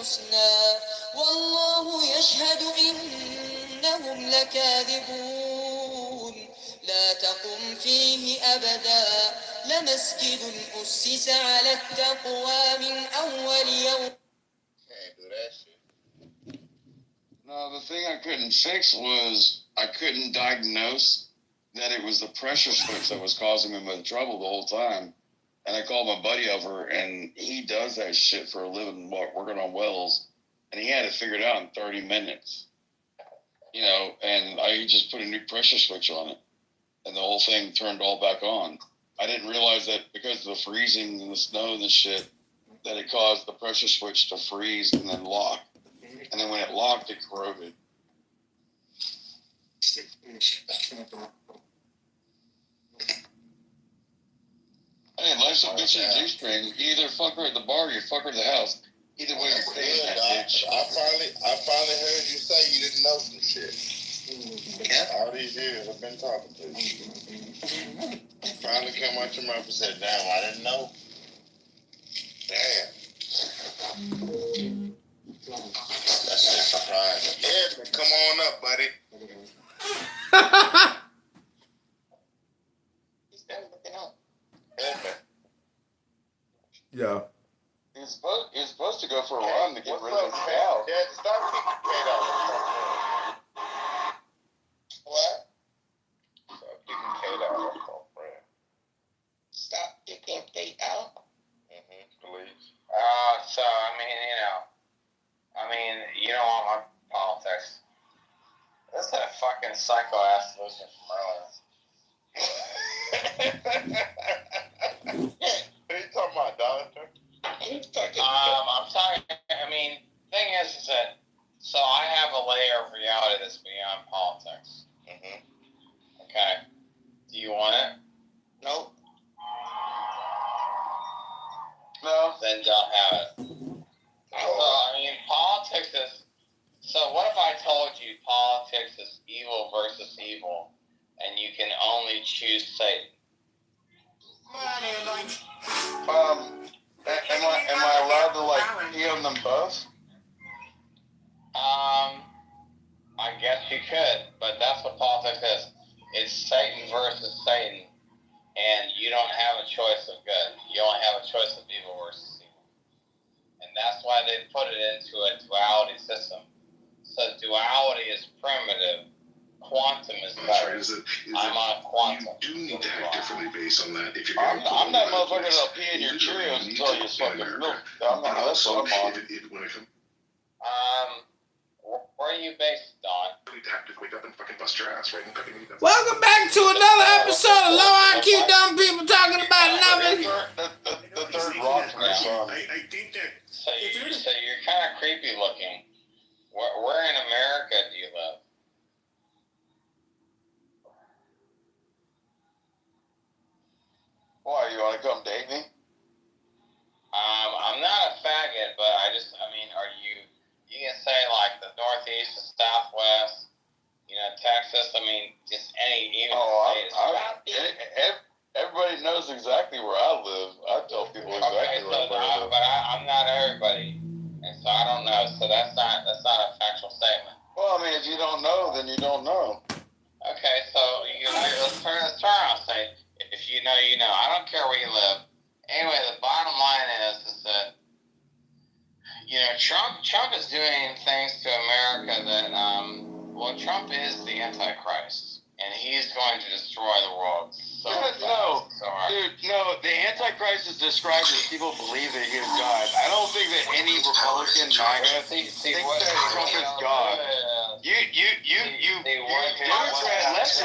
الحسنى والله يشهد إنهم لكاذبون لا تقم فيه أبدا لمسجد أسس على التقوى من أول يوم. Can't do that shit. No, the thing I couldn't fix was I couldn't diagnose that it was the pressure switch that was causing me the trouble the whole time. And I called my buddy over, and he does that shit for a living, working on wells. And he had it figured out in 30 minutes. You know, and I just put a new pressure switch on it. And the whole thing turned all back on. I didn't realize that because of the freezing and the snow and the shit, that it caused the pressure switch to freeze and then lock. And then when it locked, it corroded. Hey, life's a bitch in a G-string. You either fuck her at the bar or you fuck her at the house. Either way, you're staying in that bitch. I finally heard you say you didn't know some shit. Yeah. All these years I've been talking to you. Finally come out your mouth and said, damn, I didn't know. Damn. That shit surprising. Yeah, come on up, buddy. Yeah. He's supposed to go for a run to get rid of his cow. Dad, stop kicking Kate out. What? Stop kicking Kate out. Stop kicking Kate out. Please. So, you don't want my politics. This is a fucking psycho-ass solution from Merlin. Who you talking about, Donald? I'm talking, thing is that, so I have a layer of reality that's beyond politics. Okay. Do you want it? Nope. No. Then don't have it. So, politics is, so what if I told you politics is evil versus evil, and you can only choose Satan? Am I allowed to PM them both? I guess you could, but that's what politics is. It's Satan versus Satan, and you don't have a choice of good. You only have a choice of evil versus evil. And that's why they put it into a duality system. So duality is primitive. Quantum is better. I'm on quantum. You do need to act differently based on that. If you're I'm that motherfucker that'll pee in your Cheerios until you fucking milk. That's what I'm on. Where are you based, Don? You have to wake up and fucking bust your ass, right? Welcome back to another episode of Low IQ Dumb People Talking About Nothing. The third rock from that song. I think that. So you're kind of creepy looking. Where in America do you live? Why, you want to come date me? I'm not a faggot, but are you can say like the Northeast, the Southwest, Texas, just any, even everybody knows exactly where I live. I tell people exactly where I live. But I'm not everybody, and so I don't know, so that's not a factual statement. Well, if you don't know, then you don't know. Okay, so let's turn around and say, if you know, you know. I don't care where you live. Anyway, the bottom line is that, Trump is doing things to America that, Trump is the Antichrist, and he's going to destroy the world. No, the Antichrist is described as people believe that he is God. I don't think that any Republican MAGA thinks that Trump is God. You Democrats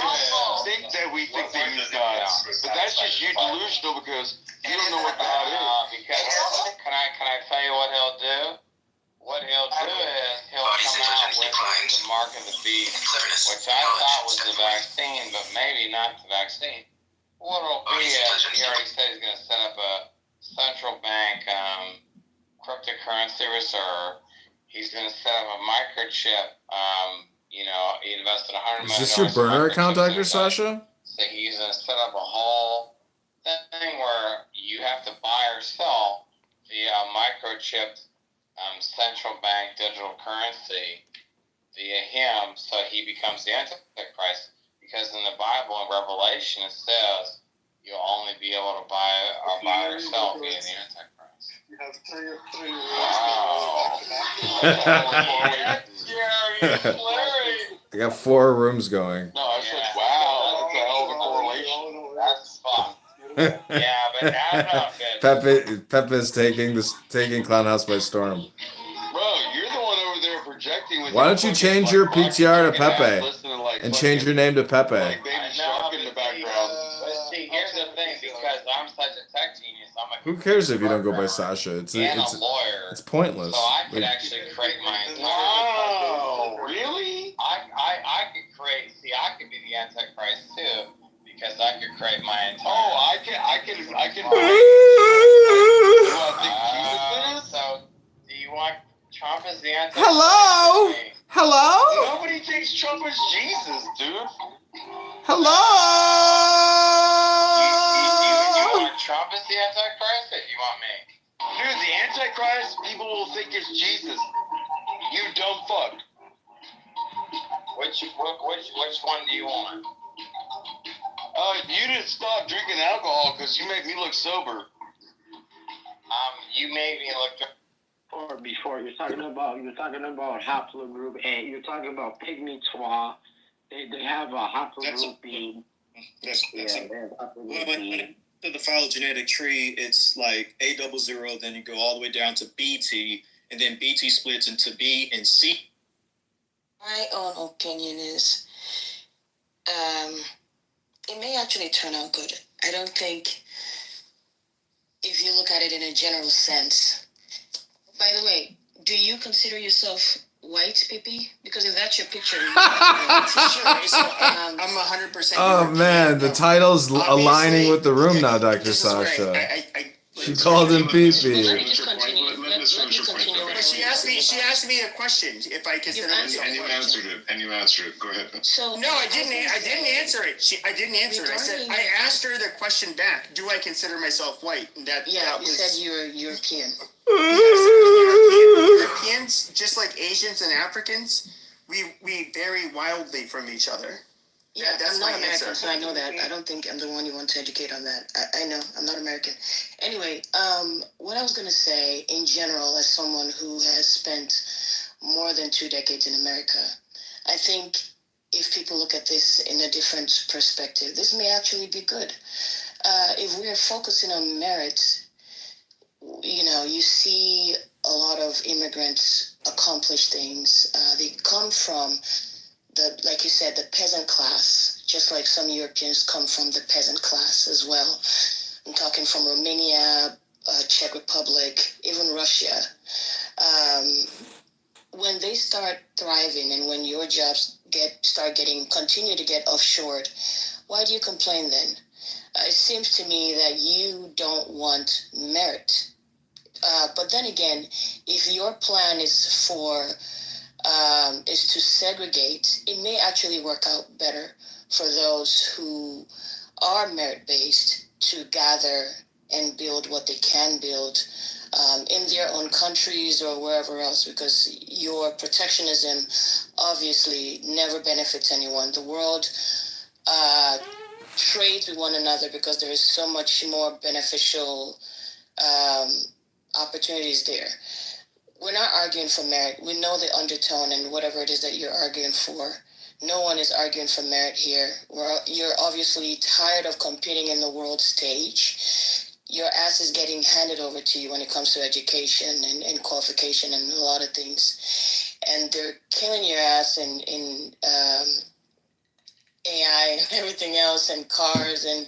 think that we think that he's God, but that's just you delusional because you don't know what God is. Because can I tell you what he'll do? What he'll do is he'll come out with the mark of the beast, which I thought was the vaccine, but maybe not the vaccine. What it'll be is he already said he's going to set up a central bank cryptocurrency reserve. He's going to set up a microchip. He invested $100 million. Is this your burner account, Dr. Sasha? So he's going to set up a whole thing where you have to buy or sell via a microchipped central bank digital currency via him, so he becomes the Antichrist. Because in the Bible, in Revelation, it says you'll only be able to buy or sell via the Antichrist. You have three Wow. Larry. I got 4 rooms going. No, I said, wow, that's a hell of a correlation. That's fun. Yeah, but I don't know. Pepe's taking Clown House by storm. Bro, you're the one over there projecting with Why your don't you fucking, change your like, PTR to fucking ass Pepe listening to, like, and change your fucking, name to Pepe? like Baby Shark in the background. But see, here's the thing, because I'm such a tech genius, I'm a Who cares if you don't go by Sasha? and a lawyer, It's pointless. so I could Like, actually create my entire. Wow, really? I could create. See, I could be the Antichrist too, because I could create my entire. Oh, I can. You want to think Jesus is? So, do you want Trump as the Antichrist? Hello? Hello? Nobody thinks Trump is Jesus, dude. You Hello? want Trump as the Antichrist, or you want me? Dude, the Antichrist, people will think is Jesus. You dumb fuck. Which one do you want? You didn't stop drinking alcohol because you make me look sober. You made me look. Or before you're talking about haplogroup, and you're talking about Pygmy Twa. They have a haplogroup B. That's Yeah, it. they have When haplogroup B. to the phylogenetic tree, it's like A00, then you go all the way down to BT, and then BT splits into B and C. My own opinion is, it may actually turn out good. I don't think, if you look at it in a general sense. By the way, do you consider yourself white, Pippi? Because if that's your picture, Sure. So I'm 100%. Oh man, the title's Obviously- aligning with the room now, Dr. This is where Sasha. I She called him let Pee-Pee. me just continue. Let me continue. but she asked me a question if I consider myself And you white. answered it. And you answered it. Go ahead. So No, I didn't answer it. I didn't answer it. I asked her the question back. Do I consider myself white? And that Yeah, that you was said you're European. Europeans, just like Asians and Africans, we vary wildly from each other. Yeah, that's I'm not my American, answer. so I know that. I don't think I'm the one you want to educate on that. I know, I'm not American. Anyway, what I was going to say, in general, as someone who has spent more than 2 decades in America, I think if people look at this in a different perspective, this may actually be good. If we are focusing on merit, you see a lot of immigrants accomplish things. They come from like you said, the peasant class, just like some Europeans come from the peasant class as well. I'm talking from Romania, Czech Republic, even Russia. When they start thriving and when your jobs continue to get offshored, why do you complain then? It seems to me that you don't want merit. But then again, if your plan is to segregate, it may actually work out better for those who are merit-based to gather and build what they can build in their own countries or wherever else, because your protectionism obviously never benefits anyone. The world trades with one another because there is so much more beneficial opportunities there. We're not arguing for merit. We know the undertone and whatever it is that you're arguing for. No one is arguing for merit here. You're obviously tired of competing in the world stage. Your ass is getting handed over to you when it comes to education and qualification and a lot of things. And they're killing your ass in AI and everything else and cars and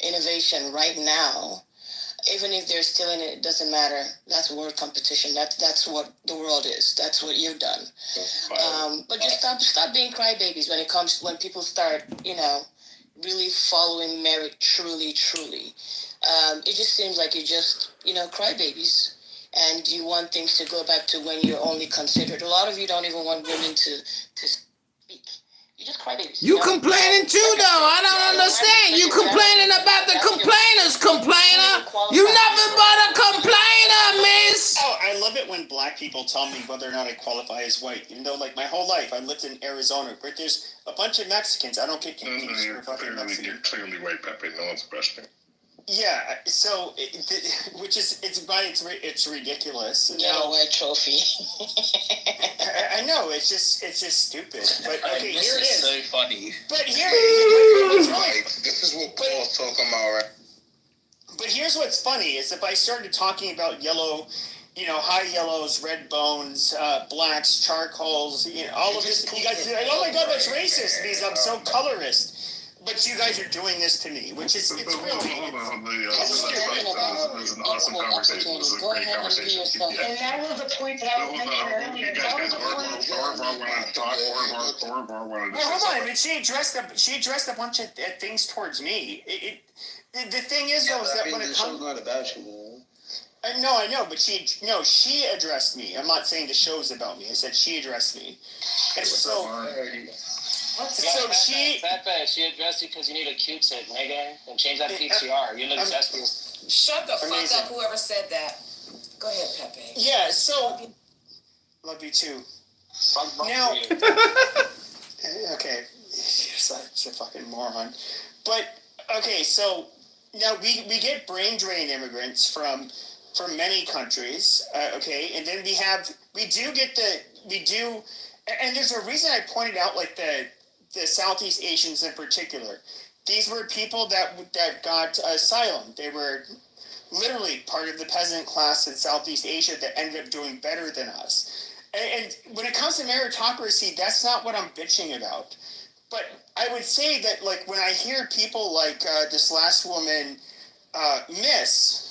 innovation right now. Even if they're still in it, it doesn't matter. That's world competition. That's what the world is. That's what you've done. But just stop being crybabies when people start, really following merit truly. It just seems like you're just, crybabies. And you want things to go back to when you're only considered. A lot of you don't even want women to speak. You just crybabies. You complaining too, though. I don't understand. You complaining about the complainers, complainer. You nothing but a complainer, miss. Oh, I people tell me whether or not I qualify as white, even though like my whole life I lived in Arizona, where there's a bunch of Mexicans. I don't get confused for fucking Mexican. You're clearly white, Pepe. No one's questioning. Yeah, so which is it's ridiculous. Get a white trophy. I know it's just stupid. But okay, here it is. So funny. But here it's really, Like, this is what Paul's talking about, right? but here's what's funny is if I started talking about yellow, high yellows, red bones, blacks, charcoals, all of this, you guys are like, oh my god, that's racist because I'm so colorist. But you guys are doing this to me, which is it's really. Hold on. This is an awesome conversation. This is a great conversation. And that was the point that I was making earlier. You guys, Orvar wanted to talk. Orvar wanted to Well, hold on. say But she addressed a bunch of things towards me. The thing is, though, is that when it comes. not about you, No, I know, but she addressed me. I'm not saying the show's about me. I said she addressed me. And so Pepe, she addressed you because you need a Q-tip, nigga, and change that PTR. You look zesty. Shut the Amazing. fuck up, whoever said that. Go ahead, Pepe. yeah, so love you too. Fuck Now- you. Okay, you're such a fucking moron. But okay, so now we get brain drain immigrants from many countries. Okay, and then we do, and there's a reason I pointed out like the Southeast Asians in particular. These were people that got asylum. They were literally part of the peasant class in Southeast Asia that ended up doing better than us. And when it comes to meritocracy, that's not what I'm bitching about. But I would say that, like, when I hear people like this last woman, Miss,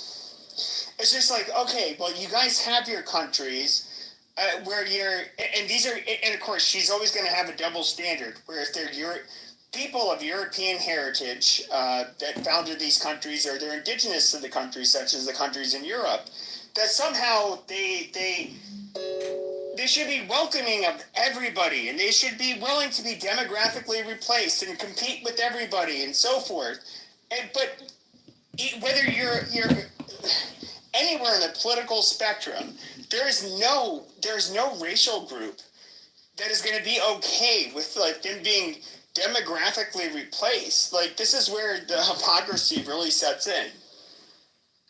it's just like, okay, well, you guys have your countries where and of course, she's always going to have a double standard, where if they're people of European heritage that founded these countries, or they're indigenous to the countries, such as the countries in Europe, that somehow they should be welcoming of everybody, and they should be willing to be demographically replaced and compete with everybody and so forth. But whether you're anywhere in the political spectrum, there's no racial group that is going to be okay with like them being demographically replaced. Like, this is where the hypocrisy really sets in.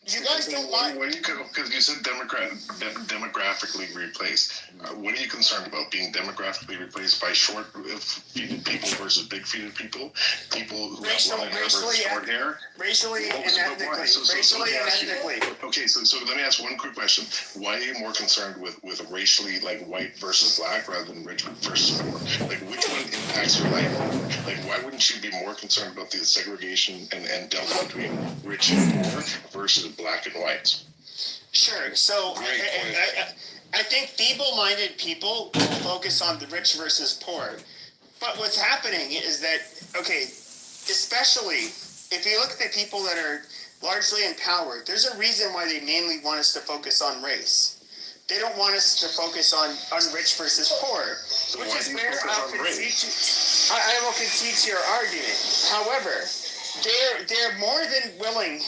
You guys don't want. Because you said demographically replaced. What are you concerned about? Being demographically replaced by short-feeted people versus big-feeted people? People who have long hair versus short hair? Racially and ethnically. Okay, so let me ask one quick question. Why are you more concerned with racially, like, white versus black rather than rich versus poor? Like, which one impacts your life more? Like, why wouldn't you be more concerned about the segregation and delta between rich and poor versus black and white? Sure. So I think feeble-minded people will focus on the rich versus poor. But what's happening is that, okay, especially if you look at the people that are largely in power, there's a reason why they mainly want us to focus on race. They don't want us to focus on rich versus poor, which is where I will concede to your argument. However, they're more than willing.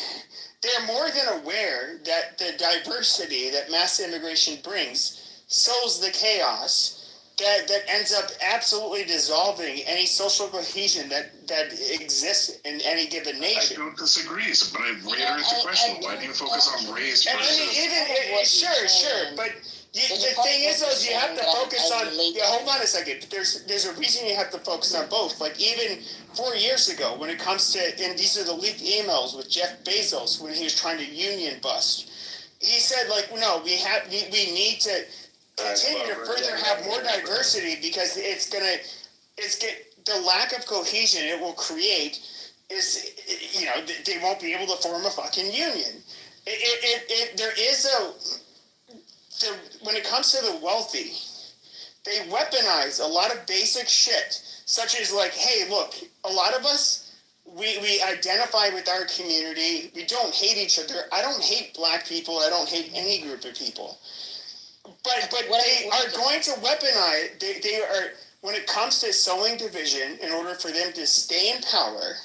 They're more than aware that the diversity that mass immigration brings sows the chaos that ends up absolutely dissolving any social cohesion that exists in any given nation. I don't disagree, but I reiterate the question. Why do you focus on race versus... Sure, but the thing is, though, is you have to focus on... Yeah, hold on a second. There's a reason you have to focus on both. Like, even 4 years ago, when it comes to... And these are the leaked emails with Jeff Bezos when he was trying to union bust. He said, like, no, we need to continue to further have more diversity, because the lack of cohesion it will create is, they won't be able to form a fucking union. When it comes to the wealthy, they weaponize a lot of basic shit, such as like, hey, look, a lot of us, we identify with our community. We don't hate each other. I don't hate black people. I don't hate any group of people. But they are going to weaponize. They are, when it comes to sowing division in order for them to stay in power,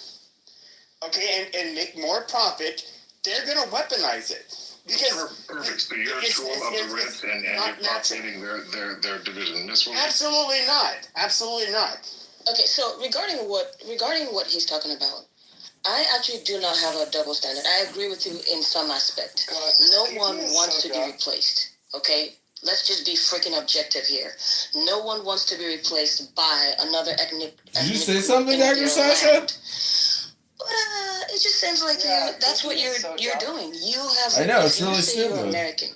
okay, and make more profit, they're going to weaponize it. because Perfect. So you're it's- school of it's- the Reds and not you're natural. propagating their division. This one. absolutely not. Absolutely not. Okay, so regarding what he's talking about, I actually do not have a double standard. I agree with you in some aspect. No one wants to be replaced. Okay, let's just be freaking objective here. No one wants to be replaced by another ethnic. Did you ethnic say group something, in Dr. their Sasha? land. But it just seems like that's what you're doing. You have. I know, it's you really say you're stupid. American.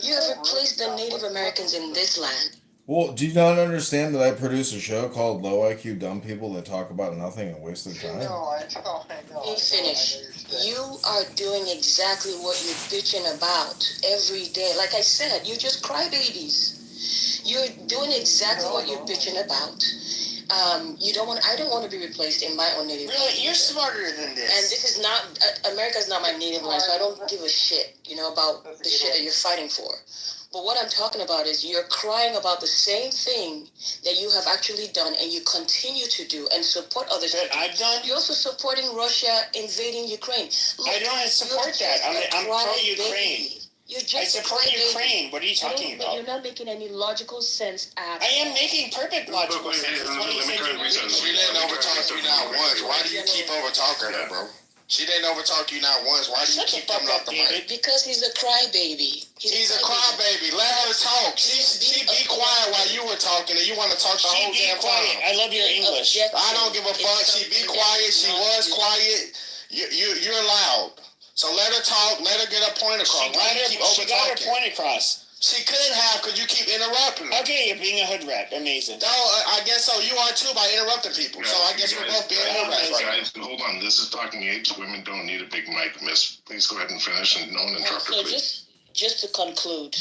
You have replaced the Native Americans in this land. Well, do you not understand that I produce a show called Low IQ Dumb People that talk about nothing and waste their time? Let me finish. You are doing exactly what you're bitching about every day. Like I said, you're just crybabies. You're doing exactly what you're bitching about. You don't want. I don't want to be replaced in my own native. Really, land you're either. smarter than this. And this is not. America's not my native land, so I don't give a shit. About the shit that you're fighting for. But what I'm talking about is you're crying about the same thing that you have actually done and you continue to do and support others. That I've done. You're also supporting Russia invading Ukraine. Look, I don't support that. I'm pro-Ukraine. You're I just support a crybaby. Ukraine. What are you talking about? You're not making any logical sense at I am making perfect logical sense. That's what Let me try to you reset. She didn't overtalk you not once. Why do you keep overtalking her, bro? She didn't overtalk you not once. Why do you Shut the keep fuck coming off up, the David. mic? Because he's a crybaby. She's a crybaby. Let her talk. She be quiet while you were talking, and you want to talk the She whole be damn quiet. time. I love your English. I don't give a fuck. She be quiet. She was quiet. You're loud. So let her talk. Let her get her point across. Why do you keep She got her overtalking? point across. She could have, because you keep interrupting her. Okay, you're being a hood rat. Amazing. No, I guess so. You are too by interrupting people. So I guess we're both being hood rats right now. Guys, hold on. This is Talking Apes. Women don't need a big mic, miss. Please go ahead and finish, and no one interrupt her, So please. just to conclude,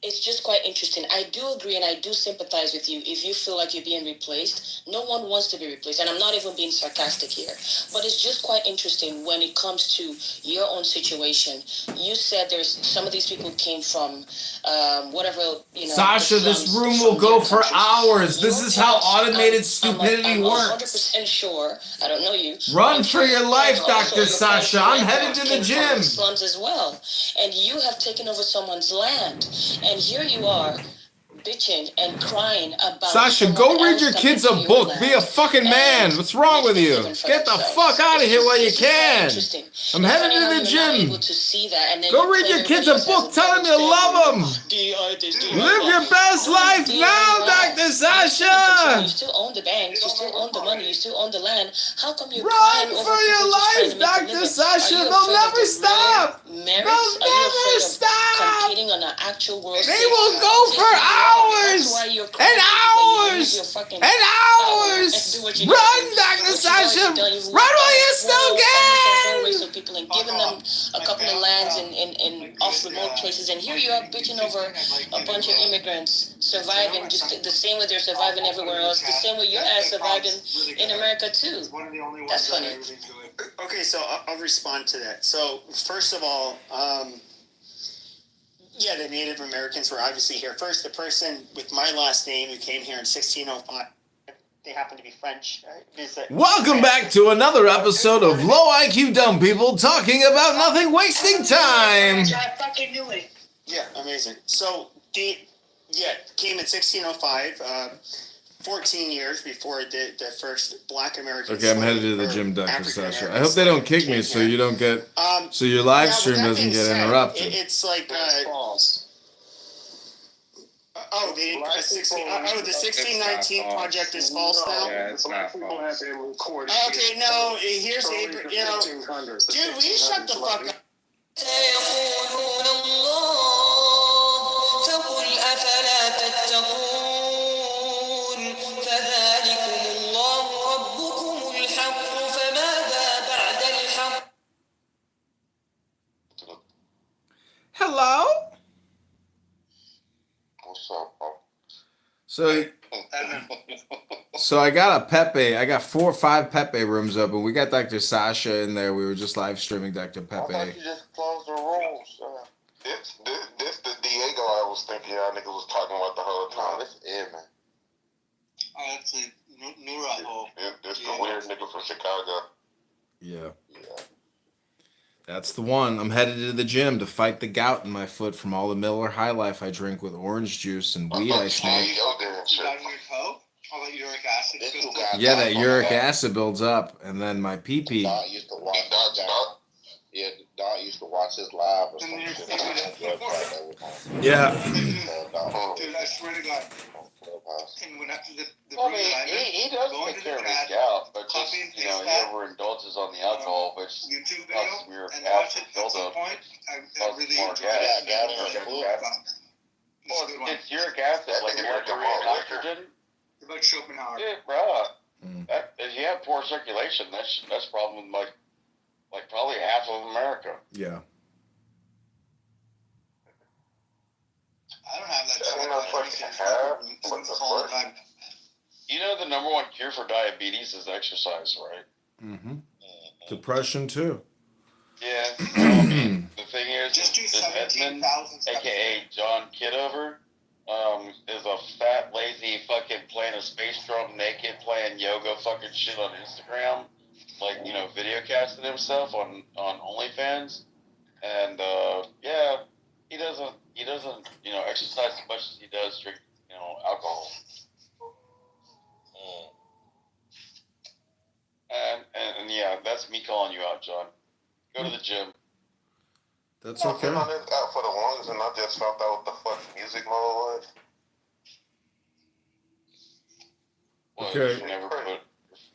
it's just quite interesting. I do agree and I do sympathize with you if you feel like you're being replaced. No one wants to be replaced, and I'm not even being sarcastic here. But it's just quite interesting when it comes to your own situation. You said there's some of these people came from whatever, Sasha, the this slums room from will go your for country. hours. This Your is how parents, automated stupidity I'm works. 100% sure. I don't know you. Run for your life, Also, Dr. your Sasha. parents I'm headed to the came from gym. slums as well, and you have taken over someone's land, and here you are bitching and crying about Sasha, someone go read else your coming kids to a your book. land Be a fucking man. and What's wrong with you? living for Get the themselves. fuck out of here while you It's just quite can. interesting. I'm It's headed funny to how the you're not gym. able to see that, and then Go you read claim your kids a everybody else book. has Tell them you double love them. standard. Live your best life now, Dr. Sasha. You still own the banks, you still own the money, you still own the land. How come you're Run crying over for your people just trying life, to make a Dr. living? Sasha. Are you They'll afraid of never the stop. real merits? They'll Are you never afraid of stop. competing on an actual world They stage? will go for That's hours why you're and crying, because you use hours your fucking and power and hours. do what you need to Run, do. Dr. What you've Sasha. already done, you've Run while you left still whole can. race of people and given them a couple of lands in off remote places, and here you are bitching over a bunch of immigrants surviving just the same way they're surviving everywhere else, the same way your ass surviving in America too. That's funny. Okay, so I'll respond to that. So first of all, yeah, the Native Americans were obviously here first. The person with my last name who came here in 1605, they happen to be French. Welcome back to another episode of Low IQ Dumb People talking about nothing, wasting time. Yeah, amazing. So came in 1605, 14 years before the first Black American. Okay, I'm headed to the gym, Dr. Sasha. I hope they don't kick me so you don't get, so your live stream doesn't get interrupted. It's like the 1619 project is false now. Yeah, it's not false. Okay, no, here's Abraham. Dude, will you shut the fuck up? سيقولون الله فقل أفلا تتقون فذلكم الله ربكم الحق فماذا بعد الحق Hello? What's up, bro? So I got a Pepe. I got 4 or 5 Pepe rooms open. We got Dr. Sasha in there. We were just live streaming Dr. I thought Pepe. you just closed the rooms. This the Diego I was thinking y'all niggas was talking about the whole time. This is man. That's a Nuraho. This the weird nigga from Chicago. Yeah. That's the one. I'm headed to the gym to fight the gout in my foot from all the Miller High Life I drink with orange juice and weed I smoke. Yeah, that uric acid builds up, and then my pee-pee. Doc used to watch yeah, Doc used to watch his live or something. Yeah. Dude, I swear to God. And when after the Well, I mean, he does take care of his gout, but just, you know, he overindulges on the alcohol, which YouTube causes video uric and watch acid it at some buildup. point. I Causes really more enjoyed gas. it. Well, it's uric acid, like mercury and nitrogen. About Schopenhauer. Yeah, bro. If you have poor circulation, that's a problem with like probably half of America. Yeah. I don't have that. You know the number one cure for diabetes is exercise, right? Mm-hmm. Depression too. Yeah. The thing is, Just do this 17,000 Edmund, steps. aka John Kidover, is a fat, lazy fucking playing a space drum naked, playing yoga fucking shit on Instagram, like, you know, video casting himself on OnlyFans, and yeah, he doesn't, you know, exercise as much as he does drink, you know, alcohol. And yeah, that's me calling you out, John. Go to the gym. That's okay. Out for the lungs, and I just found out what the fuck music mode was. Okay. You never put your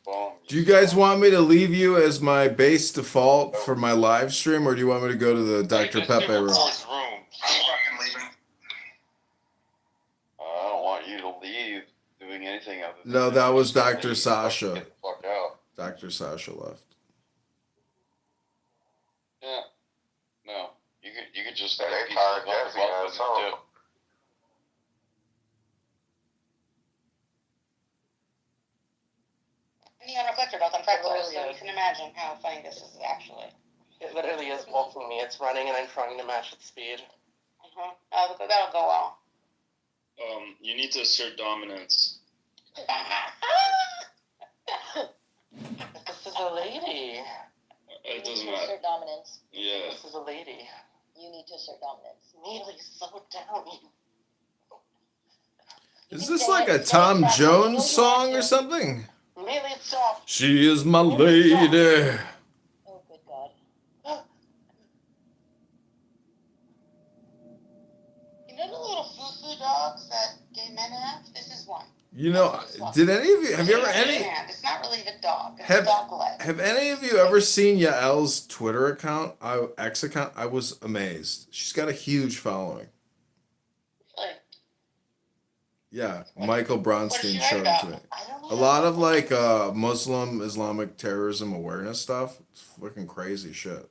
phone. Do you guys want me to leave you as my base default for my live stream, or do you want me to go to the Dr. Pepe room? I'm fucking leaving. I don't want you to leave doing anything other than. No, that was Dr. Sasha. Get the fuck out. Dr. Sasha left. Yeah. No. You could just. They tired Jesse has some. On a clicker both on Craigslist, so you can imagine how funny this is actually. It literally is walking me. It's running, and I'm trying to match its speed. That'll go well. You need to assert dominance. This is a lady. It doesn't to matter. assert dominance. Yeah. This is a lady. You need to assert dominance. Neely's so down. Is this like a Tom Jones song or something? Neely, stop. She is my lady. Oh, good God. You know the little foo-foo dogs that gay men have? This is one. You know, did any of you, have you ever, It's not really a dog. It's a dog leg. have any of you ever seen Yael's Twitter account, X account? I was amazed. She's got a huge following. Really? Yeah, Michael Bronstein What does she showed write it to me. I don't know. A lot of like Muslim Islamic terrorism awareness stuff. It's fucking crazy shit.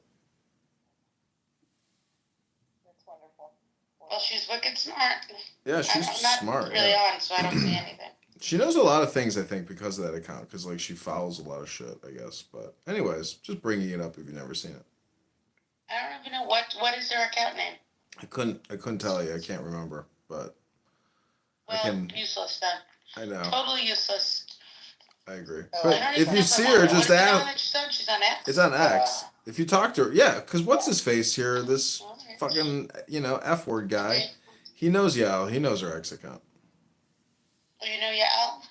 That's wonderful. Well, she's wicked smart. Yeah, she's I'm not smart. really Yeah. on, so I don't see anything. She knows a lot of things, I think, because of that account. Because like she follows a lot of shit, I guess. But anyways, just bringing it up if you've never seen it. I don't even know what is their account name. I couldn't tell you. I can't remember, but Well, I can. useless then. I know. Totally useless. I agree. I But don't if even you know see if I her, want just what is it on ask. that she's on? She's on X. It's on X. If you talk to her, yeah. Because what's his face here? This fucking F word guy. He knows Yao. He knows her X account. Well, you know Yael?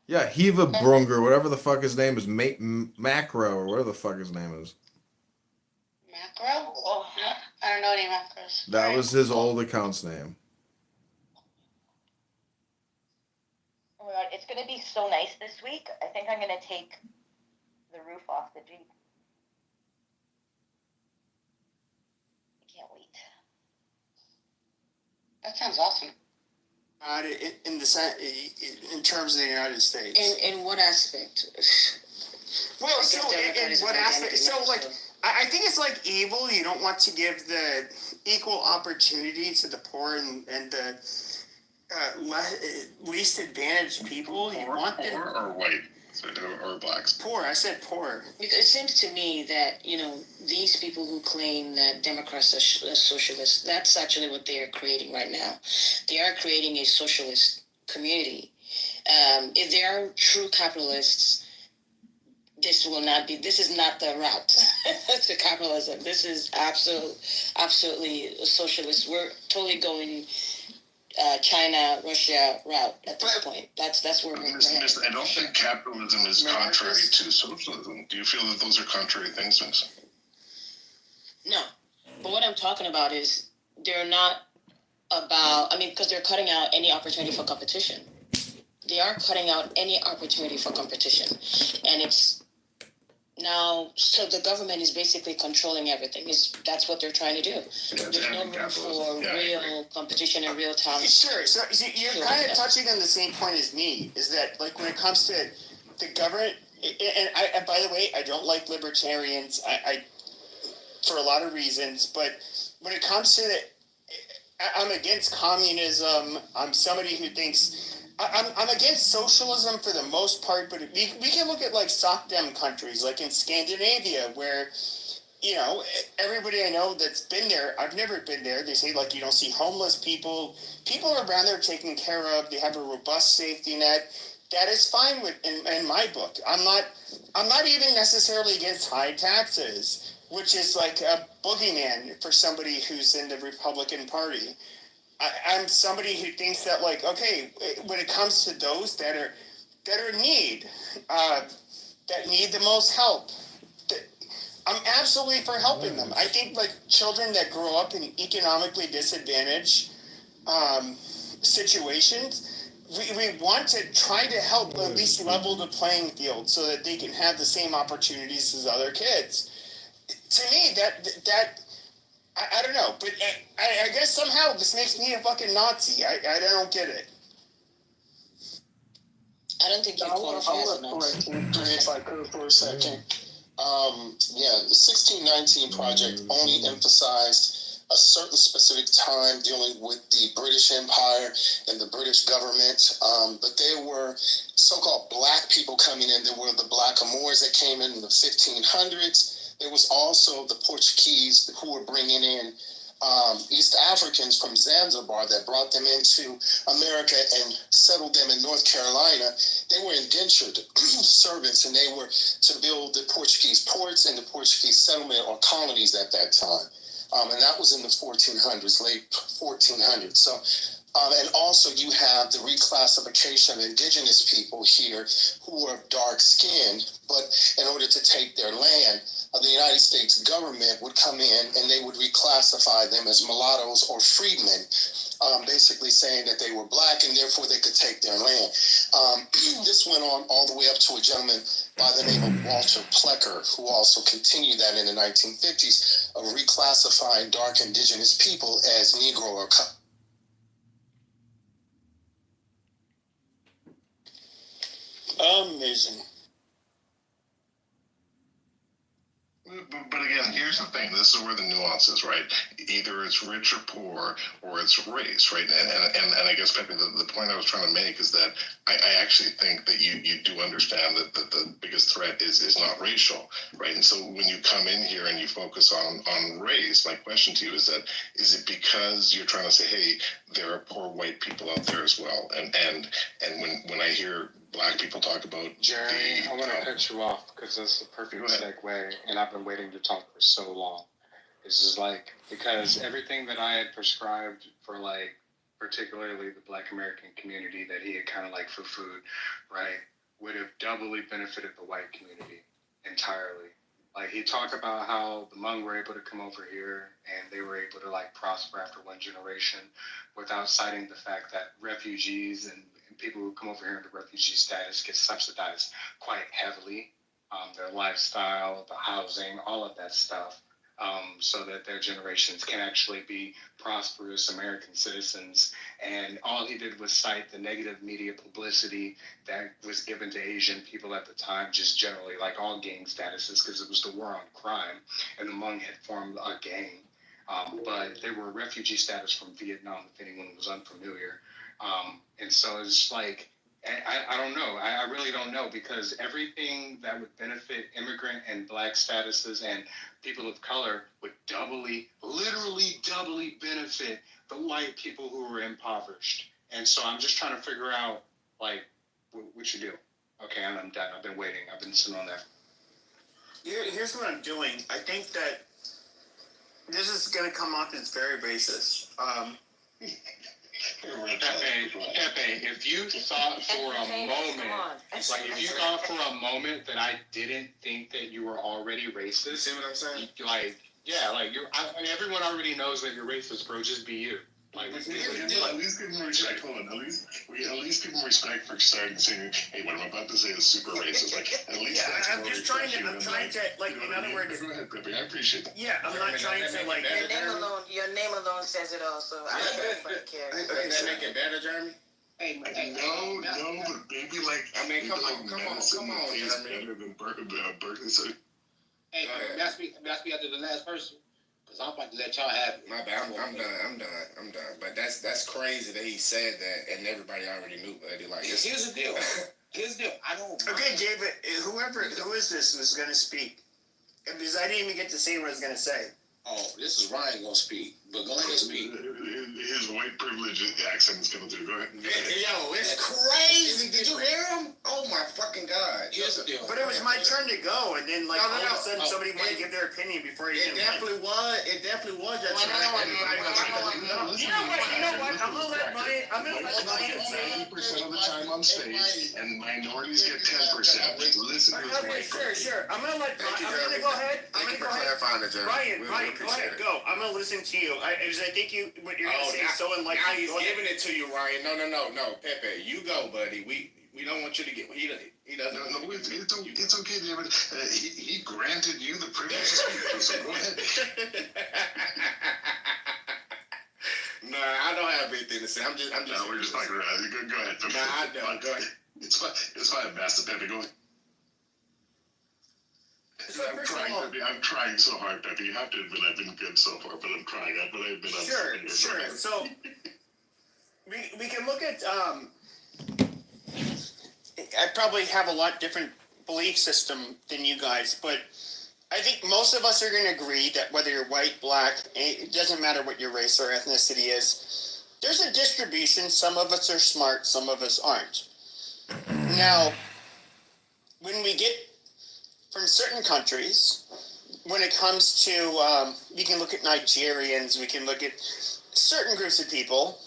Yeah, Hiva Brunger, whatever the fuck his name is, Macro or whatever the fuck his name is. Macro? Oh, no, I don't know any macros. That was his old account's name. Oh my God, it's going to be so nice this week. I think I'm going to take the roof off the Jeep. I can't wait. That sounds awesome. In terms of the United States. In what aspect? Well, so in what aspect? So like, I think it's like evil. You don't want to give the equal opportunity to the poor and the least advantaged people. You want them Poor or white, or blacks. poor. I said poor. It seems to me that, these people who claim that Democrats are socialists, that's actually what they are creating right now. They are creating a socialist community. If they are true capitalists, this is not the route to capitalism. This is absolutely socialist. We're totally going China, Russia route at this point. That's where we're Miss, I don't think capitalism is contrary to socialism. Do you feel that those are contrary things, Miss? No. But what I'm talking about is they're not because they're cutting out any opportunity for competition. They are cutting out any opportunity for competition. And it's now, so the government is basically controlling everything. That's what they're trying to do. There's no room for real competition and real talent. Sure. So you're kind of touching on the same point as me. Is that like when it comes to the government? And by the way, I don't like libertarians. I for a lot of reasons, but when it comes to I'm against communism. I'm somebody who thinks I'm against socialism for the most part, but we can look at like SOCDEM countries, like in Scandinavia, where everybody I know that's been there. I've never been there. They say like you don't see homeless people. People are around there taken care of. They have a robust safety net. That is fine in my book. I'm not even necessarily against high taxes, which is like a boogeyman for somebody who's in the Republican Party. I'm somebody who thinks that like, okay, when it comes to those that are in need, that need the most help, I'm absolutely for helping them. I think like children that grow up in economically disadvantaged situations, we want to try to help at least level the playing field so that they can have the same opportunities as other kids. To me, that I don't know, but I guess somehow this makes me a fucking Nazi. I don't get it. I don't think you qualify as a Nazi. If I could for a second. The 1619 Project only emphasized a certain specific time dealing with the British Empire and the British government, but there were so-called black people coming in. There were the Blackamoors that came in the 1500s. There was also the Portuguese who were bringing in East Africans from Zanzibar that brought them into America and settled them in North Carolina. They were indentured servants, and they were to build the Portuguese ports and the Portuguese settlement or colonies at that time. And that was in the 1400s, late 1400s. So, and also you have the reclassification of indigenous people here who are dark skinned, but in order to take their land, the United States government would come in and they would reclassify them as mulattoes or freedmen, basically saying that they were black and therefore they could take their land. This went on all the way up to a gentleman by the name of Walter Plecker, who also continued that in the 1950s of reclassifying dark indigenous people as Negro or Amazing. But again, here's the thing. This is where the nuance is, right? Either it's rich or poor, or it's race, right? And I guess, Pepe, the point I was trying to make is that I actually think that you do understand that the biggest threat is not racial, right? And so when you come in here and you focus on race, my question to you is it because you're trying to say, hey, there are poor white people out there as well? And when I hear black people talk about Jeremy, I want to cut you off because that's the perfect segue, and I've been waiting to talk for so long. This is like, because everything that I had prescribed for like, particularly the Black American community that he had kind of like for food, right, would have doubly benefited the white community entirely. Like he talked about how the Hmong were able to come over here and they were able to like prosper after one generation without citing the fact that refugees and people who come over here in the refugee status get subsidized quite heavily. Their lifestyle, the housing, all of that stuff, so that their generations can actually be prosperous American citizens. And all he did was cite the negative media publicity that was given to Asian people at the time, just generally like all gang statuses, because it was the war on crime, and the Hmong had formed a gang. But they were refugee status from Vietnam, if anyone was unfamiliar. And so it's like, I don't know. I really don't know, because everything that would benefit immigrant and black statuses and people of color would literally doubly benefit the white people who were impoverished. And so I'm just trying to figure out, like, what you do. Okay, I'm done. I've been waiting. I've been sitting on that. Here's what I'm doing. I think that this is going to come off as very racist. Pepe, if you thought for a moment, like if you thought for a moment that I didn't think that you were already racist, See what I'm saying? like, yeah, like everyone already knows that you're racist, bro. Just be you. Like, at least give them respect. Hold on. At least give them respect for starting saying, "Hey, what I'm about to say is super racist." Like, at least. Yeah, that's I'm more just trying refreshing to. I'm than, trying to like. you know In what other I mean? words. Go ahead, Pepe. I appreciate that. Yeah, I'm not trying to like. Your name alone says it all. So I don't fucking care. That make it better, Jeremy? No, but baby, like, I mean, come on, medicine tastes Jeremy. better than Berkeley. So, Hey, may I speak after the last person? Because I'm about to let y'all have it. My bad. I'm done. But that's crazy that he said that, and everybody already knew. Buddy, like, Here's the deal. I don't. Okay, David. Who is this who's going to speak? Because I didn't even get to say what I was going to say. Oh, this is Ryan gonna speak. But go ahead and speak. his white privilege accent is coming through. Go ahead. Yo, it's crazy. Did you hear him? Oh my fucking god. Here's the deal. But it was my turn to go, and then like all of a sudden No. somebody wanted to give their opinion before you It even definitely was. It definitely was. You know what? I'm gonna let Ryan say. 80% of the time on stage, and minorities get 10%. Listen to his Okay, white sure. I'm gonna go ahead. Ryan, go ahead, go. I'm gonna listen to you. I think what you're gonna say is so unlikely. Now he's giving it to you, Ryan. No, Pepe, you go, buddy. We don't want you to get. He doesn't. No, it's okay, David. He granted you the privilege to speak, so go ahead. Nah, I don't have anything to say. I'm just. No, we're just talking around. Go ahead. Nah, I don't. Go ahead. It's fine, Master Pepe. Go ahead. I'm trying so hard, Pepe. You have to admit I've been good so far, but I'm trying. But I've been on Sure. So we can look at. I probably have a lot different belief system than you guys, but I think most of us are going to agree that whether you're white, black, it doesn't matter what your race or ethnicity is. There's a distribution. Some of us are smart, some of us aren't. Now, when we get from certain countries, when it comes to, we can look at Nigerians, we can look at certain groups of people.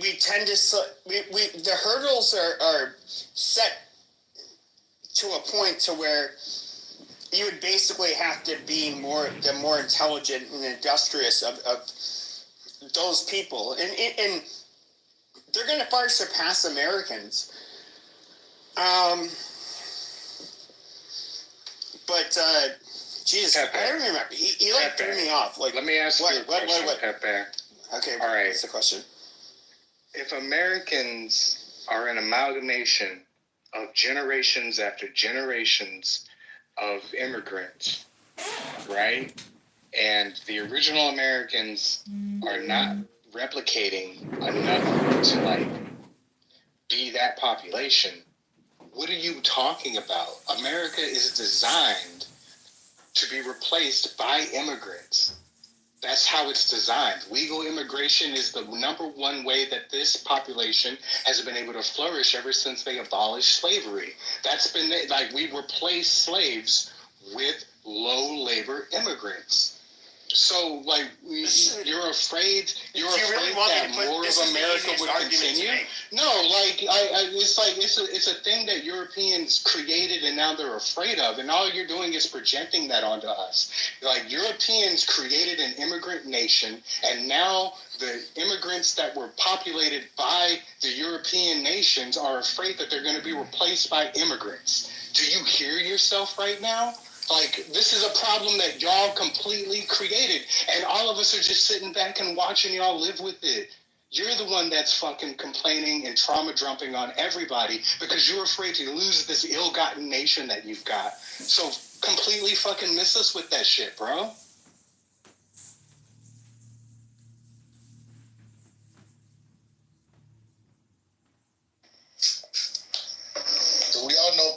We tend to the hurdles are set to a point to where you would basically have to be the more intelligent and industrious of those people, and they're going to far surpass Americans. But Jesus, Pepe. I don't remember. He like Pepe. threw me off. Like, let me ask you a question, what? Pepe. Okay, all right. what's the question? If Americans are an amalgamation of generations after generations of immigrants, right? And the original Americans are not replicating enough to like be that population. What are you talking about? America is designed to be replaced by immigrants. That's how it's designed. Legal immigration is the number one way that this population has been able to flourish ever since they abolished slavery. That's been, like, we replace slaves with low labor immigrants. So, like, you're afraid that more of America would continue? No, like, it's a thing that Europeans created and now they're afraid of, and all you're doing is projecting that onto us. Like, Europeans created an immigrant nation, and now the immigrants that were populated by the European nations are afraid that they're going to be replaced by immigrants. Do you hear yourself right now? Like, this is a problem that y'all completely created, and all of us are just sitting back and watching y'all live with it. You're the one that's fucking complaining and trauma dumping on everybody because you're afraid to lose this ill-gotten nation that you've got. So completely fucking miss us with that shit, bro. So we all know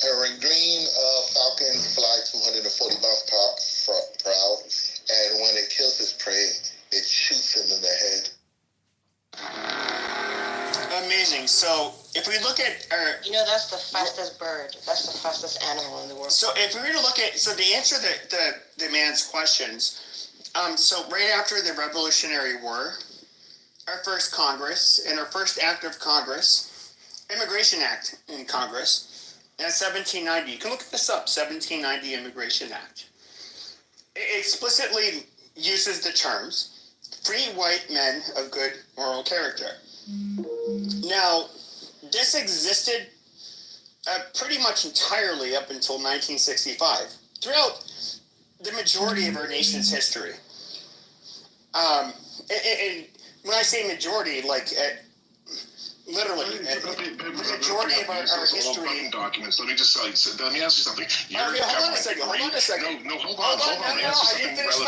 Peregrine Falcon fly 240 miles per hour, and when it kills its prey, it shoots him in the head. Amazing. So if we look at our, You know, that's the fastest bird. That's the fastest animal in the world. so if we were to look at, so to answer the man's questions, so right after the Revolutionary War, our first Congress and our first act of Congress, Immigration Act in Congress, in 1790. You can look this up, 1790 Immigration Act. It explicitly uses the terms free white men of good moral character. Now, this existed pretty much entirely up until 1965, throughout the majority of our nation's history. And when I say majority, like literally, the majority of our history. Documents. Let me just tell you. Let me ask you something. Hold on a second. No, hold on. I didn't finish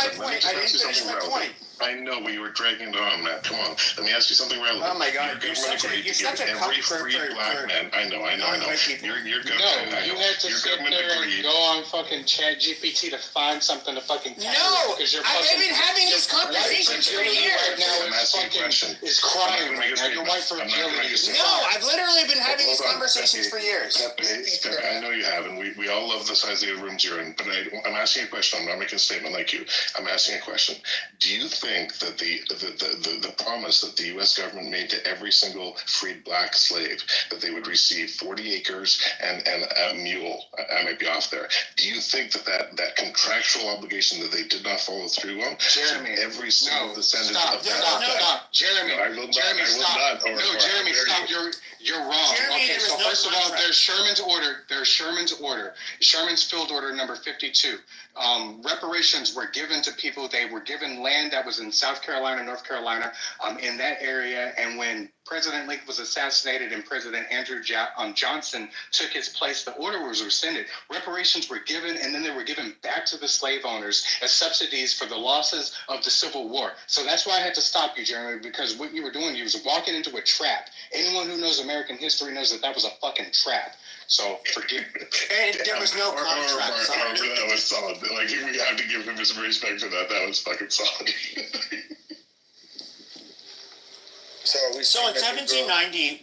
my point. I know, but you were dragging it on, Matt. Come on. Let me ask you something relevant. Oh my God, you're such a every free black man. I know. Your government. No, you had to sit there and go on fucking Chat GPT to find something to fucking tackle. No, because I've been having this conversation for years. Right now I'm asking a question. is crying right now. Your wife for agility. No, I've literally been having these conversations for years. I know you have, and we all love the size of the rooms you're in, but I'm asking a question. I'm not making a statement like you. I'm asking a question. Do you think that the promise that the U.S. government made to every single freed black slave that they would receive 40 acres and a mule, I might be off there. Do you think that contractual obligation that they did not follow through on? Jeremy, every single descendant stop, of that. Stop, Jeremy. No, I will Jeremy, not. stop. I will not. No, Jeremy, stop. You're wrong. Jeremy, okay, so first of all, there's Sherman's order. Sherman's field order number 52. Reparations were given to people. They were given land that was in South Carolina, North Carolina, in that area. And when President Lincoln was assassinated and President Andrew Johnson took his place, the order was rescinded. Reparations were given, and then they were given back to the slave owners as subsidies for the losses of the Civil War. So that's why I had to stop you, Jeremy, because what you were doing, you was walking into a trap. Anyone who knows American history knows that was a fucking trap. So forgive me. And there was no contract. That was solid. Like, we have to give him some respect for that. That was fucking solid. So in 1790,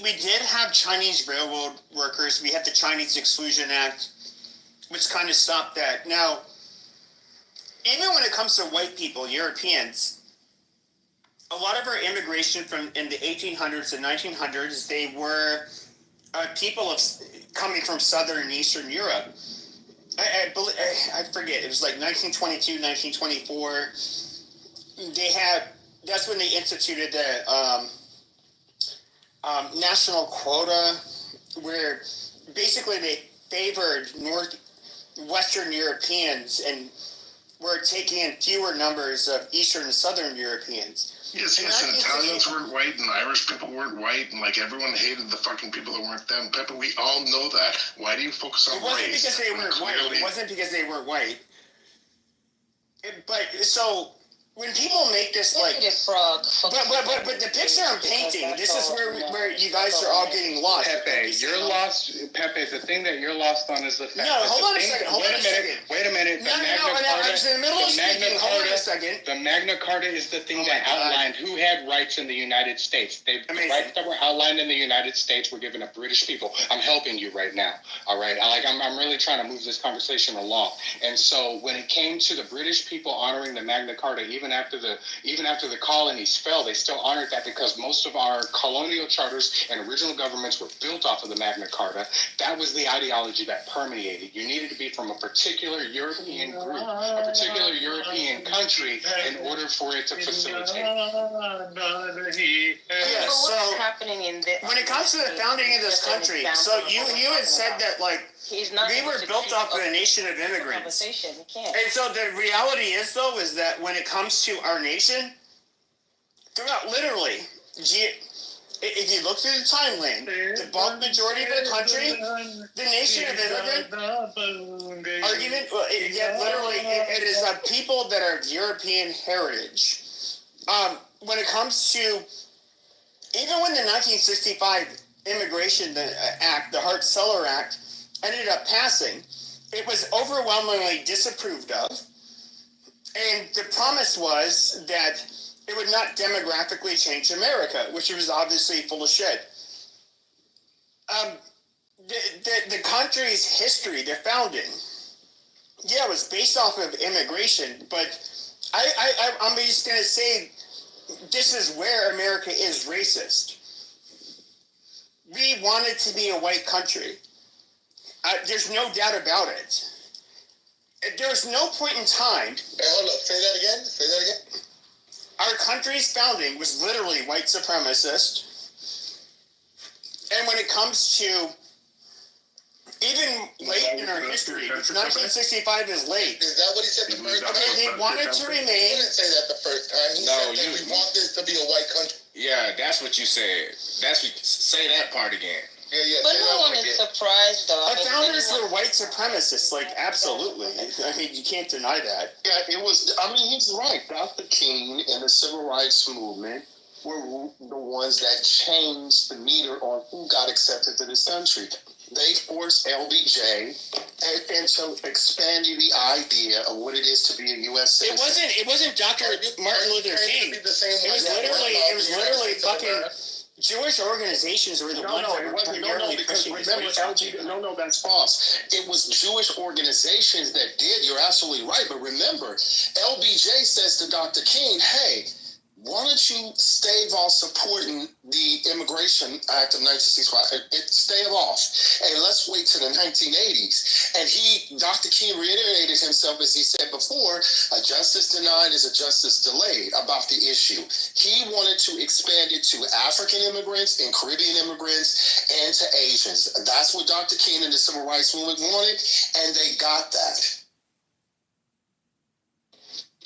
we did have Chinese railroad workers. We had the Chinese Exclusion Act, which kind of stopped that. Now, even when it comes to white people, Europeans, a lot of our immigration in the 1800s and 1900s, they were people coming from Southern and Eastern Europe. I forget, it was like 1922, 1924. That's when they instituted the national quota, where basically they favored Western Europeans and were taking in fewer numbers of Eastern and Southern Europeans. Yes, and Italians weren't white, and Irish people weren't white, and like everyone hated the fucking people that weren't them. Pepper, we all know that. Why do you focus on race? It wasn't because they weren't white. But so when people make this like, but the picture I'm painting, this is where you guys are all getting lost. Pepe, you're lost. Pepe, the thing that you're lost on is the fact. No, hold on a second. Wait a minute. I was in the middle of speaking. Hold on a second. The Magna Carta is the thing that outlined who had rights in the United States. The rights that were outlined in the United States were given to British people. I'm helping you right now. All right, I'm really trying to move this conversation along. And so when it came to the British people honoring the Magna Carta, even after the colonies fell, they still honored that because most of our colonial charters and original governments were built off of the Magna Carta. That was the ideology that permeated. You needed to be from a particular European group, a particular European country in order for it to facilitate. Yeah, so happening in when it comes to the founding of this country, so you had said that like we were built off of a nation of immigrants. And so the reality is though is that when it comes to our nation, throughout literally, if you look through the timeline, the bulk majority of the country, the nation of immigrant argument, literally it is people that are of European heritage. When it comes to, even when the 1965 Immigration Act, the Hart-Celler Act, ended up passing, it was overwhelmingly disapproved of. And the promise was that it would not demographically change America, which was obviously full of shit. The country's history, the founding, yeah, it was based off of immigration, but I'm just gonna say this is where America is racist. We wanted to be a white country. There's no doubt about it. There was no point in time. Hey, hold up. Say that again. Say that again. Our country's founding was literally white supremacist. And when it comes to even late in our history, which 1965 is late. Is that what he said the first time? Okay, they wanted to He remain. didn't say that the first time. He said that we want this to be a white country. Yeah, that's what you said. Say that part again. Yeah. But no one is surprised, though. Our founders were white supremacists, like, absolutely. I mean, you can't deny that. Yeah, it was. I mean, he's right. Dr. King and the civil rights movement were the ones that changed the meter on who got accepted to this country. They forced LBJ into expanding the idea of what it is to be a U.S. citizen. It wasn't Dr. Martin Luther King. It was literally fucking Jewish organizations were the ones that were primarily because pushing this remember, way. that's false. It was Jewish organizations that did. You're absolutely right. But remember, LBJ says to Dr. King, hey, why don't you stave off supporting the Immigration Act of 1965? Stave off. And let's wait to the 1980s. And Dr. King reiterated himself, as he said before, a justice denied is a justice delayed about the issue. He wanted to expand it to African immigrants and Caribbean immigrants and to Asians. That's what Dr. King and the Civil Rights Movement wanted, and they got that.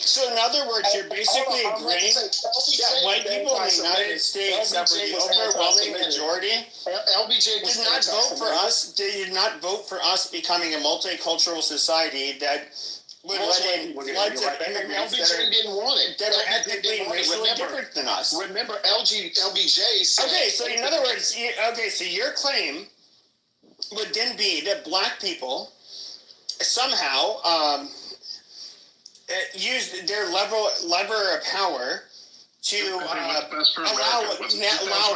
So in other words, you're basically agreeing that white people in the United States that were the overwhelming majority did not vote for us. They did not vote for us becoming a multicultural society that would let in floods of immigrants that are ethnically and racially different than us. Remember, LBJ said... Okay, so in other words, so your claim would then be that black people somehow used their lever of power to allow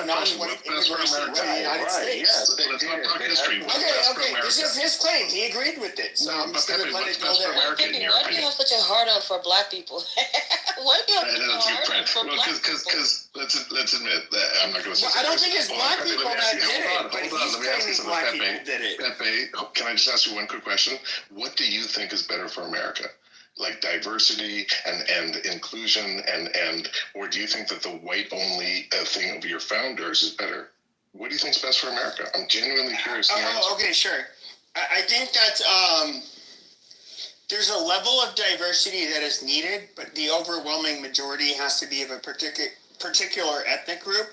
non-white immigration to the United States. Let's not talk history. Okay, this is his claim. He agreed with it. So I'm just going to let it go there. Why do you have such a hard on for black people? Why do you have such a hard on for black people? Because let's admit that I'm not going to say. I don't think it's black people that did it, but he's claiming black people did it. Pepe, can I just ask you one quick question? What do you think is better for America? Like diversity and inclusion and or do you think that the white only thing of your founders is better? What do you think is best for America? I'm genuinely curious. Okay, sure. I think that there's a level of diversity that is needed, but the overwhelming majority has to be of a particular ethnic group.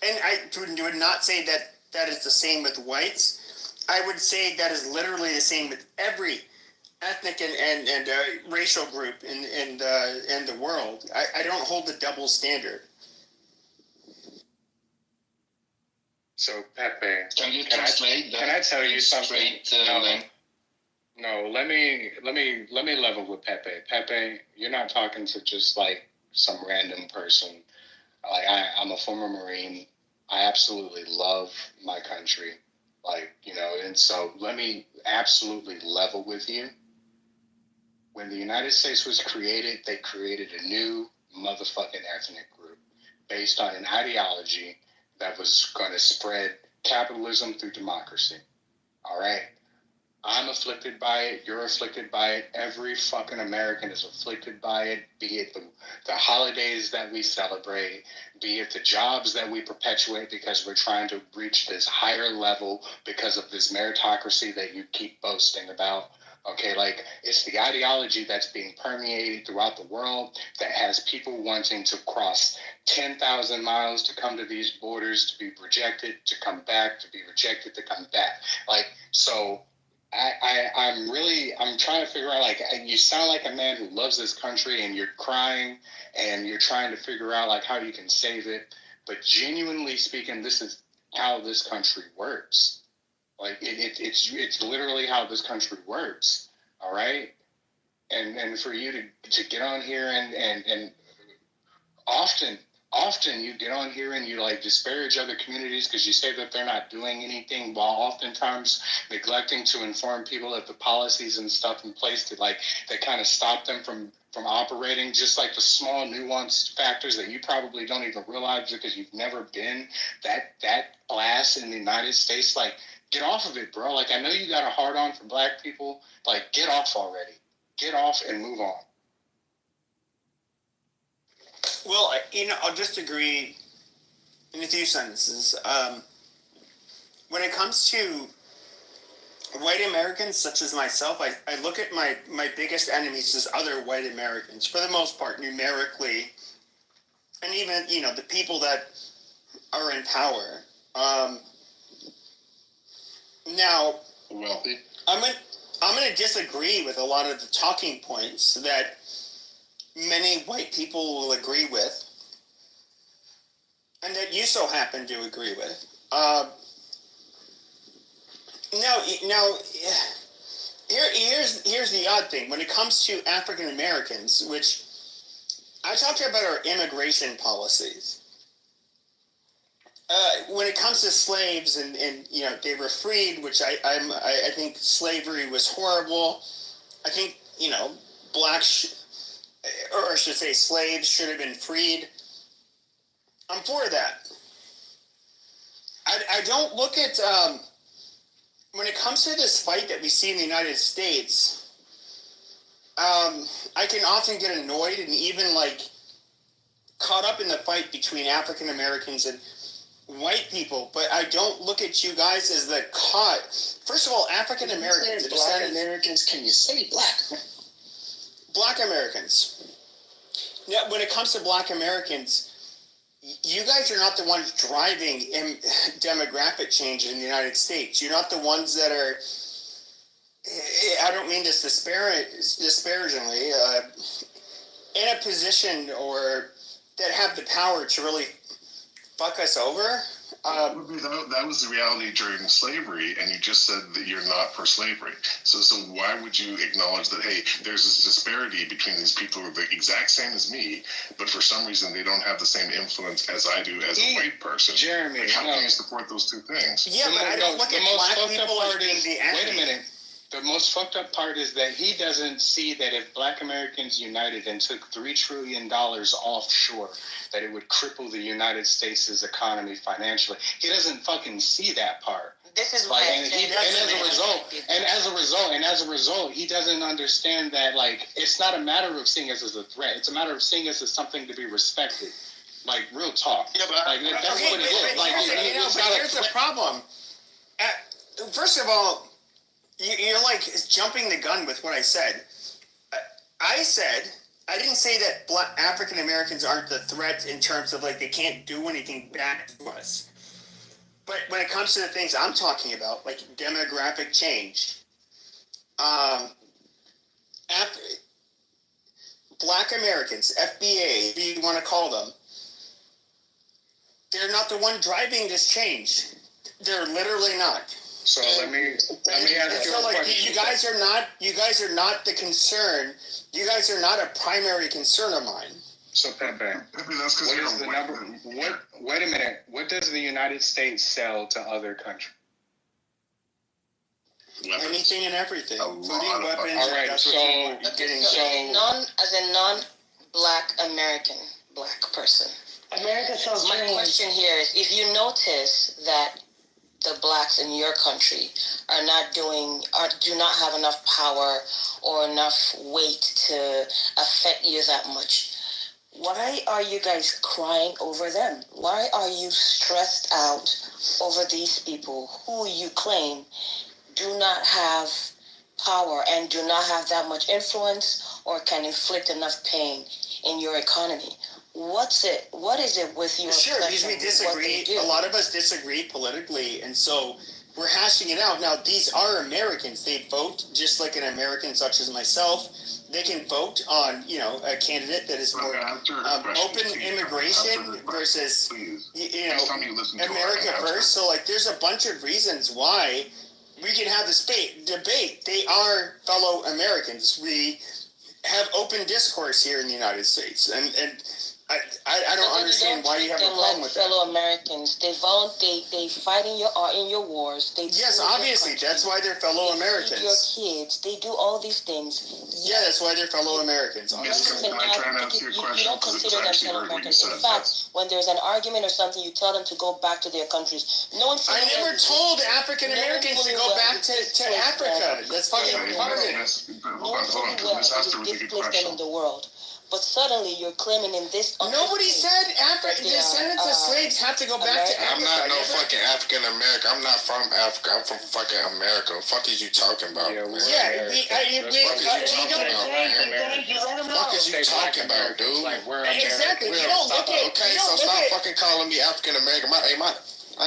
And I would not say that that is the same with whites. I would say that is literally the same with every ethnic and racial group in the world. I don't hold the double standard. So Pepe, Can you translate that? Can I tell you something? No, let me level with Pepe. Pepe, you're not talking to just like some random person. Like I'm a former Marine. I absolutely love my country. And so let me absolutely level with you. When the United States was created, they created a new motherfucking ethnic group based on an ideology that was going to spread capitalism through democracy. All right? I'm afflicted by it. You're afflicted by it. Every fucking American is afflicted by it, be it the holidays that we celebrate, be it the jobs that we perpetuate because we're trying to reach this higher level because of this meritocracy that you keep boasting about. Okay, it's the ideology that's being permeated throughout the world that has people wanting to cross 10,000 miles to come to these borders, to be rejected, to come back, to be rejected, to come back. So I'm trying to figure out, you sound like a man who loves this country and you're crying and you're trying to figure out, how you can save it. But genuinely speaking, this is how this country works. It's literally how this country works, all right? And for you to get on here and often you get on here and you like disparage other communities because you say that they're not doing anything, while oftentimes neglecting to inform people of the policies and stuff in place to like that kind of stop them from operating, just like the small nuanced factors that you probably don't even realize because you've never been that class in the United States. Like, get off of it, bro. Like, I know you got a hard on for black people. Like, get off already. Get off and move on. Well, I'll just agree in a few sentences. When it comes to white Americans such as myself, I look at my biggest enemies as other white Americans, for the most part, numerically, and even, the people that are in power. Now, wealthy. I'm going to disagree with a lot of the talking points that many white people will agree with, and that you so happen to agree with. Now, here's the odd thing. When it comes to African Americans, which I talked about our immigration policies. When it comes to slaves and they were freed, which I think slavery was horrible. I think or I should say slaves should have been freed. I'm for that. I don't look at when it comes to this fight that we see in the United States. I can often get annoyed and even caught up in the fight between African Americans and white people, but I don't look at you guys as the First of all, African Americans. Black Americans, can you say black? Black Americans. Now, when it comes to Black Americans, you guys are not the ones driving demographic change in the United States. You're not the ones that are. I don't mean this disparagingly. In a position or that have the power to really fuck us over. That was the reality during slavery, and you just said that you're not for slavery. So why would you acknowledge that, hey, there's this disparity between these people who are the exact same as me, but for some reason they don't have the same influence as I do as a white person? Jeremy, how can you support those two things? Yeah, but I don't look at black people as being the enemy. Wait a minute. The most fucked up part is that he doesn't see that if Black Americans united and took $3 trillion offshore, that it would cripple the United States' economy financially. He doesn't fucking see that part. This is why. And as a result, he doesn't understand that it's not a matter of seeing us as a threat. It's a matter of seeing us as something to be respected. Real talk. Yeah, but that's what it is. Here's the problem. First of all, you're jumping the gun with what I said. I didn't say that Black African Americans aren't the threat in terms of they can't do anything back to us. But when it comes to the things I'm talking about, like demographic change, Black Americans, FBA, if you want to call them, they're not the one driving this change. They're literally not. So let me ask you a question. You guys are not the concern. You guys are not a primary concern of mine. So Pepe, wait a minute. What does the United States sell to other countries? Weapons. Anything and everything, including weapons. All right, as a non-Black American Black person, America sells my question here is: if you notice that the blacks in your country do not have enough power or enough weight to affect you that much, why are you guys crying over them? Why are you stressed out over these people who you claim do not have power and do not have that much influence or can inflict enough pain in your economy? What is it with you? Sure, because we disagree. A lot of us disagree politically, and so we're hashing it out. Now, these are Americans. They vote just like an American, such as myself. They can vote on, a candidate that is more open immigration versus, America first. So, there's a bunch of reasons why we can have this debate. They are fellow Americans. We have open discourse here in the United States, and I don't understand why you have a problem with that. Fellow Americans, they fight in your wars. Yes, obviously, that's why they're fellow Americans. Your kids, they do all these things. Yeah, that's why they're fellow Americans. Yes, can I try and answer your question? You don't consider them fellow Americans. In fact, when there's an argument or something, you tell them to go back to their countries. No one. I never told African Americans to go back to Africa. That's fucking retarded. Hold on. This has to really good question. In the world. But suddenly you're claiming in this. Nobody said descendants of slaves have to go back to Africa. I'm not no fucking African American. I'm not from Africa. I'm from fucking America. What the fuck is you talking about? Yeah, What the fuck is you talking about, dude? Exactly. You don't look at. Okay, so stop fucking calling me African American. I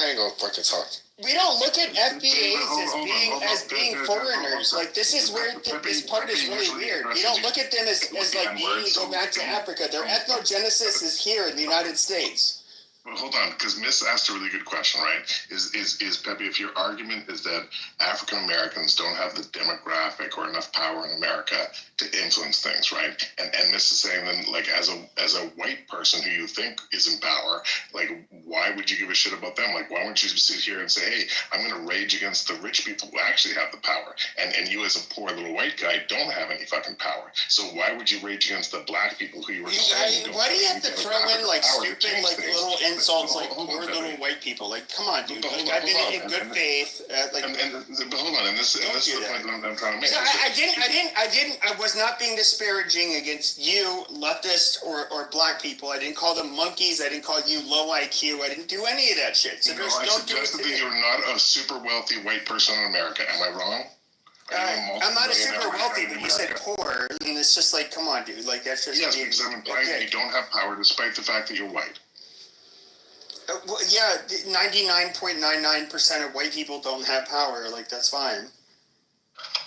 ain't gonna fucking talk. We don't look at FBAs as being foreigners. Like, this is where this part is really weird. We don't look at them as like needing to go back to Africa. Their ethnogenesis is here in the United States. Well, hold on, because Miss asked a really good question, right? Is Pepe, if your argument is that African Americans don't have the demographic or enough power in America to influence things, right? And Miss is saying then, like, as a white person who you think is in power, like, why would you give a shit about them? Like, why wouldn't you sit here and say, hey, I'm going to rage against the rich people who actually have the power, and you as a poor little white guy don't have any fucking power. So why would you rage against the black people who you were saying? Why do you have to throw in like stupid like little insults like poor little white people? Like, come on, dude. Like, I've been in good faith. But hold on, and this is the point that I'm trying to make. So I was not being disparaging against you, leftists or black people. I didn't call them monkeys. I didn't call you low IQ. I didn't do any of that shit. So I suggested that you're not a super wealthy white person in America. Am I wrong? I'm not a super wealthy, but you said poor, and it's just like, come on, dude. Like, that's just because I'm implying that you don't have power despite the fact that you're white. Well, yeah, 99.99% of white people don't have power. Like, that's fine.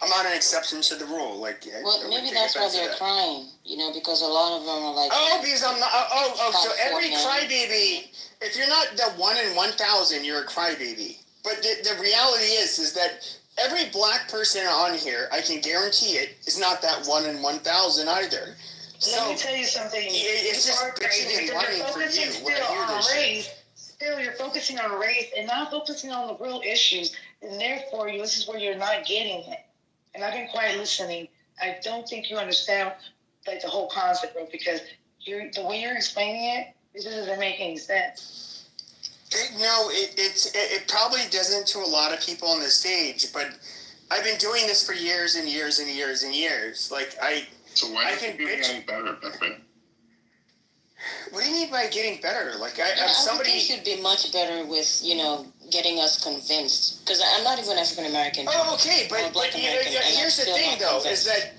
I'm not an exception to the rule. Like, well, maybe that's why they're crying. You know, because a lot of them are like. Oh, because I'm not. So every crybaby. If you're not the 1 in 1,000, you're a crybaby. But the reality is that every black person on here, I can guarantee it, is not that 1 in 1,000 either. Let me tell you something. It's just bitching and whining for you when I hear this shit. Still, you're focusing on race and not focusing on the real issues. And therefore, this is where you're not getting it. And I've been quiet listening. I don't think you understand like the whole concept, bro, because the way you're explaining it, it doesn't make any sense. It probably doesn't to a lot of people on the stage, but I've been doing this for years and years and years and years. Like, So why don't you get any better, Pepe? What do you mean by getting better? Like, somebody should be much better with, getting us convinced. Because I'm not even African American. Oh, okay, but here's the thing, though, is that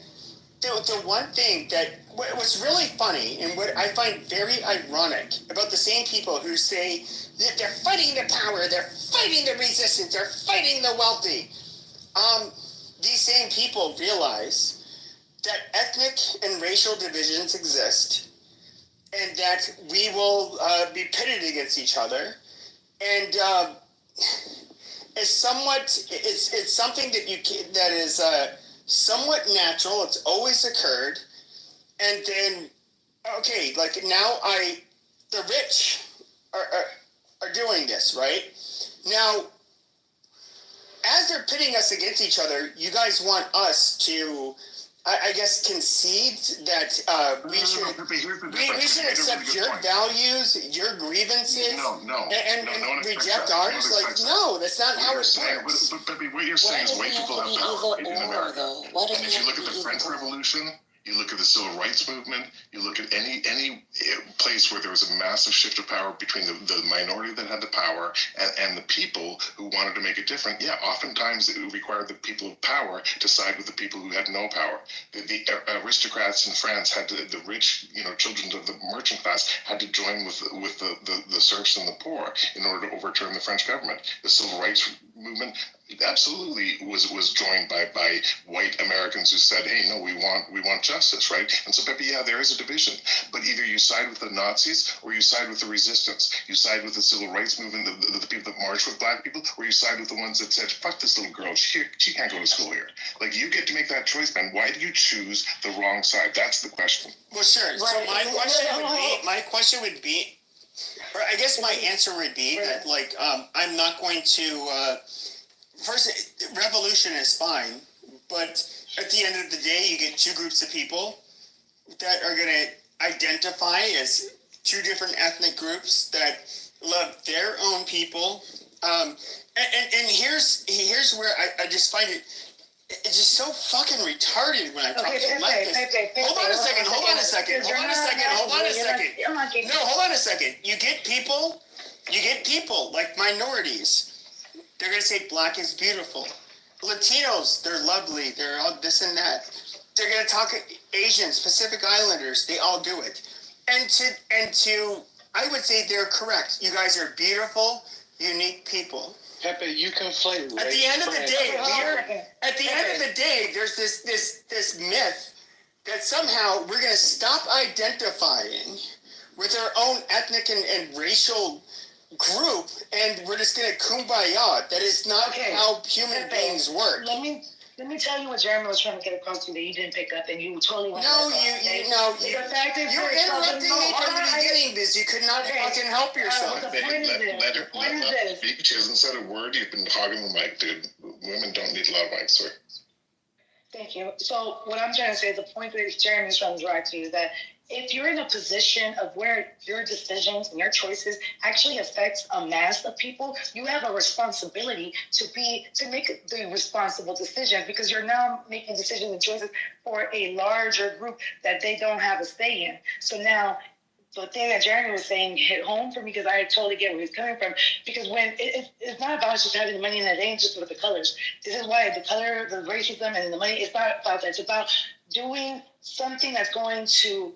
the one thing that what's really funny and what I find very ironic about the same people who say that they're fighting the power, they're fighting the resistance, they're fighting the wealthy. These same people realize that ethnic and racial divisions exist, and that we will be pitted against each other, and it's something that is somewhat natural. It's always occurred, and then like now the rich are doing this right now. As they're pitting us against each other, you guys want us to, I guess, concede that we should accept your values, your grievances, and reject ours. Like, no, that's not how it works. But what you're saying is white people have power in America. And if you look at the French Revolution, you look at the Civil Rights Movement, you look at any place where there was a massive shift of power between the minority that had the power and the people who wanted to make it different. Yeah, oftentimes it required the people of power to side with the people who had no power. The aristocrats in France had to, the rich, children of the merchant class had to join with the serfs and the poor in order to overturn the French government. The Civil Rights movement absolutely was joined by white Americans who said, "Hey, no, we want justice," right? And so, Pepe, yeah, there is a division, but either you side with the Nazis or you side with the resistance. You side with the civil rights movement, the people that marched with black people, or you side with the ones that said, "Fuck this little girl, she can't go to school here." Like, you get to make that choice, man. Why do you choose the wrong side? That's the question. Well, sure. So my question would be, or I guess my answer would be that, like, I'm not going to. First, revolution is fine, but at the end of the day, you get two groups of people that are going to identify as two different ethnic groups that love their own people. And here's where I just find it's just so fucking retarded when I talk to them like this. Hold on a second. Hold on a second. You get people like minorities. They're going to say black is beautiful. Latinos, they're lovely. They're all this and that. They're going to talk Asians, Pacific Islanders. They all do it. And to, I would say they're correct. You guys are beautiful, unique people. Pepe, you conflate. At the end of the day, there's this myth that somehow we're going to stop identifying with our own ethnic and racial group, and we're just gonna kumbaya. That is not how human beings work. Let me tell you what Jeremy was trying to get across to you that you didn't pick up, and you totally went. You're interrupting me from the beginning, because you could not fucking help yourself. Let her speak. She hasn't said a word. You've been hogging the mic, dude. Women don't need a lot of mic, sorry. Thank you. So what I'm trying to say, the point that Jeremy's trying to drive to you is that if you're in a position of where your decisions and your choices actually affects a mass of people, you have a responsibility to make the responsible decision, because you're now making decisions and choices for a larger group that they don't have a say in. So now, the thing that Jeremy was saying hit home for me, because I totally get where he's coming from. Because when it's not about just having the money, and it ain't just with the colors. This is why the color, the racism, and the money, it's not about that. It's about doing something that's going to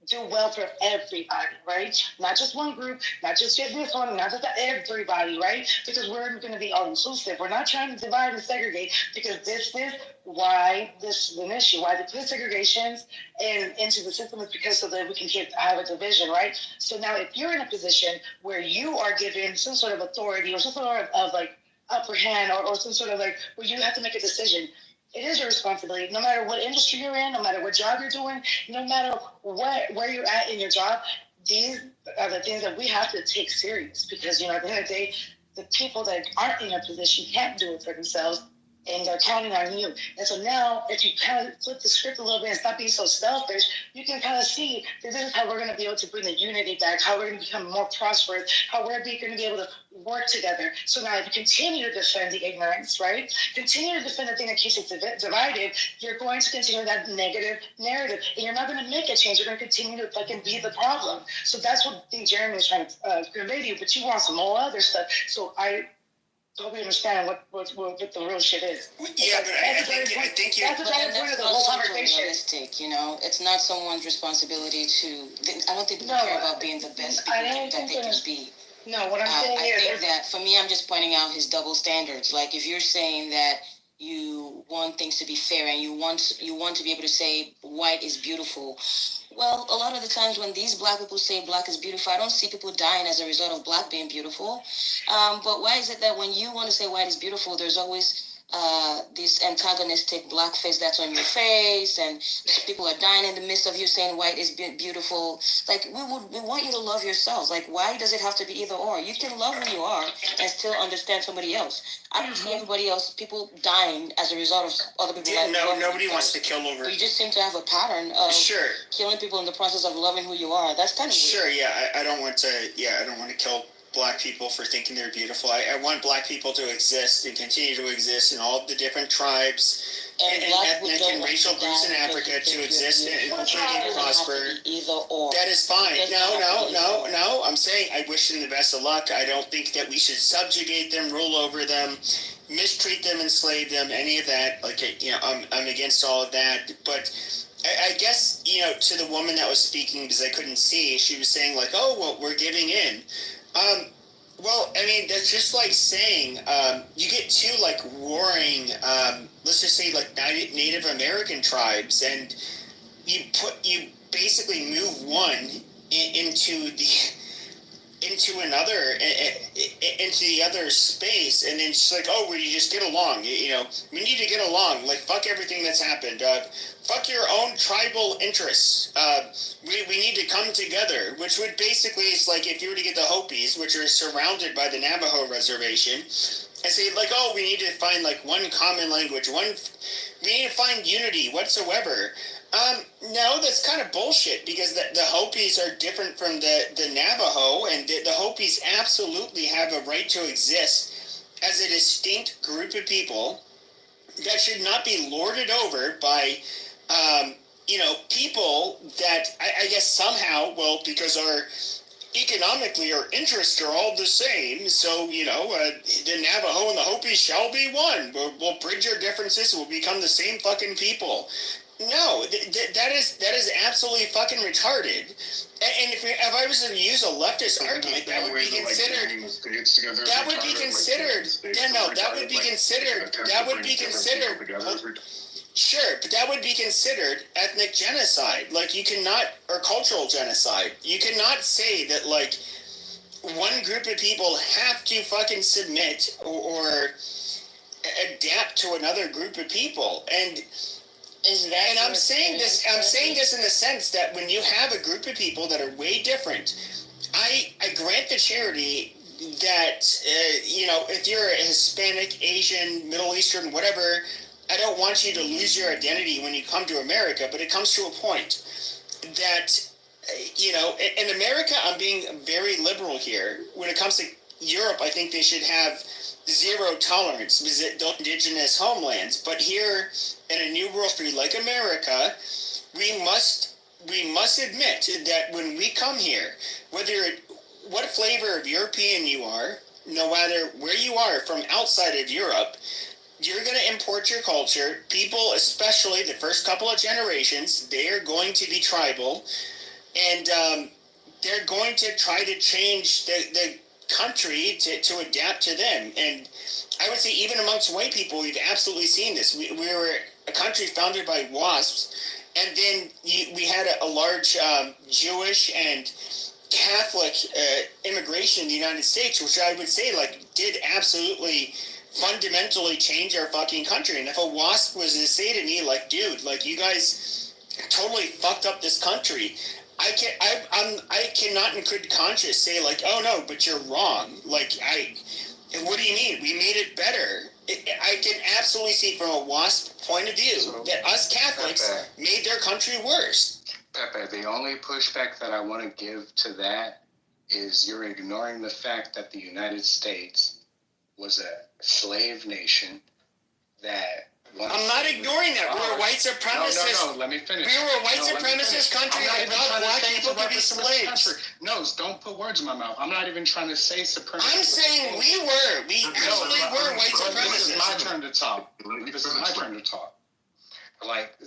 do well for everybody, right? Not just one group, not just this one, not just everybody, right? Because we're going to be all inclusive. We're not trying to divide and segregate, because this is why this is an issue. Why they put segregations into the system is because so that we can have a division, right? So now if you're in a position where you are given some sort of authority or some sort of like upper hand or some sort of like where you have to make a decision, it is your responsibility, no matter what industry you're in, no matter what job you're doing, no matter where you're at in your job. These are the things that we have to take serious, because, at the end of the day, the people that aren't in your position can't do it for themselves, and they're counting on you. And so now, if you kind of flip the script a little bit and stop being so selfish, you can kind of see that this is how we're going to be able to bring the unity back, how we're going to become more prosperous, how we're going to be able to work together. So now if you continue to defend the ignorance, right? Continue to defend the thing that keeps it divided, you're going to continue that negative narrative, and you're not going to make a change. You're going to continue to fucking be the problem. So that's what I think Jeremy was trying to convey to you, but you want some more other stuff. So I totally understand what the real shit is. Yeah, but I think you. That's the point of the whole conversation. Realistic, it's not someone's responsibility to. I don't think people care about being the best people that they can be. No, what I'm saying I think that for me, I'm just pointing out his double standards. Like, if you're saying that you want things to be fair and you want to be able to say white is beautiful. Well, a lot of the times when these black people say black is beautiful, I don't see people dying as a result of black being beautiful. But why is it that when you want to say white is beautiful, there's always this antagonistic black face that's on your face, and people are dying in the midst of you saying white is beautiful? Like, we want you to love yourselves. Like, why does it have to be either or? You can love who you are and still understand somebody else. I don't see everybody else, people dying as a result of other people. Yeah, nobody wants to kill over. You just seem to have a pattern of killing people in the process of loving who you are. That's kind of weird. Sure, yeah. I don't want to kill black people for thinking they're beautiful. I want black people to exist and continue to exist in all the different tribes and ethnic and racial groups in Africa to exist and continue to prosper. Either or. That is fine. No. I'm saying I wish them the best of luck. I don't think that we should subjugate them, rule over them, mistreat them, enslave them, any of that. Like, I'm against all of that. But I guess, to the woman that was speaking, because I couldn't see, she was saying like, oh, well, we're giving in. Well, I mean, that's just like saying you get two like warring, let's just say like Native American tribes, and you basically move one into another into the other space, and then it's like, oh, we just get along. You know, we need to get along. Like, fuck everything that's happened. Fuck your own tribal interests. We need to come together, which would basically, it's like if you were to get the Hopis, which are surrounded by the Navajo reservation, and say like, oh, we need to find like one common language, we need to find unity whatsoever. No, that's kind of bullshit, because the Hopis are different from the Navajo, and the Hopis absolutely have a right to exist as a distinct group of people that should not be lorded over by, people that I guess somehow, well, because economically our interests are all the same, so, the Navajo and the Hopi shall be one. We'll bridge our differences, we'll become the same fucking people. No, that is absolutely fucking retarded. And if I was to use a leftist argument, that would be considered. That would be considered. That would be considered. That would be considered. Sure, but that would be considered ethnic genocide. Like, you cannot, or cultural genocide. You cannot say that, like, one group of people have to fucking submit or adapt to another group of people. And I'm saying this in the sense that when you have a group of people that are way different, I grant the charity that, if you're a Hispanic, Asian, Middle Eastern, whatever, I don't want you to lose your identity when you come to America, but it comes to a point that, in America, I'm being very liberal here. When it comes to Europe, I think they should have zero tolerance visit indigenous homelands. But here in a new world free like America, we must admit that when we come here, what flavor of European you are, no matter where you are from outside of Europe, you're going to import your culture. People, especially the first couple of generations, they are going to be tribal, and they're going to try to change the country to adapt to them. And I would say even amongst white people, we've absolutely seen this. We were a country founded by WASPs, and then we had a large Jewish and Catholic immigration in the United States, which I would say did absolutely fundamentally change our fucking country. And if a WASP was to say to me, dude, you guys totally fucked up this country, I cannot in good conscience say oh no, but you're wrong. What do you mean? We made it better. I can absolutely see from a WASP point of view that us Catholics made their country worse. Pepe, the only pushback that I want to give to that is you're ignoring the fact that the United States was a slave nation that... I'm not ignoring that. We're a white supremacist. No, let me finish. We were a white supremacist country that allowed black people to be slaves. No, don't put words in my mouth. I'm not even trying to say supremacist. I'm saying we were. We absolutely were white supremacists. This is my turn to talk. This is my turn to talk.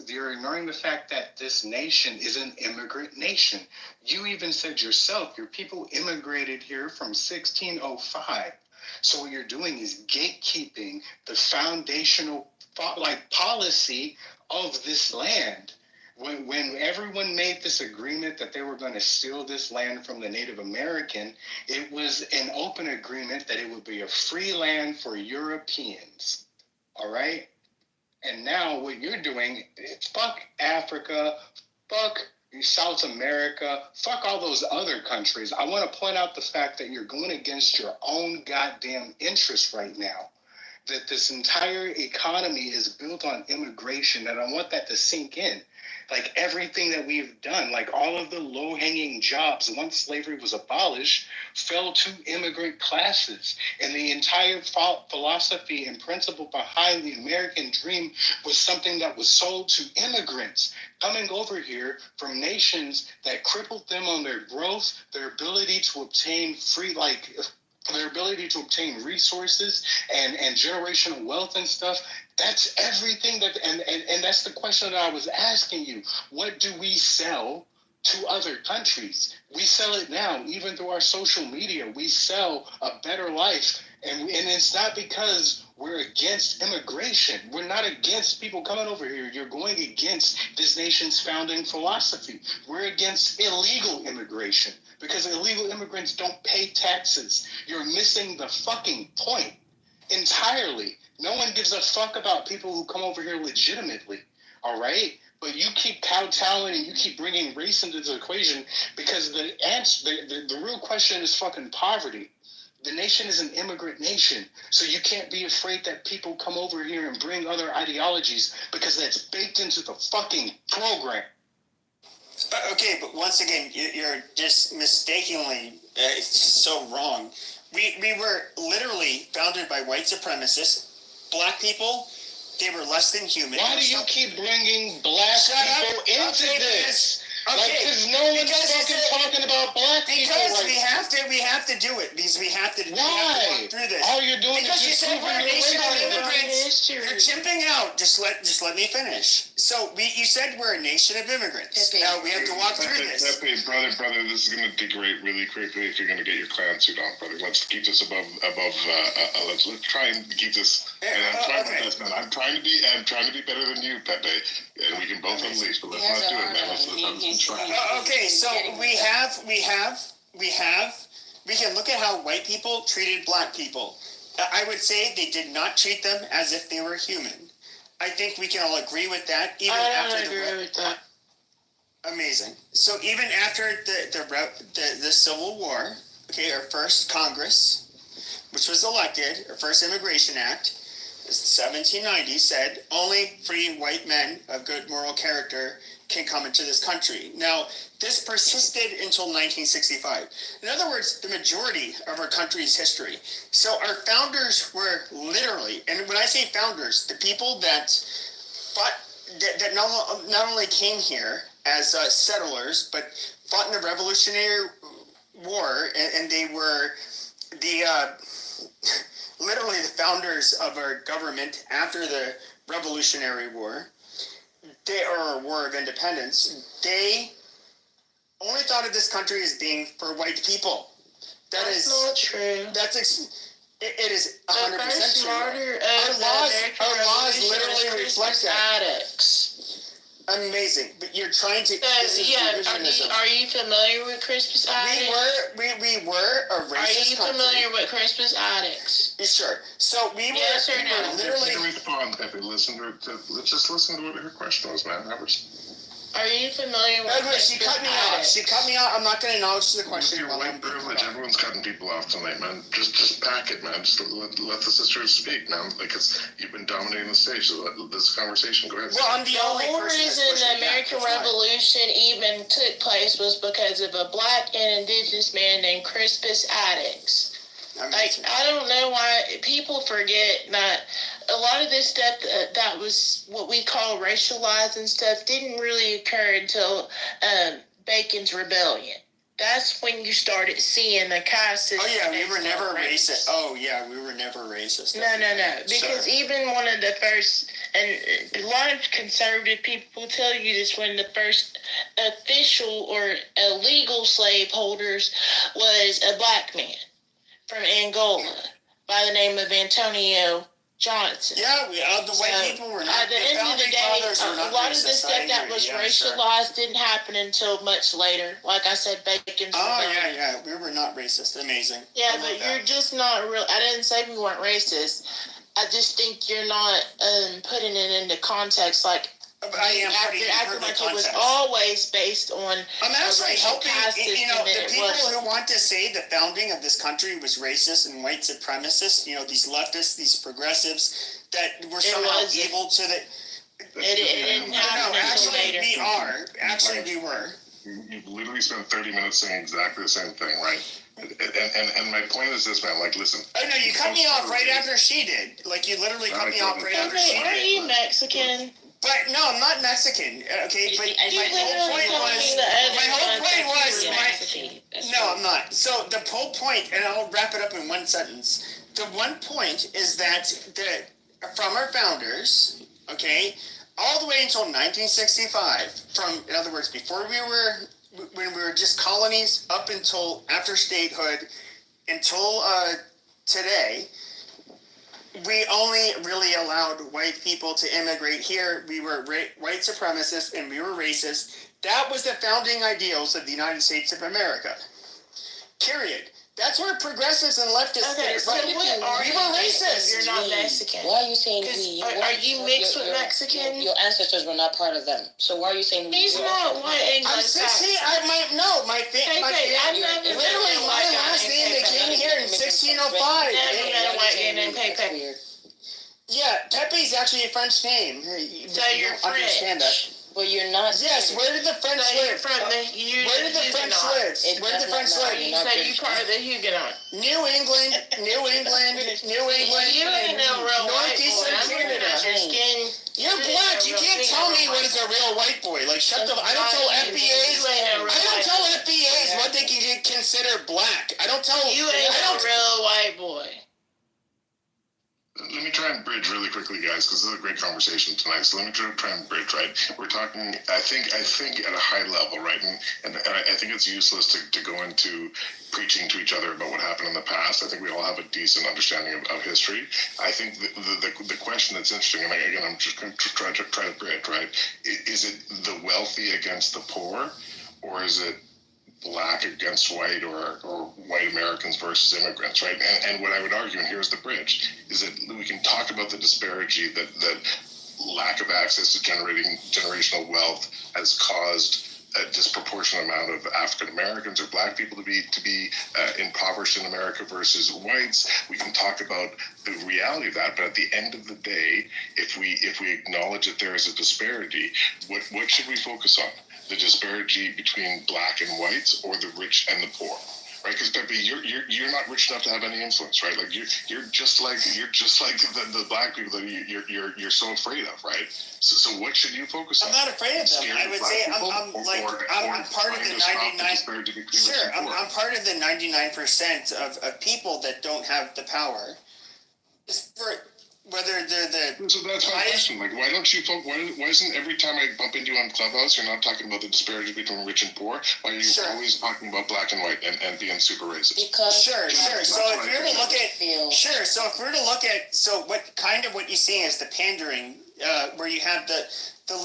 You're ignoring the fact that this nation is an immigrant nation. You even said yourself, your people immigrated here from 1605. So what you're doing is gatekeeping the foundational policy of this land. When everyone made this agreement that they were going to steal this land from the Native American, it was an open agreement that it would be a free land for Europeans. All right? And now what you're doing, fuck Africa, fuck South America, fuck all those other countries. I want to point out the fact that you're going against your own goddamn interests right now. That this entire economy is built on immigration, and I want that to sink in. Everything that we've done, all of the low-hanging jobs once slavery was abolished, fell to immigrant classes. And the entire philosophy and principle behind the American dream was something that was sold to immigrants coming over here from nations that crippled them on their growth, their ability to obtain their ability to obtain resources and generational wealth and stuff. That's everything and that's the question that I was asking you. What do we sell to other countries. We sell it now, even through our social media. We sell a better life, and it's not because we're against immigration. We're not against people coming over here. You're going against this nation's founding philosophy. We're against illegal immigration because illegal immigrants don't pay taxes. You're missing the fucking point entirely. No one gives a fuck about people who come over here legitimately, all right? But you keep kowtowing and you keep bringing race into the equation because the answer, the real question is fucking poverty. The nation is an immigrant nation, so you can't be afraid that people come over here and bring other ideologies because that's baked into the fucking program. Okay, but once again, you're just mistakenly, it's just so wrong. We were literally founded by white supremacists, black people. They were less than human. Why do you keep bringing black people into this? Okay, like, because no one's fucking talking about black people. Because Like, we have to do it. Because we have to. Why? We have to walk through this. All you're doing because is you said we're a nation of immigrants. history. You're chimping out. Just let me finish. So you said we're a nation of immigrants. Pepe. Now we have to walk through this. Pepe, brother, this is going to degrade really quickly if you're going to get your clown suit on, brother. Let's keep this above. Let's try and keep this. And I'm trying my best, man. I'm trying to be better than you, Pepe, and we can both unleash. But let's not do it, man. Let's have some try. Okay, so we can look at how white people treated black people. I would say they did not treat them as if they were human. I think we can all agree with that. Even after with that. Amazing. So even after the Civil War, okay, our first Congress, which was elected, our first Immigration Act, 1790 said only free white men of good moral character can come into this country. Now, this persisted until 1965. In other words, the majority of our country's history. So our founders were literally, and when I say founders, the people that fought, that not only came here as settlers, but fought in the Revolutionary War, and they were the literally the founders of our government after the Revolutionary War. War of Independence, they only thought of this country as being for white people. That's not true. It is 100% true. Our laws literally reflect that. Addicts. Amazing, but you're trying to. Are you familiar with Crispus Attucks? We were a racist. Are you familiar with Crispus Attucks? Sure. So we were literally. Respond, Pepe. Let's just listen to what her question was, man. Are you familiar with She cut me off. She cut me off. I'm not going to acknowledge the question. With your white privilege, everyone's cutting people off tonight, man. Just pack it, man. Just let the sisters speak, man. Because you've been dominating the stage. So let this conversation go ahead. Well, the whole reason the American Revolution even took place was because of a black and indigenous man named Crispus Attucks. Like, I don't know why people forget that a lot of this stuff that was what we call racialized and stuff didn't really occur until Bacon's Rebellion. That's when you started seeing the caste system. Oh, yeah, we were never racist. Oh, yeah, we were never racist. No. Because even one of the first, and a lot of conservative people will tell you this, one of the first official or illegal slaveholders was a black man from Angola by the name of Antonio Johnson. Yeah, the white people were not. At the end of the day, a lot of the stuff that was racialized didn't happen until much later. Like I said, Bacon's Rebellion. Yeah, we were not racist. Amazing. Yeah, but you're just not real. I didn't say we weren't racist. I just think you're not putting it into context. Like, acting like it was always based on. I'm actually helping. The people who want to say the founding of this country was racist and white supremacist. These leftists, these progressives, that were somehow evil to the. It didn't happen until later. We are. Actually, we were. You've literally spent 30 minutes saying exactly the same thing, right? And my point is this, man. Like, listen. Oh no, you cut me off right after she did. Like, you literally cut me off right after she did. Are you Mexican? But no, I'm not Mexican. Okay, but my whole point was. No, I'm not. So the whole point, and I'll wrap it up in one sentence. The one point is that from our founders, okay, all the way until 1965. In other words, when we were just colonies, up until after statehood, until today, we only really allowed white people to immigrate here. We were white supremacists and we were racist. That was the founding ideals of the United States of America. Period. That's where progressives and leftists. Okay, so what are we were racist. You're not Mexican. Why are you saying we? Are you mixed with Mexican? Your ancestors were not part of them. So why are you saying He's not white English. I'm 60. My literally my last name. They came here in 1605. Never met a white guy named Pepe. Yeah, Pepe is actually a French name. So you're French. Understand that. But you're not. Yes, where did the French live? Where did the French live? Where did the French live? You said you part of the Huguenot. New England. You ain't no real white boy. Northeastern Canada. You're black. You can't tell me what is a real white boy. Like, shut the. I don't tell FBAs. I don't tell FBAs what they can consider black. I don't tell. You ain't a real white boy. Let me try and bridge really quickly, guys, because this is a great conversation tonight. So let me try and bridge, right? We're talking, I think at a high level, right? And I think it's useless to go into preaching to each other about what happened in the past. I think we all have a decent understanding of history. I think the question that's interesting, and again, I'm just going to try to bridge, right? Is it the wealthy against the poor, or is it black against white, or white Americans versus immigrants, right? And what I would argue, and here's the bridge, is that we can talk about the disparity that lack of access to generational wealth has caused a disproportionate amount of African Americans or black people to be impoverished in America versus whites. We can talk about the reality of that, but at the end of the day, if we acknowledge that there is a disparity, what should we focus on? The disparity between black and whites, or the rich and the poor, right? Because Pepe, you're not rich enough to have any influence, right? Like you're just like the black people that you're so afraid of, right? So what should you focus on? I'm not afraid of them. I would say I'm part of the 99. Sure, I'm part of the 99% of people that don't have the power. Whether they're the. So that's my question. Like, why don't you? Why isn't every time I bump into you on Clubhouse, you're not talking about the disparity between rich and poor? Why are you always talking about black and white and being super racist? Because sure. So if we were to look at so if we were to look at what you see is the pandering, where you have the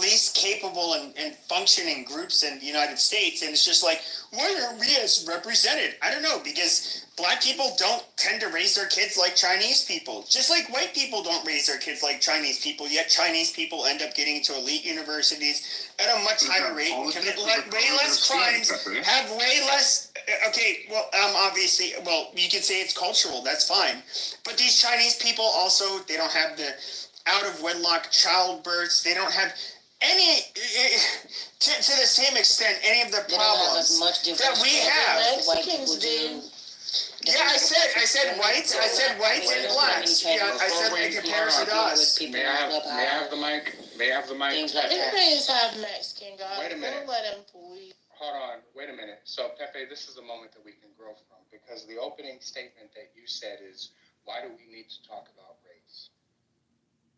least capable and functioning groups in the United States, and it's just like, why aren't we as represented? I don't know, because black people don't tend to raise their kids like Chinese people, just like white people don't raise their kids like Chinese people, yet Chinese people end up getting into elite universities at a much higher rate, commit way less crimes, have way less, obviously, you could say it's cultural, that's fine, but these Chinese people also, they don't have the out-of-wedlock childbirths, they don't have any, to the same extent, any of the problems that we have. Mexicans do. Yeah, I said whites and blacks. Yeah, I said in comparison to us. May I have the mic? May I have the mic? Everybody is half Mexican, guys. Wait a minute. Don't let him fool you. Hold on. Wait a minute. So, Pepe, this is a moment that we can grow from, because the opening statement that you said is, why do we need to talk about race?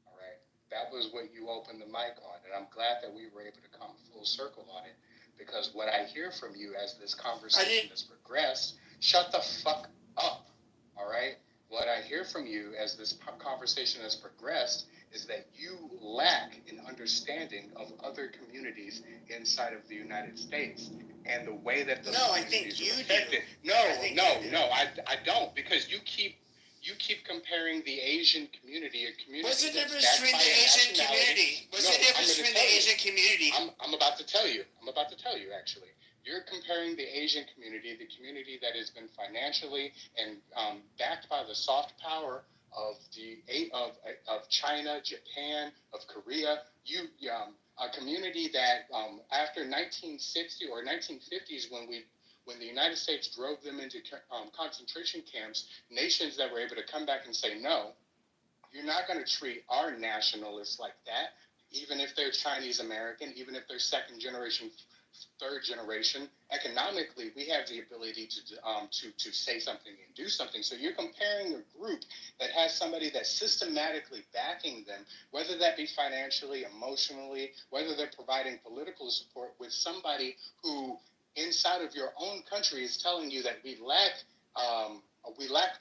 All right. That was what you opened the mic on, and I'm glad that we were able to come full circle on it, because what I hear from you as this conversation has progressed, shut the fuck up, all right? What I hear from you as this conversation has progressed is that you lack an understanding of other communities inside of the United States and the way that those communities are affected. I don't, because you keep comparing the Asian community, a community. What's the difference between the Asian community? I'm about to tell you. Actually. You're comparing the Asian community, the community that has been financially and backed by the soft power of China, Japan, of Korea. A community that after 1960 or 1950s, when the United States drove them into concentration camps, nations that were able to come back and say, no, you're not going to treat our nationalists like that, even if they're Chinese American, even if they're second generation third generation, economically, we have the ability to say something and do something. So you're comparing a group that has somebody that's systematically backing them, whether that be financially, emotionally, whether they're providing political support, with somebody who inside of your own country is telling you that we lack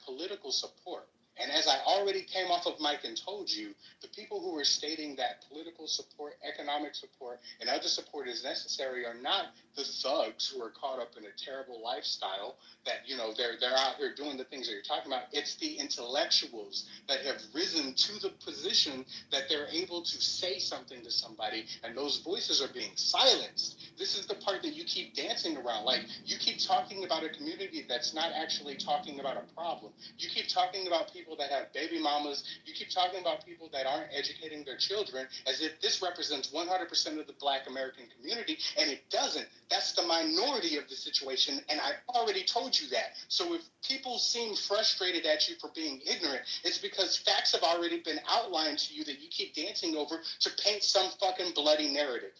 political support. And as I already came off of mic and told you, the people who are stating that political support, economic support, and other support is necessary are not the thugs who are caught up in a terrible lifestyle that, you know, they're out here doing the things that you're talking about. It's the intellectuals that have risen to the position that they're able to say something to somebody, and those voices are being silenced. This is the part that you keep dancing around. Like, you keep talking about a community that's not actually talking about a problem. You keep talking about people that have baby mamas. You keep talking about people that aren't educating their children as if this represents 100% of the Black American community, and it doesn't. That's the minority of the situation, and I already told you that. So if people seem frustrated at you for being ignorant, it's because facts have already been outlined to you that you keep dancing over to paint some fucking bloody narrative.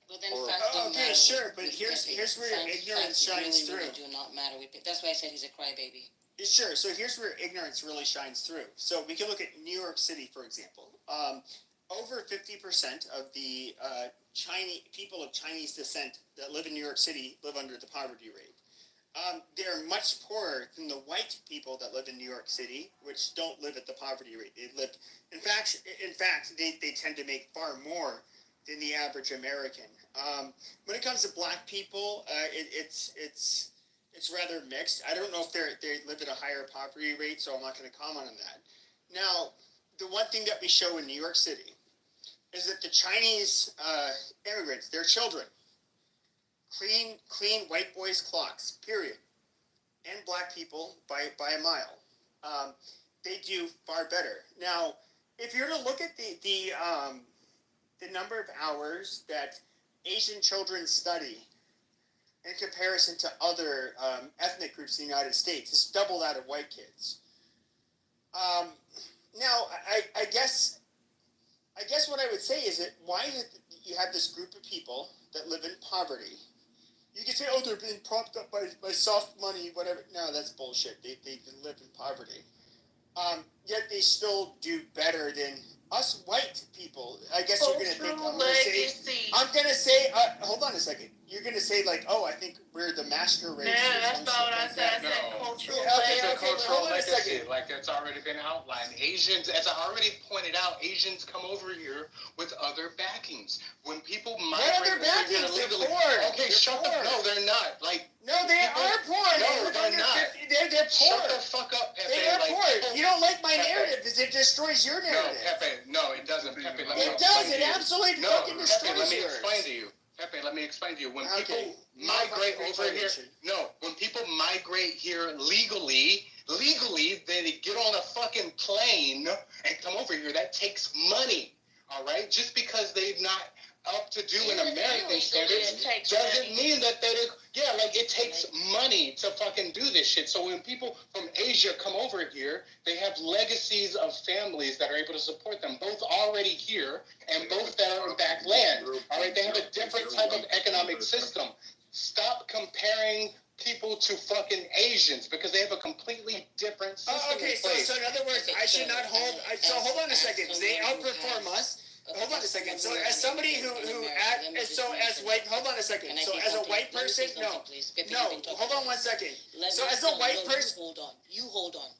Well, then facts don't matter. Okay, sure, but here's where ignorance shines through. Really do not matter. That's why I said he's a crybaby. Sure. So here's where ignorance really shines through. So we can look at New York City, for example. Over 50% of the Chinese people of Chinese descent that live in New York City live under the poverty rate. They're much poorer than the white people that live in New York City, which don't live at the poverty rate. In fact, they tend to make far more than the average American. When it comes to Black people, it's rather mixed. I don't know if they live at a higher poverty rate, so I'm not going to comment on that. Now, the one thing that we show in New York City is that the Chinese immigrants, their children, clean white boys' clocks, period, and Black people by a mile. They do far better. Now, if you're to look at the number of hours that Asian children study in comparison to other ethnic groups in the United States, it's double that of white kids. Now, I guess what I would say is that why you have this group of people that live in poverty. You can say, oh, they're being propped up by soft money, whatever. No, that's bullshit. They live in poverty. Yet they still do better than us white people. I guess you're going to think, I'm going to say, hold on a second. You're going to say, like, oh, I think we're the master race. Yeah, that's not what I said. I said cultural legacy. It's a cultural legacy. Like, it's already been outlined. Asians, as I already pointed out, Asians come over here with other backings. When people migrate over here illegally. Okay, shut the. No, they're not. Like, no, they are poor. No, they're not. They're poor. Shut the fuck up, Pepe. They are poor. You don't like my narrative because it destroys your narrative. No, Pepe. No, it doesn't. Pepe, it does. It absolutely fucking destroys yours. Let me explain to you. Pepe, let me explain to you. When people migrate over here, when people migrate here legally, they get on a fucking plane and come over here. That takes money, all right? Just because they've not up to do in American standards doesn't mean that they're, it takes money to fucking do this shit. So when people from Asia come over here, they have legacies of families that are able to support them, both already here and both that are in back land. All right, they have a different type of economic system. Stop comparing people to fucking Asians because they have a completely different system. Okay, so in other words, I should not hold. So hold on a second. They outperform us. Hold on a second. So as somebody who as white, hold on a second. So as a white person, no, hold on 1 second. So as a white person, You hold on.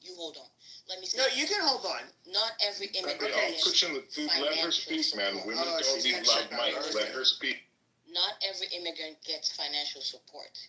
Let me see. No, you can hold on. Not every immigrant. I'll put you in the food. Let her speak, man. Women don't need loud mics. Let her speak. Not every immigrant gets financial support,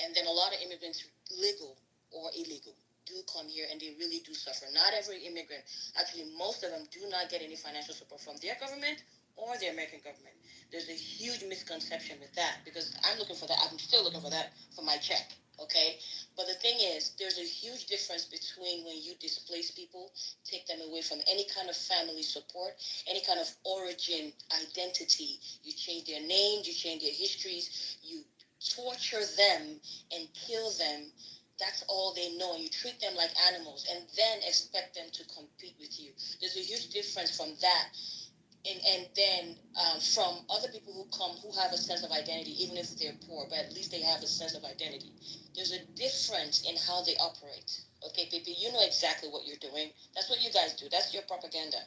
and then a lot of immigrants, legal or illegal, do come here and they really do suffer. Not every immigrant, actually most of them do not get any financial support from their government or the American government. There's a huge misconception with that because I'm looking for that. I'm still looking for that for my check, okay? But the thing is, there's a huge difference between when you displace people, take them away from any kind of family support, any kind of origin identity. You change their names, you change their histories, you torture them and kill them. That's all they know. You treat them like animals and then expect them to compete with you. There's a huge difference from that. and then from other people who come who have a sense of identity, even if they're poor, but at least they have a sense of identity. There's a difference in how they operate. Okay, Pipi, you know exactly what you're doing. That's what you guys do. That's your propaganda.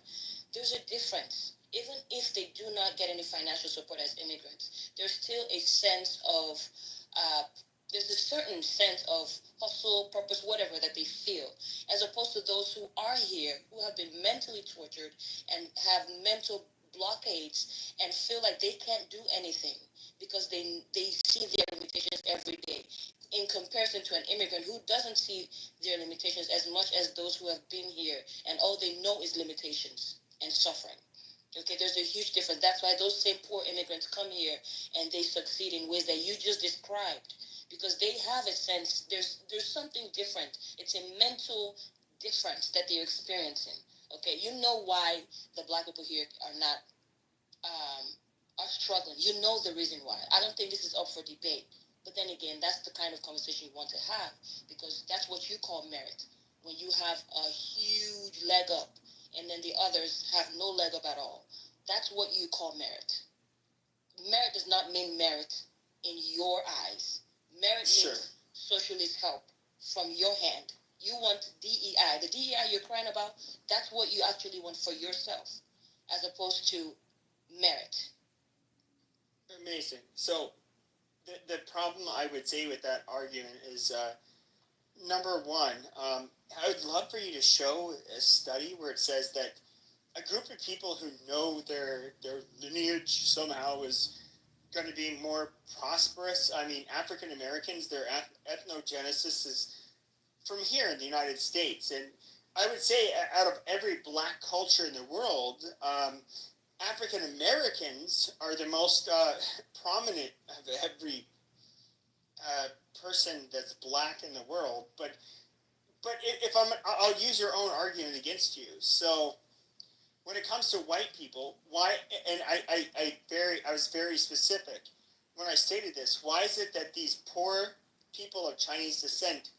There's a difference. Even if they do not get any financial support as immigrants, there's still a sense of there's a certain sense of hustle, purpose, whatever that they feel, as opposed to those who are here, who have been mentally tortured and have mental blockades and feel like they can't do anything because they see their limitations every day. In comparison to an immigrant who doesn't see their limitations as much as those who have been here and all they know is limitations and suffering. Okay, there's a huge difference. That's why those same poor immigrants come here and they succeed in ways that you just described, because they have a sense there's something different. It's a mental difference that they're experiencing. Okay, you know why the black people here are not are struggling. You know the reason why. I don't think this is up for debate. But then again, that's the kind of conversation you want to have, because that's what you call merit. When you have a huge leg up and then the others have no leg up at all. That's what you call merit. Merit does not mean merit in your eyes. Merit means socialist help from your hand. You want DEI. The DEI you're crying about, that's what you actually want for yourself, as opposed to merit. Amazing. So the problem I would say with that argument is, number one, I would love for you to show a study where it says that a group of people who know their lineage somehow is going to be more prosperous. I mean, African Americans, their ethnogenesis is from here in the United States. And I would say out of every black culture in the world, African Americans are the most prominent of every person that's black in the world. But if I'll use your own argument against you. So when it comes to white people, why? And I was very specific when I stated this. Why is it that these poor people of Chinese descent,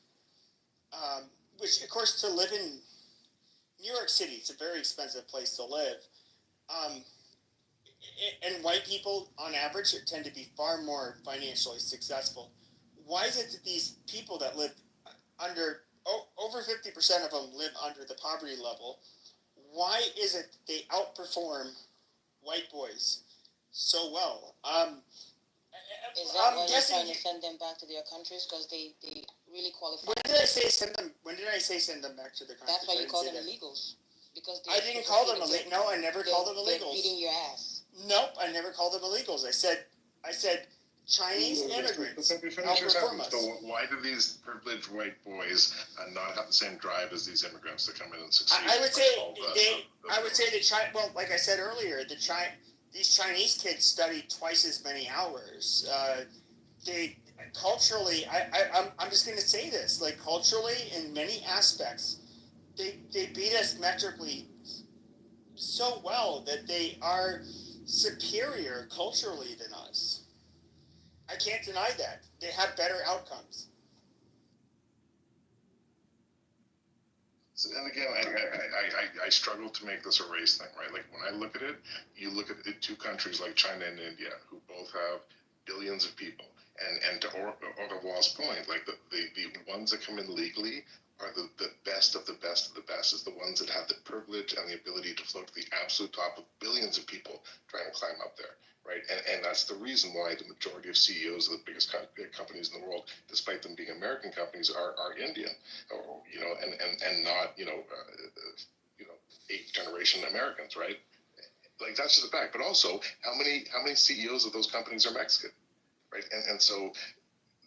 which of course to live in New York City, it's a very expensive place to live, and white people on average tend to be far more financially successful. Why is it that these people that live under over 50% of them live under the poverty level? Why is it they outperform white boys so well? Is that why you're trying to send them back to their countries, because they really qualify? When did I say send them? When did I say send them back to their countries? That's why you call them illegals. Because I didn't call them illegals. No, I never called them illegals. They're beating your ass. Nope, I never called them illegals. I said Chinese immigrants outperform us. So why do these privileged white boys not have the same drive as these immigrants to come in and succeed? I would say well, like I said earlier, these Chinese kids study twice as many hours. They culturally, I'm just going to say this, like culturally in many aspects, they beat us metrically so well that they are superior culturally than us. I can't deny that. They have better outcomes. And again, I struggle to make this a race thing, right? Like when I look at it, you look at the two countries like China and India, who both have billions of people. And to Orwell's point, like the ones that come in legally are the best of the best of the best, is the ones that have the privilege and the ability to float to the absolute top of billions of people trying to climb up there, right? And that's the reason why the majority of CEOs of the biggest companies in the world, despite them being American companies, are Indian, or, and not, 8th generation Americans, right? Like that's just a fact. But also, how many CEOs of those companies are Mexican, right? And so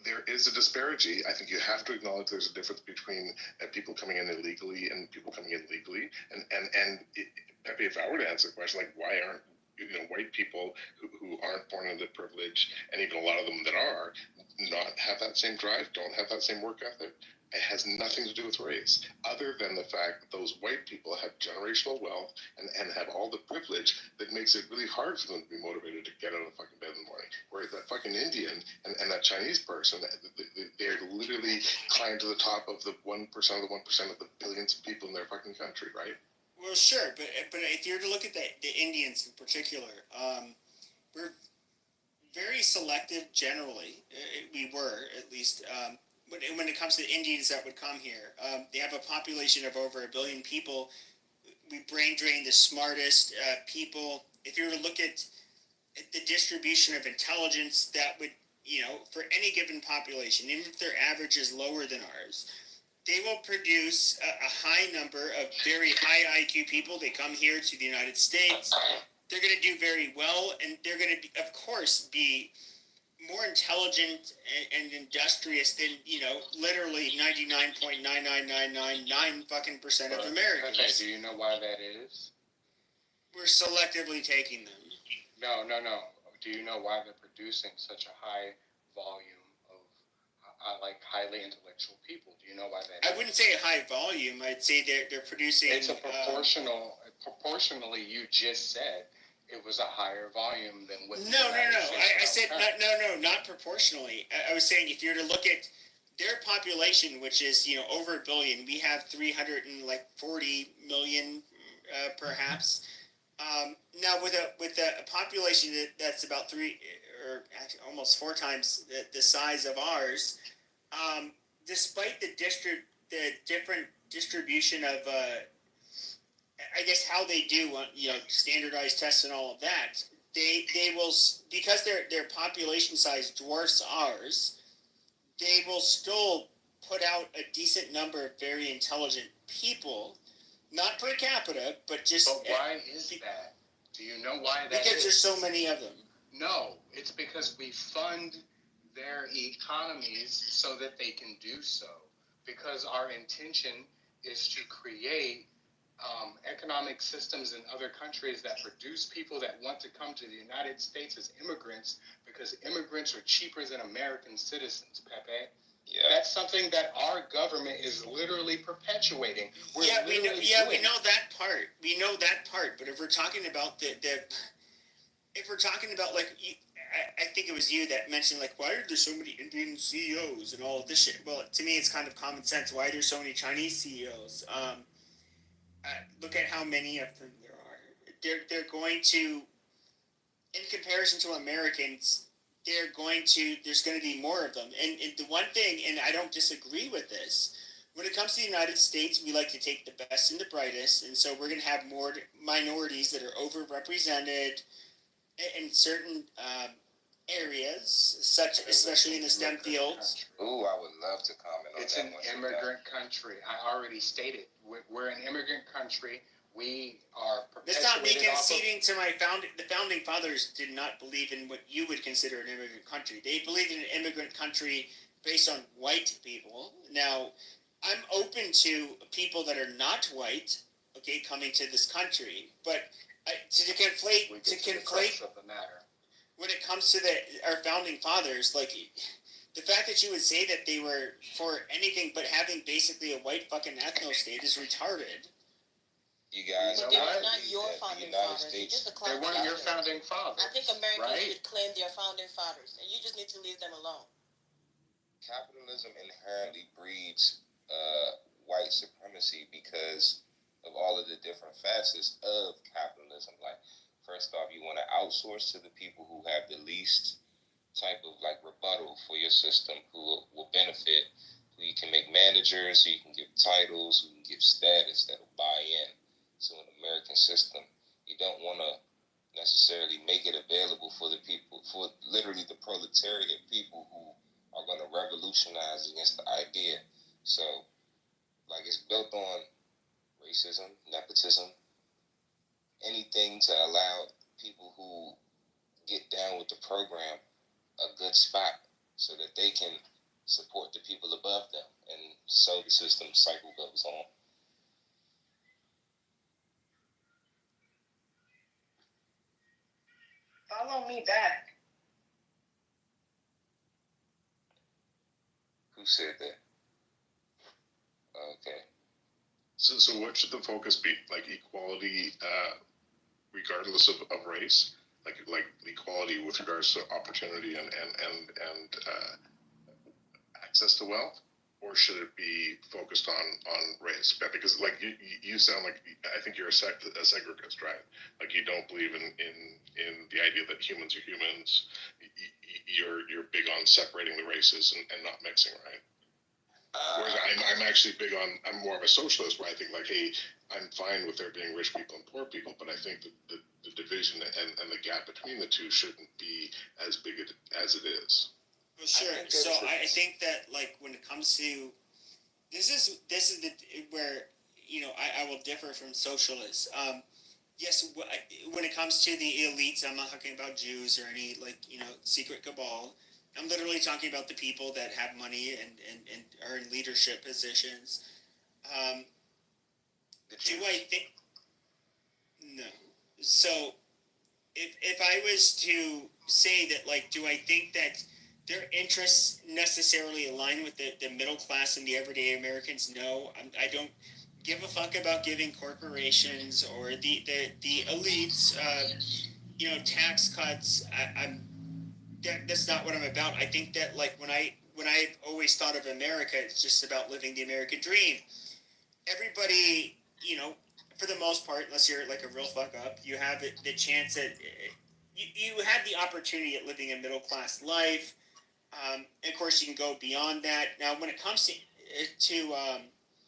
there is a disparity. I think you have to acknowledge there's a difference between people coming in illegally and people coming in legally. And Pepe, if I were to answer the question, like why aren't white people who aren't born into privilege, and even a lot of them that are, not have that same drive, don't have that same work ethic? It has nothing to do with race, other than the fact that those white people have generational wealth and have all the privilege that makes it really hard for them to be motivated to get out of fucking bed in the morning. Whereas that fucking Indian and that Chinese person, they're literally climbing to the top of the 1% of the 1% of the billions of people in their fucking country, right? Well, sure, but if you're to look at the Indians in particular, we're very selective generally. We were, at least, when it comes to the Indians that would come here. They have a population of over 1 billion people. We brain drain the smartest people. If you were to look at the distribution of intelligence, that would, for any given population, even if their average is lower than ours, they will produce a high number of very high IQ people. They come here to the United States. They're going to do very well, and they're going to, of course, be more intelligent and industrious than, literally 99.99999 fucking percent of Americans. Okay, do you know why that is? We're selectively taking them. No. Do you know why they're producing such a high volume of highly intellectual people? Do you know why that is? I wouldn't say a high volume. I'd say they're producing. It's a proportionally. You just said it was a higher volume than what. No. I said no, not proportionally. I was saying if you're to look at their population, which is over 1 billion, we have 340 million, perhaps. Now with a population that's about 3 or actually almost 4 times the size of ours, despite the different distribution of I guess how they do standardized tests and all of that, they will, because their population size dwarfs ours, they will still put out a decent number of very intelligent people. Not per capita, but just. But why is that? Do you know why that is? Because there's so many of them. No, it's because we fund their economies so that they can do so. Because our intention is to create economic systems in other countries that produce people that want to come to the United States as immigrants, because immigrants are cheaper than American citizens, Pepe. Yeah. That's something that our government is literally perpetuating. We know that part. We know that part. But if we're talking about if we're talking about I think it was you that mentioned why are there so many Indian CEOs and all of this shit? Well, to me, it's kind of common sense. Why are there so many Chinese CEOs? Look at how many of them there are. They're going to, in comparison to Americans, there's going to be more of them. And the one thing, and I don't disagree with this, when it comes to the United States, we like to take the best and the brightest, and so we're going to have more minorities that are overrepresented in certain areas, especially in the STEM fields. Ooh, I would love to comment on it's that. It's an immigrant country. I already stated, we're an immigrant country. We are perpetuated. That's not me conceding to the founding fathers did not believe in what you would consider an immigrant country. They believed in an immigrant country based on white people. Now, I'm open to people that are not white, coming to this country, but to conflate of the matter. When it comes to our founding fathers, the fact that you would say that they were for anything but having basically a white fucking ethno-state is retarded. You guys, but they were not your founding fathers. They weren't your founding fathers. I think Americans right? should claim their founding fathers, and you just need to leave them alone. Capitalism inherently breeds white supremacy because of all of the different facets of capitalism. First off, you want to outsource to the people who have the least type of rebuttal for your system, who will benefit, who you can make managers, who you can give titles, who can give status that will buy in. So in the American system, you don't want to necessarily make it available for the people, for literally the proletariat people who are going to revolutionize against the idea. So, it's built on racism, nepotism, anything to allow people who get down with the program a good spot so that they can support the people above them. And so the system cycle goes on. Follow me back. Who said that? Okay. So what should the focus be? Equality, regardless of race? Like equality with regards to opportunity and access to wealth? or should it be focused on race? Because like you sound like, I think you're a segregist, right? Like you don't believe in the idea that humans are humans. You're big on separating the races and not mixing, right? Whereas I'm actually big on, I'm more of a socialist, where I think like, hey, I'm fine with there being rich people and poor people, but I think that the division and the gap between the two shouldn't be as big as it is. Well, sure. So I think that like when it comes to this is the where I will differ from socialists. Yes, when it comes to the elites, I'm not talking about Jews or any secret cabal. I'm literally talking about the people that have money and are in leadership positions. Do I think? No. So, if I was to say that, do I think that their interests necessarily align with the middle class and the everyday Americans? No, I don't give a fuck about giving corporations or the elites, tax cuts. That's not what I'm about. I think that when I've always thought of America, it's just about living the American dream. Everybody, for the most part, unless you're like a real fuck up, you have the chance at you have the opportunity at living a middle class life. Of course, you can go beyond that. Now, when it comes to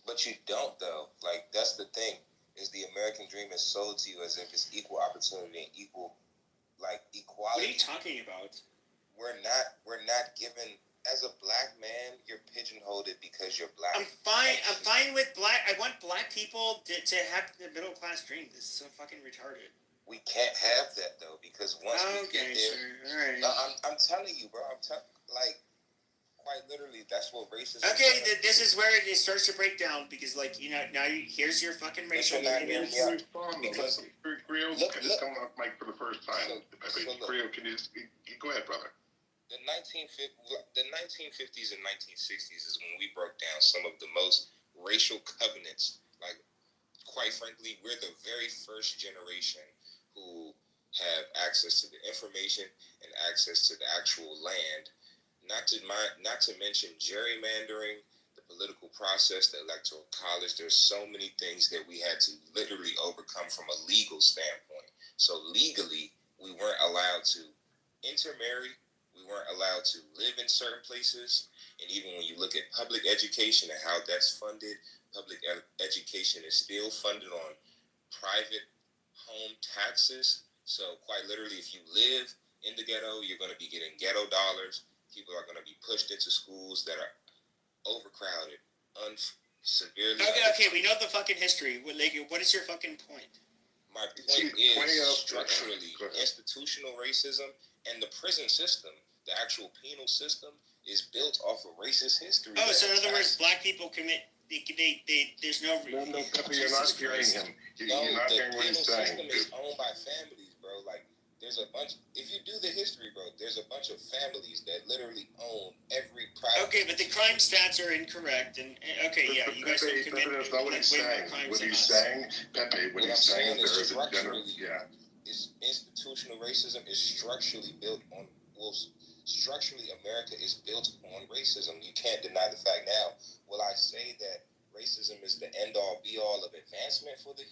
but you don't though. Like that's the thing is the American dream is sold to you as if it's equal opportunity and equal equality. What are you talking about? We're not given. As a black man, you're pigeonholed it because you're black. I'm fine with black. I want black people to have the middle class dream. This is so fucking retarded. We can't have that though because once we get there, sure. All right. No, I'm telling you, bro. Quite literally, that's what racism. Okay, this is where it starts to break down because here's your fucking racial. Because Grio is coming off mic for the first time. Grio, can you go ahead, brother? The 1950s and 1960s is when we broke down some of the most racial covenants. Quite frankly, we're the very first generation who have access to the information and access to the actual land. Not to mention gerrymandering, the political process, the electoral college. There's so many things that we had to literally overcome from a legal standpoint. So legally, we weren't allowed to intermarry. We weren't allowed to live in certain places. And even when you look at public education and how that's funded, public education is still funded on private home taxes. So quite literally, if you live in the ghetto, you're going to be getting ghetto dollars. People are going to be pushed into schools that are overcrowded, severely. Okay, we know the fucking history. What is your fucking point? My point is structurally, institutional racism and the prison system, the actual penal system, is built off of racist history. Oh, so in other words, black people commit. There's no. No, you're not hearing him. You're not hearing what he's saying. The penal system is owned by families, bro. There's a bunch. If you do the history, bro, there's a bunch of families that literally own every private. Okay, but the crime stats are incorrect, and you guys don't commit. That's not what he's saying. What he's saying, Pepe, what he's saying is there is a general. Yeah. Institutional racism is structurally built on. Structurally, America is built on racism. You can't deny the fact. Now, will I say that racism is the end-all, be-all of advancement for the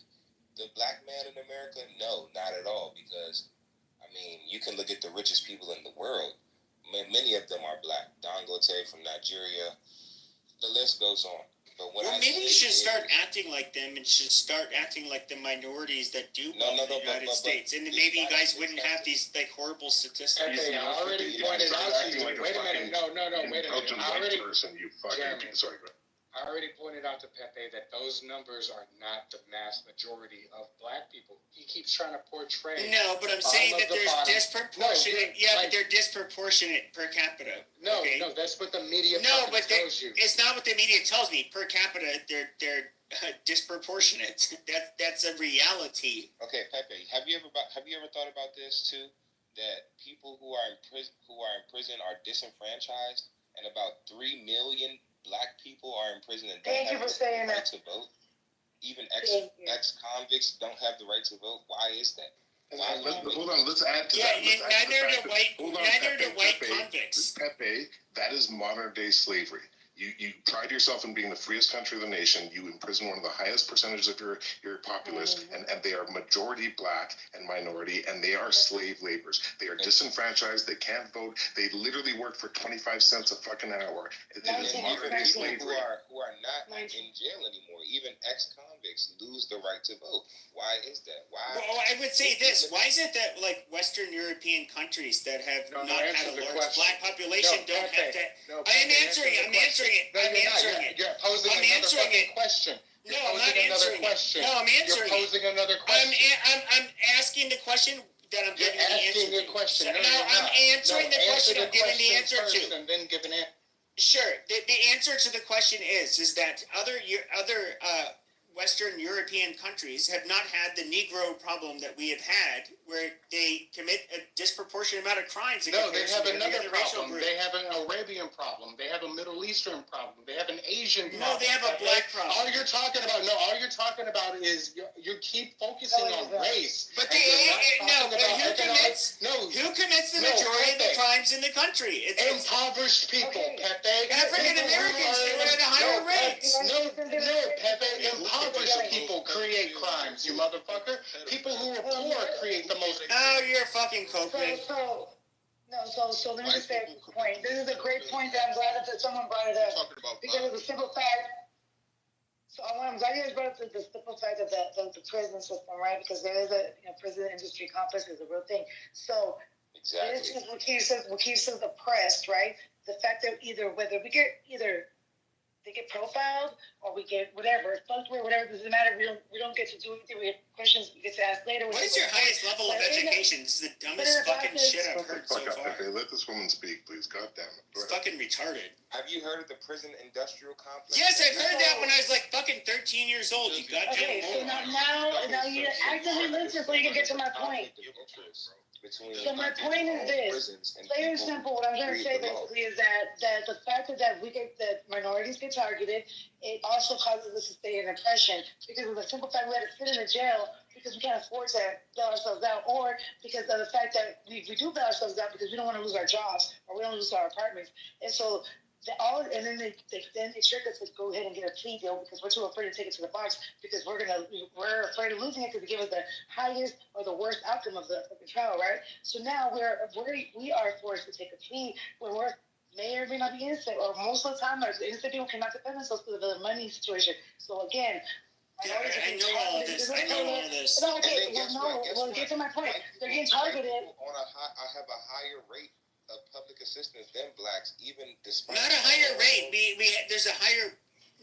black man in America? No, not at all, because, you can look at the richest people in the world. Many of them are black. Dangote from Nigeria. The list goes on. But maybe you should start acting like them and should start acting like the minorities that do in the United States. And then maybe you guys wouldn't have these horrible statistics. Okay, I already pointed out to you. Wait a minute. No, wait a minute. I already pointed out to Pepe that those numbers are not the mass majority of black people. He keeps trying to portray. No, but I'm saying that there's disproportionate. But they're disproportionate per capita. No, that's what the media tells you. It's not what the media tells me. Per capita, they're disproportionate. That's a reality. Okay, Pepe, have you ever thought about this too? That people who are in prison are disenfranchised, and about 3 million black people are in prison and don't have the right to vote. Even ex-convicts don't have the right to vote. Why is that? Hold on, let's add to that. Neither do white convicts. Pepe, that is modern day slavery. You pride yourself in being the freest country of the nation. You imprison one of the highest percentages of your populace, and they are majority black and minority, and they are slave laborers. They are disenfranchised. They can't vote. They literally work for 25 cents a fucking hour. It is modern day slavery. Who are not in jail anymore. Even ex-convicts lose the right to vote. Why is that? Why? Well, I would say this. Why is it that like Western European countries that have not had a large black population don't have that? I'm answering it. You're posing another question. No, I'm not answering it. No, I'm answering it. You're posing another question. I'm asking the question that I'm giving the answer to. You're asking a question. No, I'm answering the question I'm giving the answer to. And then give an answer. Sure. The answer to the question is that other Western European countries have not had the Negro problem that we have had, where they commit a disproportionate amount of crimes. No, they have another problem. They have an Arabian problem. They have a Middle Eastern problem. They have an Asian problem. No, they have a black problem. All you're talking about is you keep focusing on race. But who commits the majority of the crimes in the country? It's impoverished people, Pepe. African Americans do it at a higher rate. No, Pepe. Impoverished people create crimes, you motherfucker. People who are poor create the most. Oh, you're fucking cocaine. So let me just say a point. This is a great point that I'm glad that someone brought it up. Because of the simple fact. So I'm glad you guys brought up the simple fact of the prison system, right? Because there is a prison industry complex is a real thing. So this is what keeps us oppressed, right? The fact that whether we get they get profiled or we get whatever, fucked with, whatever, doesn't matter. We don't get to do anything. We have questions we get to ask later. What is your highest level of education? This is the dumbest fucking shit I've heard so far. Okay, let this woman speak, please. God damn it. It's fucking retarded. Have you heard of the prison industrial complex? Yes, I've heard that when I was like fucking 13 years old. You goddamn so now you actively listen so you can get to my point. So my point is this, plain and simple, what I'm trying to say basically is that the fact that minorities get targeted, it also causes us to stay in oppression because of the simple fact we had to sit in a jail because we can't afford to bail ourselves out, or because of the fact that we do bail ourselves out because we don't want to lose our jobs or we don't lose our apartments. And so then they trick us to go ahead and get a plea deal because we're too afraid to take it to the box because we're afraid of losing it because they give us the highest or the worst outcome of the trial, right? So now we are forced to take a plea when we may or may not be innocent, or most of the time, innocent people cannot defend themselves because of the money situation. So again. I know all of this. No, okay, well, get to my point. They're getting targeted. I have a higher rate of public assistance than blacks, even despite not a higher rate. There's a higher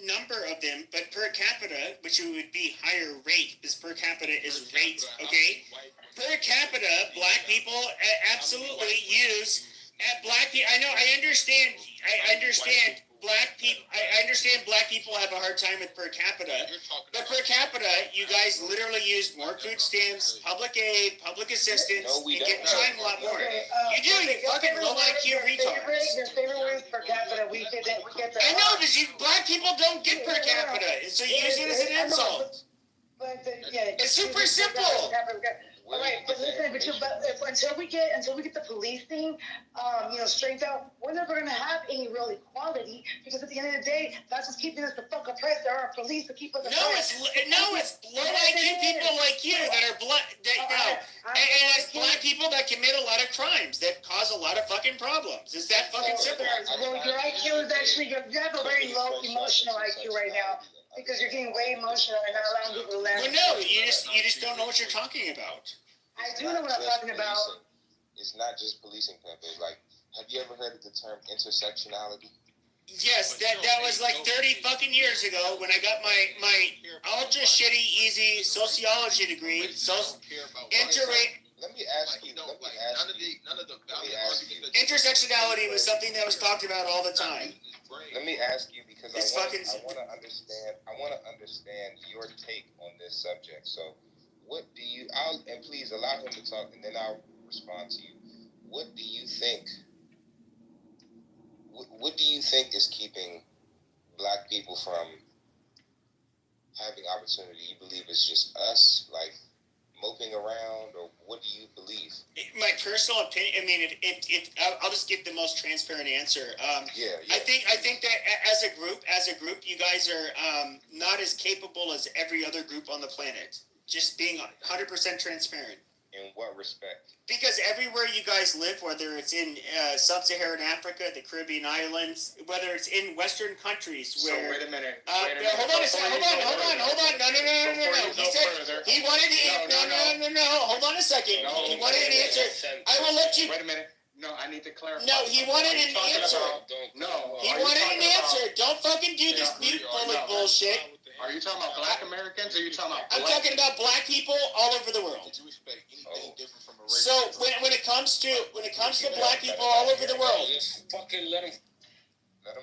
number of them, but per capita, which would be higher rate, because per capita is rate. Okay, per capita, black people absolutely use. Black people. I understand black people. I understand black people have a hard time with per capita, but per capita, you guys literally use more food stamps, public aid, public assistance, and get time a lot more. You do. You fucking low IQ retards. Your favorite word is per capita. We get that. I know, because black people don't get per capita, and so you use it as an insult. But it's super simple. All right, but listen, until we get the policing, straightened out, we're never gonna have any real equality because at the end of the day, that's what's keeping us the fuck oppressed. There are police to keep us oppressed. It's low IQ people like you that are and as black people that commit a lot of crimes that cause a lot of fucking problems. It's that fucking simple. Well, your IQ is actually you have a very low emotional IQ right now. Because you're getting way emotional and not allowing people to laugh. Well, no, you just don't know what you're talking about. I do know what I'm talking about. It's not just policing, Pepe. Like, have you ever heard of the term intersectionality? Yes, that was like 30 fucking years ago when I got my ultra shitty easy sociology degree. Let me ask you. Intersectionality was something that was talked about all the time. Let me ask you because I want to understand your take on this subject. So, what do you? And please allow him to talk, and then I'll respond to you. What do you think? What do you think is keeping black people from having opportunity? You believe it's just us, like moping around, or what do you believe? My personal opinion. I mean, if I'll just give the most transparent answer. Yeah. I think that as a group, you guys are not as capable as every other group on the planet. Just being 100% transparent. In what respect? Because everywhere you guys live, whether it's in sub-Saharan Africa, the Caribbean islands, whether it's in Western countries where... So wait a minute. Hold on a second. Hold on. No. He said he wanted to... No. Hold on a second. He wanted an answer. I will let you... Wait a minute. No, I need to clarify. No, he wanted an answer. No. He wanted an answer. Don't fucking do this mute bully bullshit. Are you talking about black Americans, or are you talking about I'm talking about black people all over the world. So when it comes to black people all over the world, Just fucking let him.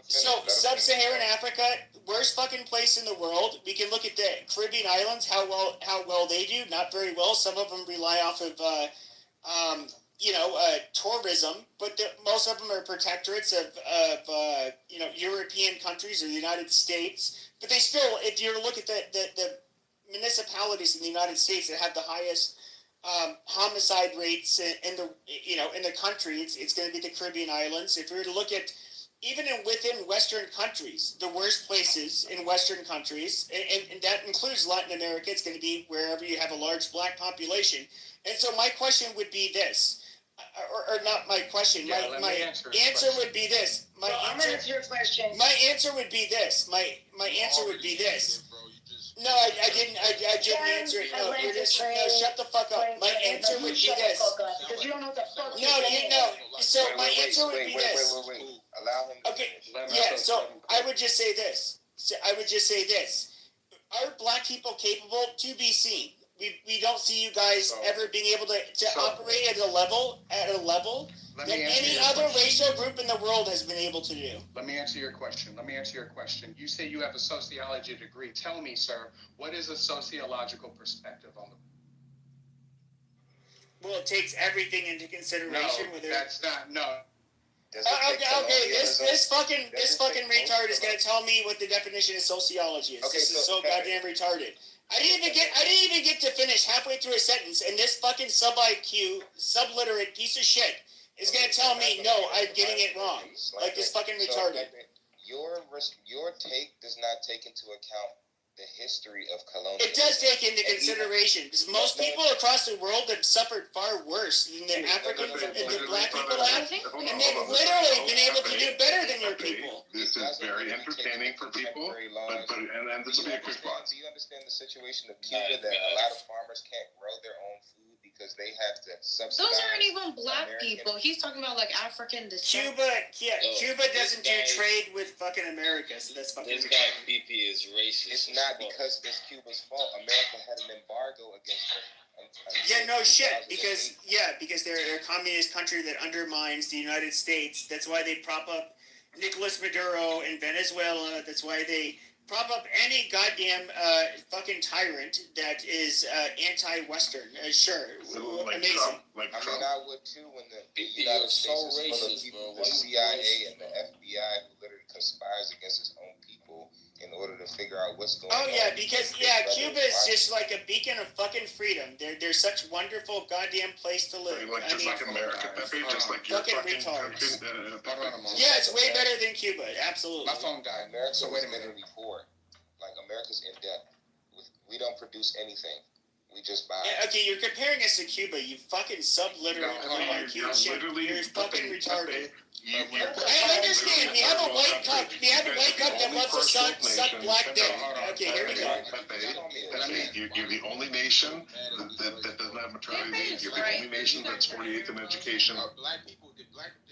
so sub-Saharan Africa, worst fucking place in the world. We can look at the Caribbean islands, how well they do. Not very well. Some of them rely off of tourism, but most of them are protectorates of European countries or the United States. But they still, if you look at the municipalities in the United States that have the highest homicide rates in the country, it's going to be the Caribbean islands. If you were to look at even within Western countries, the worst places in Western countries, and that includes Latin America, it's going to be wherever you have a large black population. And so my question would be this. Or not my question. My answer would be this. I'm gonna answer your question. My answer would be this. My answer would be this. No, I didn't. I didn't answer it. No, you're just shut the fuck up. My answer would be this. Because you don't know what the fuck. No. So my answer would be this. Wait. Allow him. Okay. Yeah. So I would just say this. Are black people capable? To be seen. We don't see you guys ever being able to operate at a level that any other racial group in the world has been able to do. Let me answer your question. You say you have a sociology degree. Tell me, sir, what is a sociological perspective on the... Well, it takes everything into consideration. No, that's not... No. Okay. This fucking retard is gonna tell me what the definition of sociology is. Okay, this is so goddamn retarded. I didn't even get to finish halfway through a sentence, and this fucking sub-IQ, subliterate piece of shit is gonna tell me no, I'm getting it wrong. Like this fucking retarded. Your take does not take into account the history of colonialism. It does take into consideration because most people across the world have suffered far worse than the Africans and the black people have, and they've literally been able to do better than your people. This is very entertaining for people, but this will be a quick one. Do you understand the situation of Cuba that a lot of farmers can't grow their own food because they have to subsidize? Those aren't even black people. He's talking about like African descent. Cuba doesn't do trade with fucking America, so that's fucking. This guy BP is racist. It's not because it's Cuba's fault. America had an embargo against them. Yeah, no shit. Because they're a communist country that undermines the United States. That's why they prop up Nicolas Maduro in Venezuela. That's why they prop up any goddamn fucking tyrant that is anti-Western. Sure, amazing. Trump. I would too when the United States is full of people, the CIA and the FBI who literally conspires against its own people in order to figure out what's going on. Oh yeah, because Cuba is just like a beacon of fucking freedom. They're such wonderful goddamn place to live. Just like America, Pepe, just like your fucking retards. Yeah, it's way better than Cuba. Absolutely. My phone died. So wait a minute. Poor. Like America's in debt. We don't produce anything. We just buy. Yeah, okay, you're comparing us to Cuba. You fucking subliterate. You're fucking retarded. I understand. We have a white cup. That wants to suck black dick. Okay, here we go. You're the only nation that doesn't have maternity leave. You're the only nation that's 48th in education.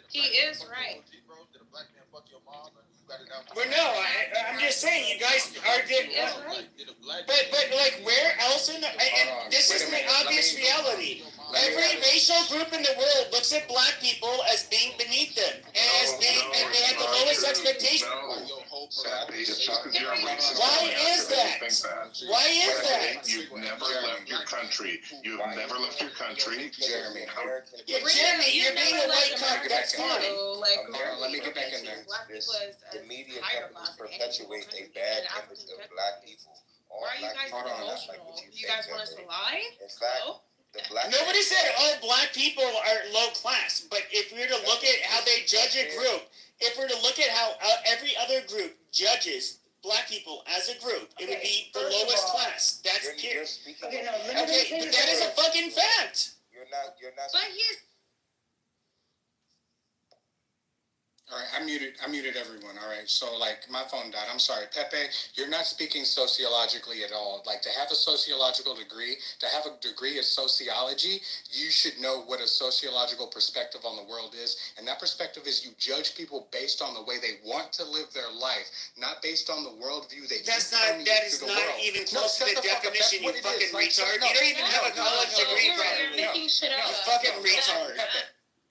He is right. Well, no, I'm just saying, you guys are but like where else in the, and this is the obvious reality. Every racial group in the world looks at black people as being beneath them, and they have the lowest expectation. Why is that? Why is that? You've never left your country. You've never left your country. Jeremy, Jeremy, you're being a white cuck. That's fine. Let me get back in there. The media companies perpetuate a bad image of black people Why are you guys emotional? You guys want us to lie? In fact, the black Nobody said all black people are low class, but if we were to look at how they judge a group, if we were to look at how every other group judges black people as a group, it would be the lowest class. That's you're speaking. Okay, but that is a fucking fact. You're not. But he's. All right, I muted everyone. All right, so like my phone died. I'm sorry, Pepe. You're not speaking sociologically at all. Like to have a sociological degree, to have a degree in sociology, you should know what a sociological perspective on the world is, and that perspective is you judge people based on the way they want to live their life, not based on the worldview that That is the not world. even close to the definition. You fucking retard. You don't even have a college degree. You're making shit up. You fucking retard.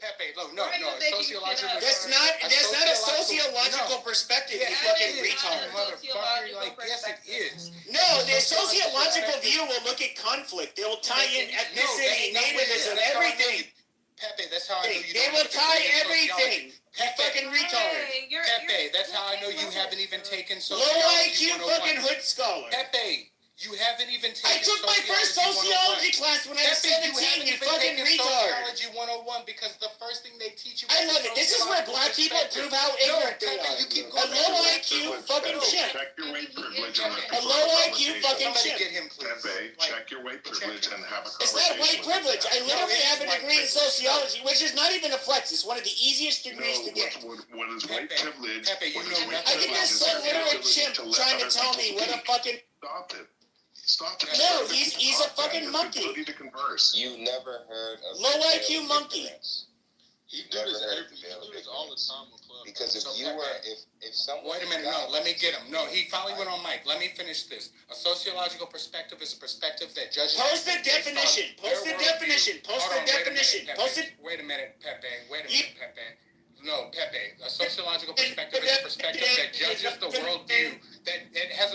Pepe, no, sociological. That's not a sociological perspective, you fucking retard. Motherfucker, like, yes it is. No, the sociological view will look at conflict. They will tie in ethnicity, nativism, everything. Pepe, that's how I know you. They will tie everything. You fucking retard. Pepe, that's how I know you haven't even taken Low sociology. IQ fucking hood scholar. Pepe. You haven't even taken. I took my first sociology class when I was 17, you fucking retard. Sociology 101 because the first thing they teach you. I love it. This is where black people prove how ignorant they are. A low IQ fucking chimp. Check your white privilege and A low IQ fucking chimp. Pepe, check your white privilege and have a It's conversation. not white privilege. I literally have a degree in sociology, which is not even a flex. It's one of the easiest degrees to get. What is white privilege? Pepe, you know I get this some literate chimp trying to tell me what a fucking. Stop it. Stop it. No, he's a fucking monkey. Ability to converse. You've never heard of low IQ monkey. You've never heard of the veil of ignorance. Because if you were, if someone. Wait a minute, no, let me get him. No, he finally went on mic. Let me finish this. A sociological perspective is a perspective that judges. Post the definition. Post the definition. Post the definition. Post it. Wait a minute, Pepe. Wait a minute, Pepe. No, Pepe. A sociological perspective is a perspective that judges the worldview.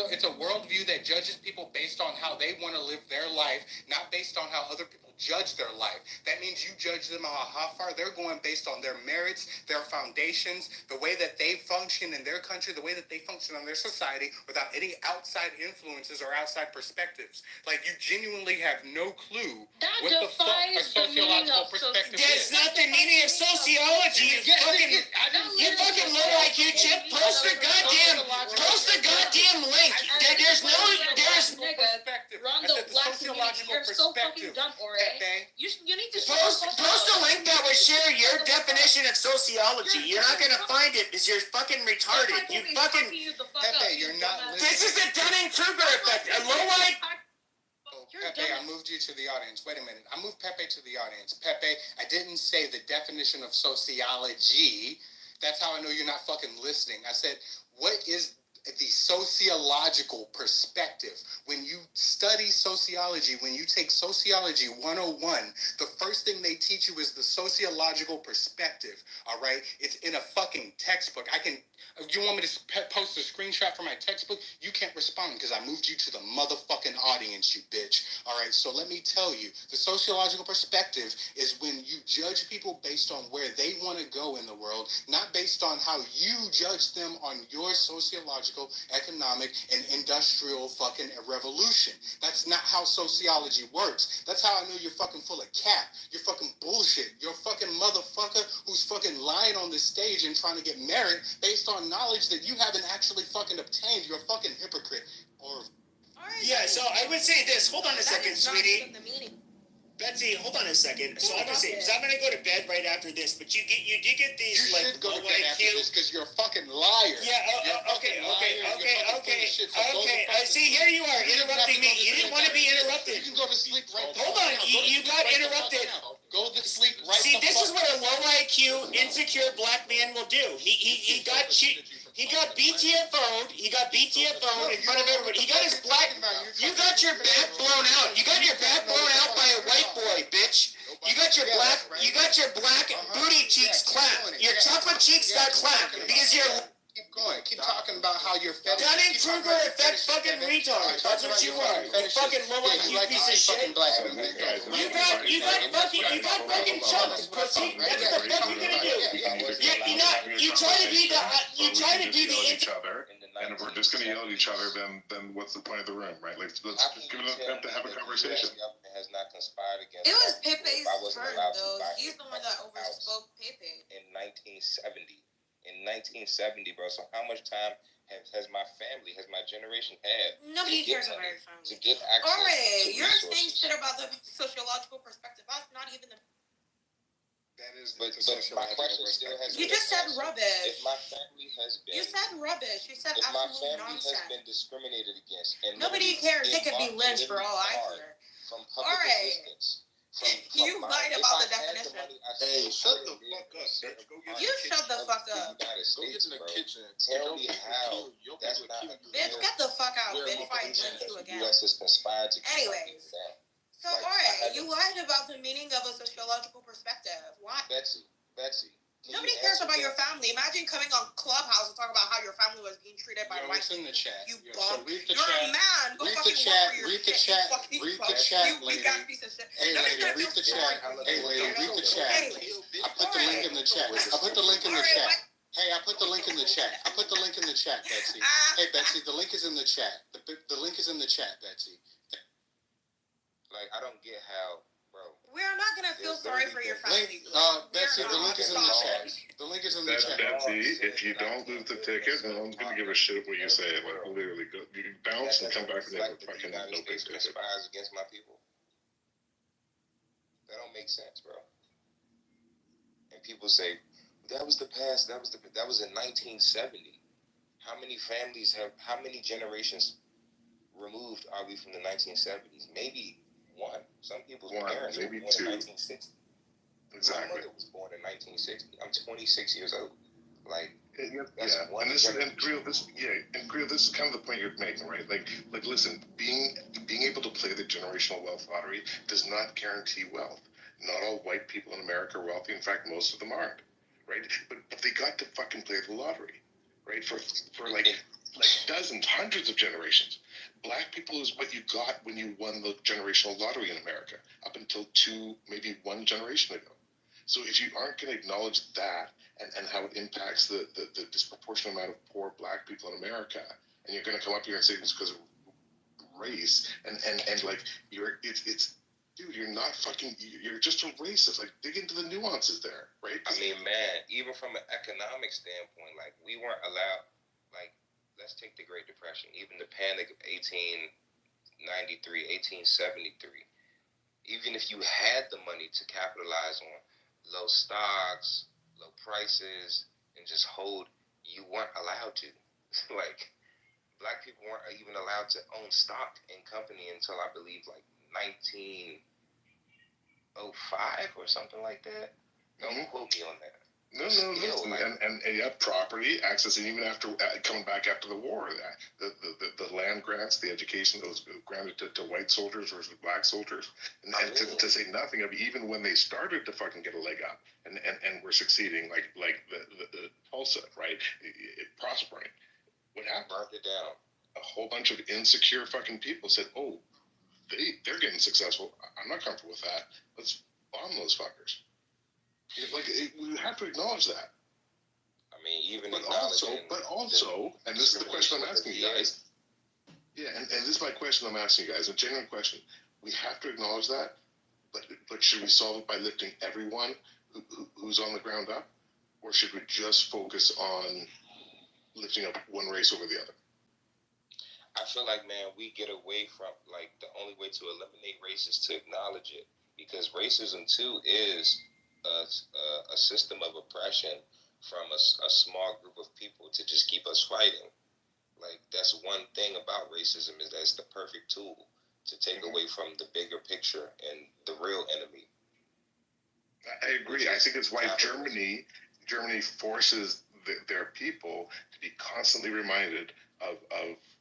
It's a worldview that judges people based on how they want to live their life, not based on how other people judge their life. That means you judge them on how far they're going based on their merits, their foundations, the way that they function in their country, the way that they function in their society without any outside influences or outside perspectives. Like you genuinely have no clue what the fuck a sociological perspective is. That's not the meaning of sociology. You fucking low IQ chip. Post the goddamn link. There's Rondo Black community. You're so fucking dumb, Ore. You need to post a link that would share your definition of sociology. You're not gonna find it because you're fucking retarded. You fucking. Pepe, you're not listening. This is the Dunning-Kruger effect. A low IQ. Pepe, I moved you to the audience. Wait a minute. I moved Pepe to the audience. Pepe, I didn't say the definition of sociology. That's how I know you're not fucking listening. I said, what is the sociological perspective? When you study sociology, when you take sociology 101, the first thing they teach you is the sociological perspective. All right? It's in a fucking textbook. You want me to post a screenshot from my textbook? You can't respond because I moved you to the motherfucking audience, you bitch. All right, so let me tell you, the sociological perspective is when you judge people based on where they want to go in the world, not based on how you judge them on your sociological, economic, and industrial fucking revolution. That's not how sociology works. That's how I know you're fucking full of cap. You're fucking bullshit. You're a fucking motherfucker who's fucking lying on the stage and trying to get merit based on knowledge that you haven't actually fucking obtained. You're a fucking hypocrite. Yeah, so I would say this. Hold on a second, sweetie. Betsy, hold on a second. So I'm gonna say, because I'm gonna go to bed right after this. But you do get these you should go to bed after this because you're a fucking liar. Yeah. Okay. I see. Here you are interrupting me. You didn't want to be interrupted. You can go to sleep right now. Hold on. You got interrupted. Go to sleep right now. See, this is what a low IQ, insecure black man will do. He got BTFO'd. He got BTFO'd in front of everybody. He got his black. You got your back blown out. You got your back blown out by a white boy, bitch. You got your black booty cheeks clapped. Your chocolate cheeks got clapped because you're. Keep going. Keep talking about how you're fetish. Dunning-Kruger effect fucking retard. That's what you are. You fucking low IQ piece of shit. You got fucking chunks, pussy. That's the fuck you're gonna do. You try to do the. And And if we're just gonna yell at each other, then what's the point of the room, right? Like, let's give it an attempt to have a conversation. The government has not conspired against It was black people. Pepe's If I wasn't turn, allowed to though. buy He's the one that overspoke Pepe. in 1970. In 1970, bro. So how much time has my family, has my generation had? Nobody to get cares about money, your family. to get access Alright, to you're saying resources? shit about the sociological perspective. That's not even the. That is But my question still has You been just said answered. rubbish. If my family has been, You said rubbish. You said if my absolute family nonsense. has been discriminated against, and Nobody literally cares. They could be been lynched for all I barred care. from public Alright. assistance. You lied if about I the had definition. money, I Hey, still shut the wouldn't fuck live up, in certain bitch. Go get You shut the fuck up. United Go get States, in the bro. kitchen. Tell me how that's not a Bitch, get the fuck out, Where bitch, before I motherfuckers lynch you the again. U.S. has conspired to keep my Anyways. people down. So, Like, I alright, haven't- you lied about the meaning of a sociological perspective. Why? Betsy, can Nobody you cares answer about your that? family. Imagine coming on Clubhouse and talking about how your family was being treated by Yo, white it's in the chat. You Yo, bum. so read the You're chat. a man. Go Read the fucking chat. work for your Read the shit. chat. You fucking Read the fuck. chat, You weak lady. ass piece of shit. Hey, Nobody's lady, gonna read feel the sorry chat. for you. Hey, lady, read the chat. Anyways. I put the link in the chat. I put the link in the chat. Hey, I put the link in the chat. I put the link in the chat, Betsy. Hey, Betsy, the link is in the chat. The link is in the chat, Betsy. Like, I don't get how, bro. We're not gonna feel sorry for your family. Betsy, the link is in the chat. The link is in the chat. Betsy, if you don't lose the ticket, no one's gonna give a shit what you say. Like, literally, go, you can bounce and come back and have a fucking no big ticket. Conspires against my people. That don't make sense, bro. And people say that was the past. That was in 1970. How many generations removed are we from the 1970s? Maybe one. Some people's parents maybe were born two. in 1960. Exactly. My mother was born in 1960. I'm 26 years old. Like, that's yeah, one and generation. this is kind of the point you're making, right? Like, listen, being able to play the generational wealth lottery does not guarantee wealth. Not all white people in America are wealthy. In fact, most of them aren't, right? But they got to fucking play the lottery, right? For like dozens, hundreds of generations. Black people is what you got when you won the generational lottery in America, up until maybe one generation ago. So if you aren't going to acknowledge that and how it impacts the disproportionate amount of poor black people in America, and you're going to come up here and say it's because of race and like dude, you're not fucking, you're just a racist. Like, dig into the nuances there, right? I mean, man, even from an economic standpoint, like, we weren't allowed, like, let's take the Great Depression, even the Panic of 1893, 1873. Even if you had the money to capitalize on low stocks, low prices, and just hold, you weren't allowed to. Like, black people weren't even allowed to own stock in company until, I believe, like 1905 or something like that. Don't quote me on that. No, listen, and you have property access, and even after coming back after the war, the land grants, the education that was granted to white soldiers versus black soldiers, and to say nothing of even when they started to fucking get a leg up and were succeeding, like the Tulsa, right, prospering. What happened? Burnt it down. A whole bunch of insecure fucking people said, "Oh, they're getting successful. I'm not comfortable with that. Let's bomb those fuckers." We have to acknowledge that. I mean, even but also, and this is the question I'm asking you guys. Yeah, and this is my question I'm asking you guys, a genuine question. We have to acknowledge that, but should we solve it by lifting everyone who's on the ground up, or should we just focus on lifting up one race over the other? I feel like, man, we get away from, like, the only way to eliminate race is to acknowledge it, because racism too is a system of oppression from a small group of people to just keep us fighting. Like, that's one thing about racism, is that it's the perfect tool to take away from the bigger picture and the real enemy. I agree. I think it's why Germany forces their people to be constantly reminded of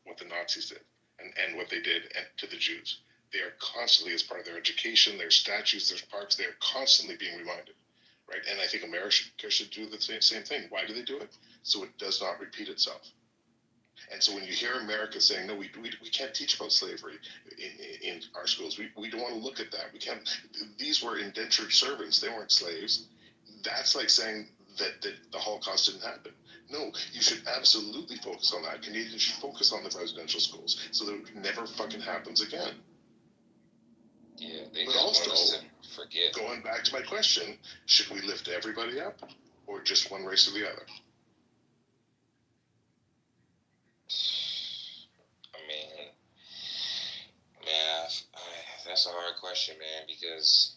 what the Nazis did and what they did to the Jews. They are constantly, as part of their education, their statues, their parks, they're constantly being reminded, right? And I think America should do the same thing. Why do they do it? So it does not repeat itself. And so when you hear America saying, no, we can't teach about slavery in our schools, we don't want to look at that. We can't. These were indentured servants. They weren't slaves. That's like saying that the Holocaust didn't happen. No, you should absolutely focus on that. Canadians should focus on the residential schools so that it never fucking happens again. Yeah, they But just want us also, to forget. going back to my question, should we lift everybody up or just one race or the other? I mean, man, that's a hard question, man, because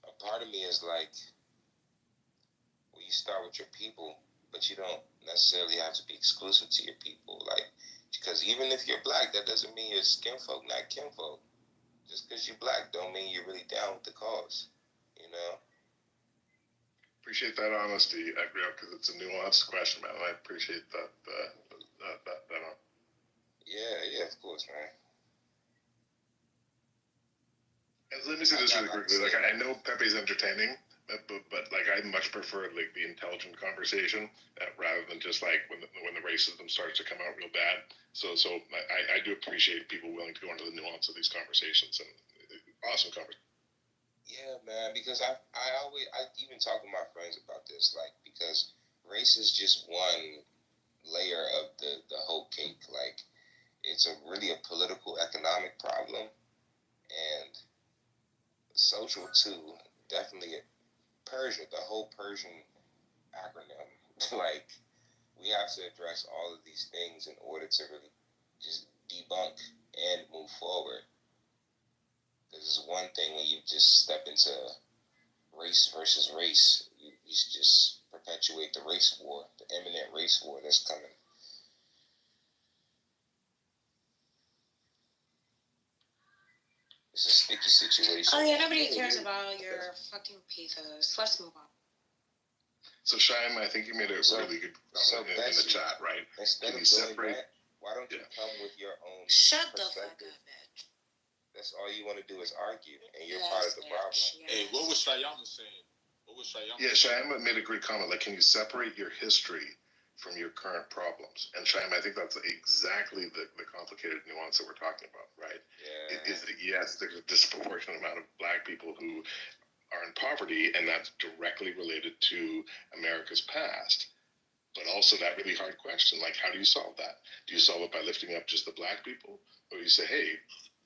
a part of me is like, well, you start with your people, but you don't necessarily have to be exclusive to your people. Like, because even if you're black, that doesn't mean you're skinfolk, not kinfolk. Just because you're black don't mean you're really down with the cause, you know? Appreciate that honesty, because it's a nuanced question, man. I appreciate that. Yeah, of course, man. And let me say this really quickly. Like, I know Pepe's entertaining, but like, I much prefer like the intelligent conversation rather than just like when the racism starts to come out real bad. So I do appreciate people willing to go into the nuance of these conversations, and awesome conversation. Yeah, man, because I even talk with my friends about this, like, because race is just one layer of the whole cake. Like, it's really a political, economic problem, and social too. Definitely Persia, the whole Persian acronym. Like, we have to address all of these things in order to really just debunk and move forward. Because it's one thing when you just step into race versus race, you just perpetuate the race war, the imminent race war that's coming. It's a sticky situation. Oh yeah, nobody cares about your fucking pathos. Let's move on. So Shaim, I think you made a really good comment in the chat, right? Instead Can of you separate? that, why don't you come with your own Shut the fuck perspective? up, bitch. That's all you want to do is argue, and you're Yes, part of the problem. bitch, yes. Hey, what was Shayama saying? What was Shayama Yeah, saying? Shaim made a great comment. Like, can you separate your history from your current problems? And Shaim, I think that's exactly the complicated nuance that we're talking about, right? Yeah. Is that, yes, there's a disproportionate amount of black people who are in poverty, and that's directly related to America's past. But also that really hard question, like, how do you solve that? Do you solve it by lifting up just the black people? Or you say, hey,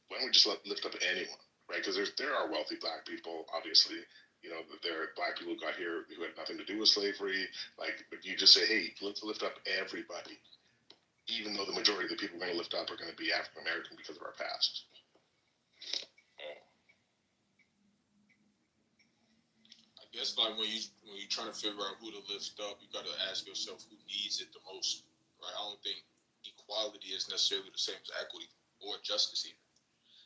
why don't we just lift up anyone, right? Because there are wealthy black people, obviously. You know, there are black people who got here who had nothing to do with slavery. Like, but you just say, hey, let's lift up everybody, even though the majority of the people we're going to lift up are going to be African American because of our past. I guess like when you're trying to figure out who to lift up, you got to ask yourself who needs it the most, right? I don't think equality is necessarily the same as equity or justice either.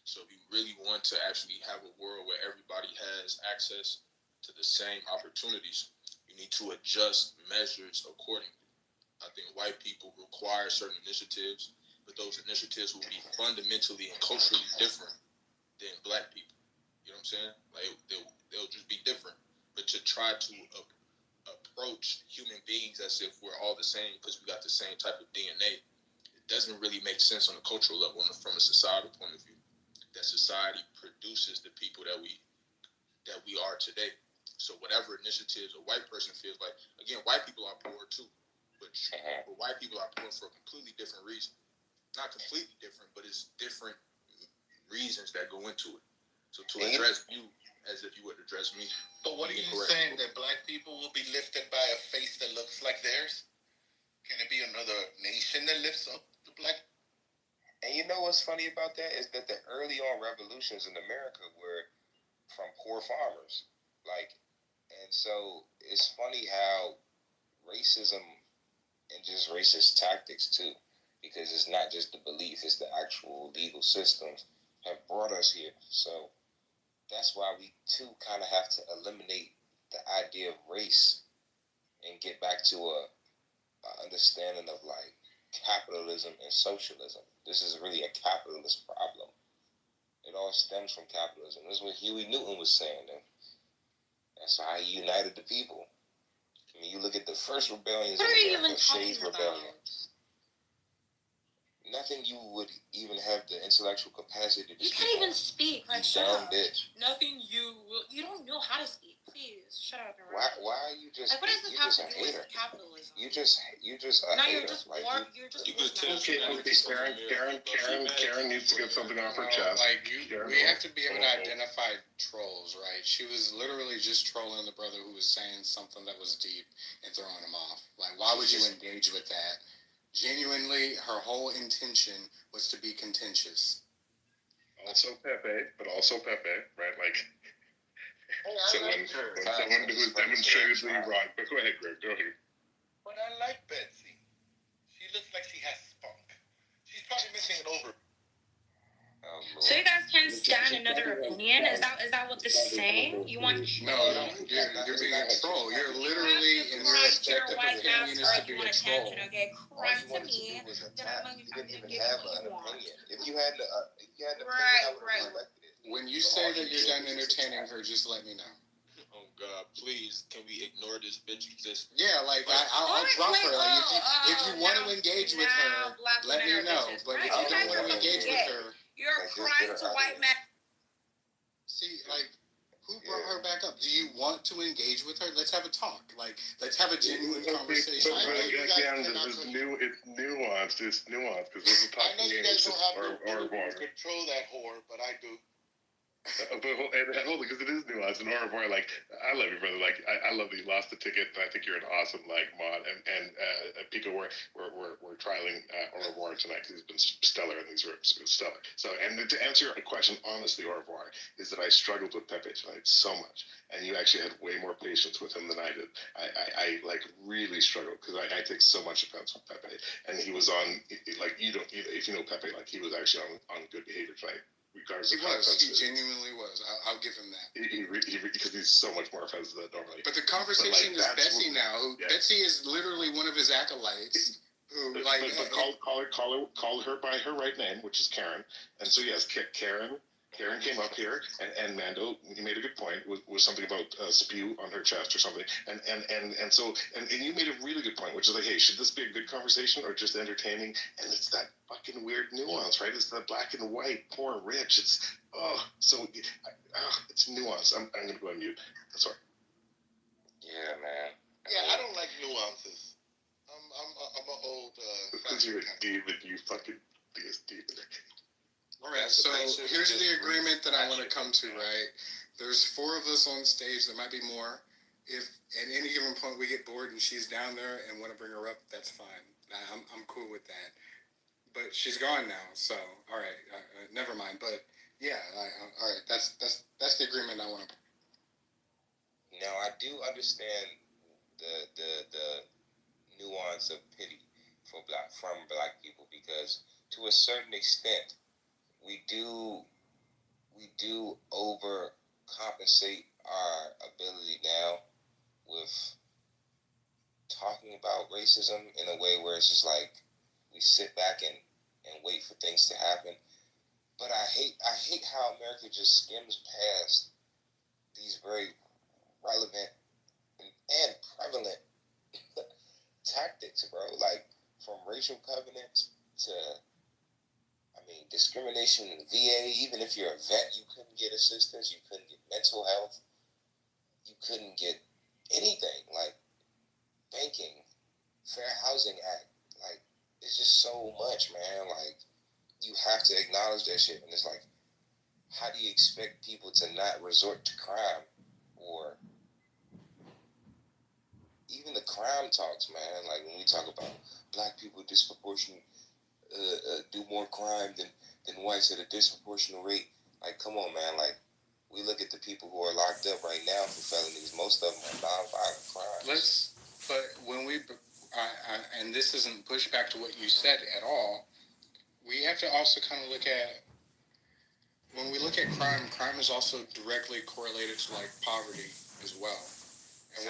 So if you really want to actually have a world where everybody has access to the same opportunities, you need to adjust measures accordingly. I think white people require certain initiatives, but those initiatives will be fundamentally and culturally different than black people. You know what I'm saying? Like they'll just be different. But to try to approach human beings as if we're all the same because we got the same type of DNA, it doesn't really make sense on a cultural level from a societal point of view. That society produces the people that we are today. So whatever initiatives a white person feels like, again, white people are poor too, but white people are poor for a completely different reason. Not completely different, but it's different reasons that go into it. So to address you as if you would address me. But what are you saying, that black people will be lifted by a face that looks like theirs? Can it be another nation that lifts up the black? And you know what's funny about that is that the early on revolutions in America were from poor farmers. Like, and so it's funny how racism and just racist tactics too, because it's not just the belief, it's the actual legal systems have brought us here. So that's why we too kind of have to eliminate the idea of race and get back to a understanding of like capitalism and socialism. This is really a capitalist problem. It all stems from capitalism. This is what Huey Newton was saying, and that's how he united the people. I mean, you look at the first rebellions in America, Shays Rebellion. Nothing you would even have the intellectual capacity to You speak can't even on. speak. Like, you dumb bitch. Nothing you don't know how to speak. please shut up. Why are you just? Like, what does this you have just to a do with hater? capitalism? You just a No, hater. you're just Like, you're just. Karen needs to get something off her chest. We have to be able to identify trolls, right? She was literally just trolling the brother who was saying something that was deep and throwing him off. Like, why would you engage with that? Genuinely, her whole intention was to be contentious. Also Pepe, right? Like, someone who's demonstratedly wrong. But go ahead, Greg. Go ahead. But I like Betsy. She looks like she has spunk. She's probably missing an over. So you guys can't stand another opinion? Is that what this is saying? You want? No, you're being a troll. You're literally, in your objective opinion, is to be a troll. Okay, correct to me. Then I'm you didn't even have an opinion. If you had an opinion, I would have respected it. When you say that you're done entertaining her, just let me know. Oh God, please, can we ignore this bitch existence? Yeah, like I'll drop her. Like, if you want to engage with her, let me know. But if you don't want to engage with her, you're crying to white men. See, like, who brought her back up? Do you want to engage with her? Let's have a talk. Like, let's have a genuine conversation. Again, it's nuanced. It's nuanced because this is talking games or control that whore, but I do. But hold on, because it is nuanced and Au like, I love you, brother. Like, I love that you lost the ticket. I think you're an awesome, like, mod. And Pico, we're trialing Au tonight because he's been stellar in these rooms. Stellar. So, and to answer your question, honestly, Au is that I struggled with Pepe tonight so much. And you actually had way more patience with him than I did. I like, really struggled because I take so much offense with Pepe. And he was on, like, if you know Pepe, like, he was actually on good behavior tonight. He was. He genuinely was. I'll give him that. Because he's so much more offensive than normally. But the conversation is Betsy now. Yeah. Betsy is literally one of his acolytes. Who Call her by her right name, which is Karen. And so yes, Karen came up here, and Mando, he made a good point, was something about spew on her chest or something, and you made a really good point, which is like, hey, should this be a good conversation or just entertaining? And it's that fucking weird nuance, right? It's the black and white, poor and rich. It's it's nuance. I'm gonna go on mute. Sorry. Yeah, man. Yeah, I don't like nuances. I'm an old. Because you're a demon, you fucking biggest demon. All right, so here's the agreement that I want to come to, right? There's 4 of us on stage. There might be more. If at any given point we get bored and she's down there and want to bring her up, that's fine. I'm cool with that. But she's gone now, so all right, never mind. But yeah, all right, that's the agreement I want to. Now I do understand the nuance of pity from black people, because to a certain extent we do overcompensate our ability now with talking about racism in a way where it's just like we sit back and wait for things to happen. But I hate how America just skims past these very relevant and prevalent tactics, bro. Like, from racial covenants to, discrimination in the VA. Even if you're a vet, you couldn't get assistance. You couldn't get mental health. You couldn't get anything. Like, banking, Fair Housing Act. Like, it's just so much, man. Like, you have to acknowledge that shit. And it's like, how do you expect people to not resort to crime? Or even the crime talks, man. Like, when we talk about black people disproportionately do more crime than whites at a disproportionate rate. Like, come on, man. Like, we look at the people who are locked up right now for felonies. Most of them are nonviolent crimes. But when we, and this isn't pushback to what you said at all, we have to also kind of look at, when we look at crime is also directly correlated to, like, poverty as well. And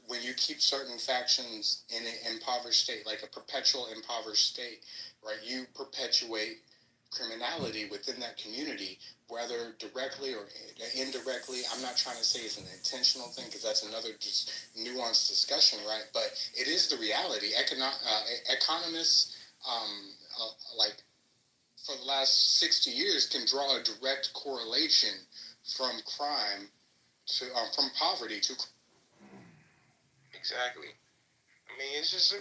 when you keep certain factions in an impoverished state, like a perpetual impoverished state, right, you perpetuate criminality within that community, whether directly or indirectly. I'm not trying to say it's an intentional thing, because that's another just nuanced discussion, right? But it is the reality. Economists, like, for the last 60 years, can draw a direct correlation from crime from poverty to. Exactly. I mean, it's just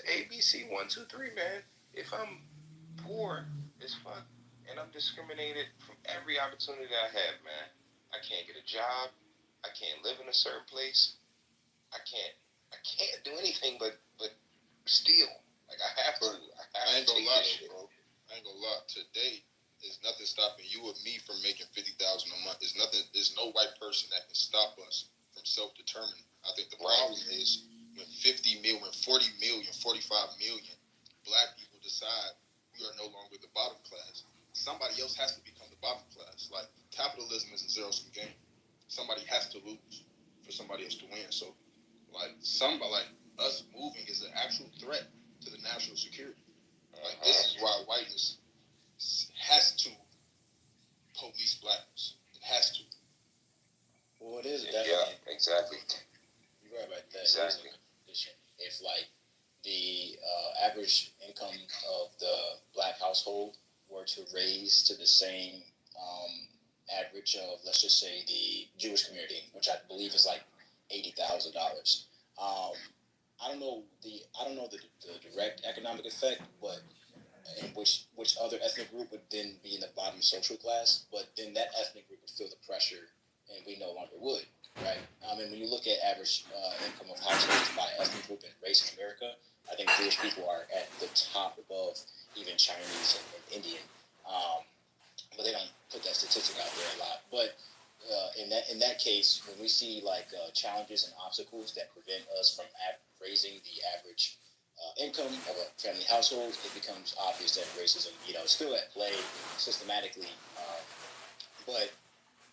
ABC 1, 2, 3, man. If I'm poor as fuck and I'm discriminated from every opportunity that I have, man, I can't get a job. I can't live in a certain place. I can't do anything but steal. Like I have to. I ain't gonna lie, bro. I ain't gonna lie. Today, there's nothing stopping you or me from making $50,000 a month. There's no white person that can stop us from self-determining. I think the problem is when 50 million, when 40 million, 45 million black people decide we are no longer the bottom class. Somebody else has to become the bottom class. Like capitalism is a zero-sum game. Somebody has to lose for somebody else to win. So, like us moving is an actual threat to the national security. Like this is why whiteness has to police blackness. It has to. Well, it is definitely. Yeah, exactly. You're right about that. Exactly. If like the average income of the black household were to raise to the same average of, let's just say, the Jewish community, which I believe is like $80,000. I don't know the direct economic effect, but in which other ethnic group would then be in the bottom social class, but then that ethnic group would feel the pressure, and we no longer would, right? I mean, when you look at average income of households by ethnic group and race in America, I think Jewish people are at the top above even Chinese and Indian. But they don't put that statistic out there a lot. But in that case, when we see like challenges and obstacles that prevent us from raising the average income of a family household, it becomes obvious that racism, is still at play systematically. But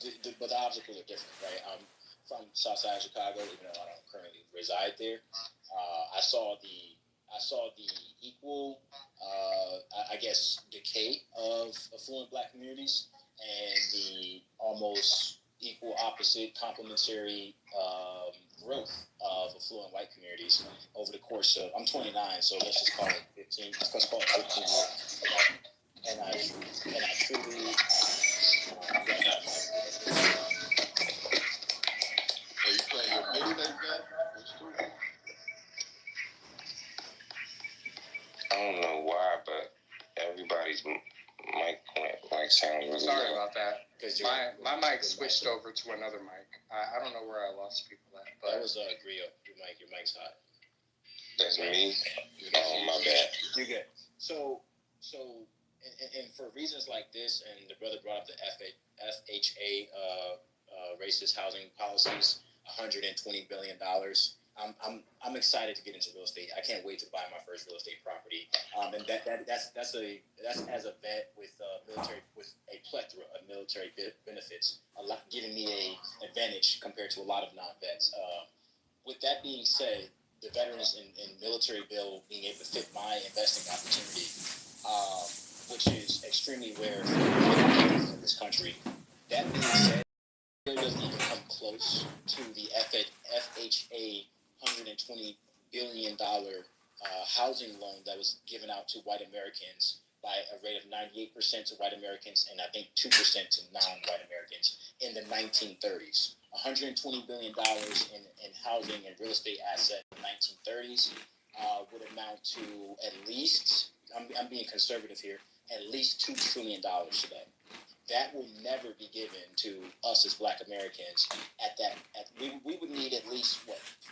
the obstacles are different, right? I'm from Southside Chicago, even though I don't currently reside there. I saw the equal, I guess, decay of affluent black communities and the almost equal opposite complementary growth of affluent white communities over the course of, I'm 29, so let's just call it 15, let's call it 15 years. And I truly, Are you playing your mixtape game? I don't know why, but everybody's mic sounds really Sorry low. about that. My mic switched over to another mic. I don't know where I lost people at. But that was Grio. Your mic's hot. That's me. Oh, my bad. You're good. So, and for reasons like this, and the brother brought up the FHA racist housing policies, $120 billion. I'm excited to get into real estate. I can't wait to buy my first real estate property. And that's as a vet with military, with a plethora of military benefits, giving me a advantage compared to a lot of non-vets. With that being said, the veterans and military bill being able to fit my investing opportunity, which is extremely rare in this country. That being said, it doesn't even come close to the FHA $120 billion housing loan that was given out to white Americans by a rate of 98% to white Americans and I think 2% to non-white Americans in the 1930s. $120 billion in housing and real estate assets in the 1930s would amount to at least, I'm being conservative here, at least $2 trillion today. That will never be given to us as Black Americans. We would need at least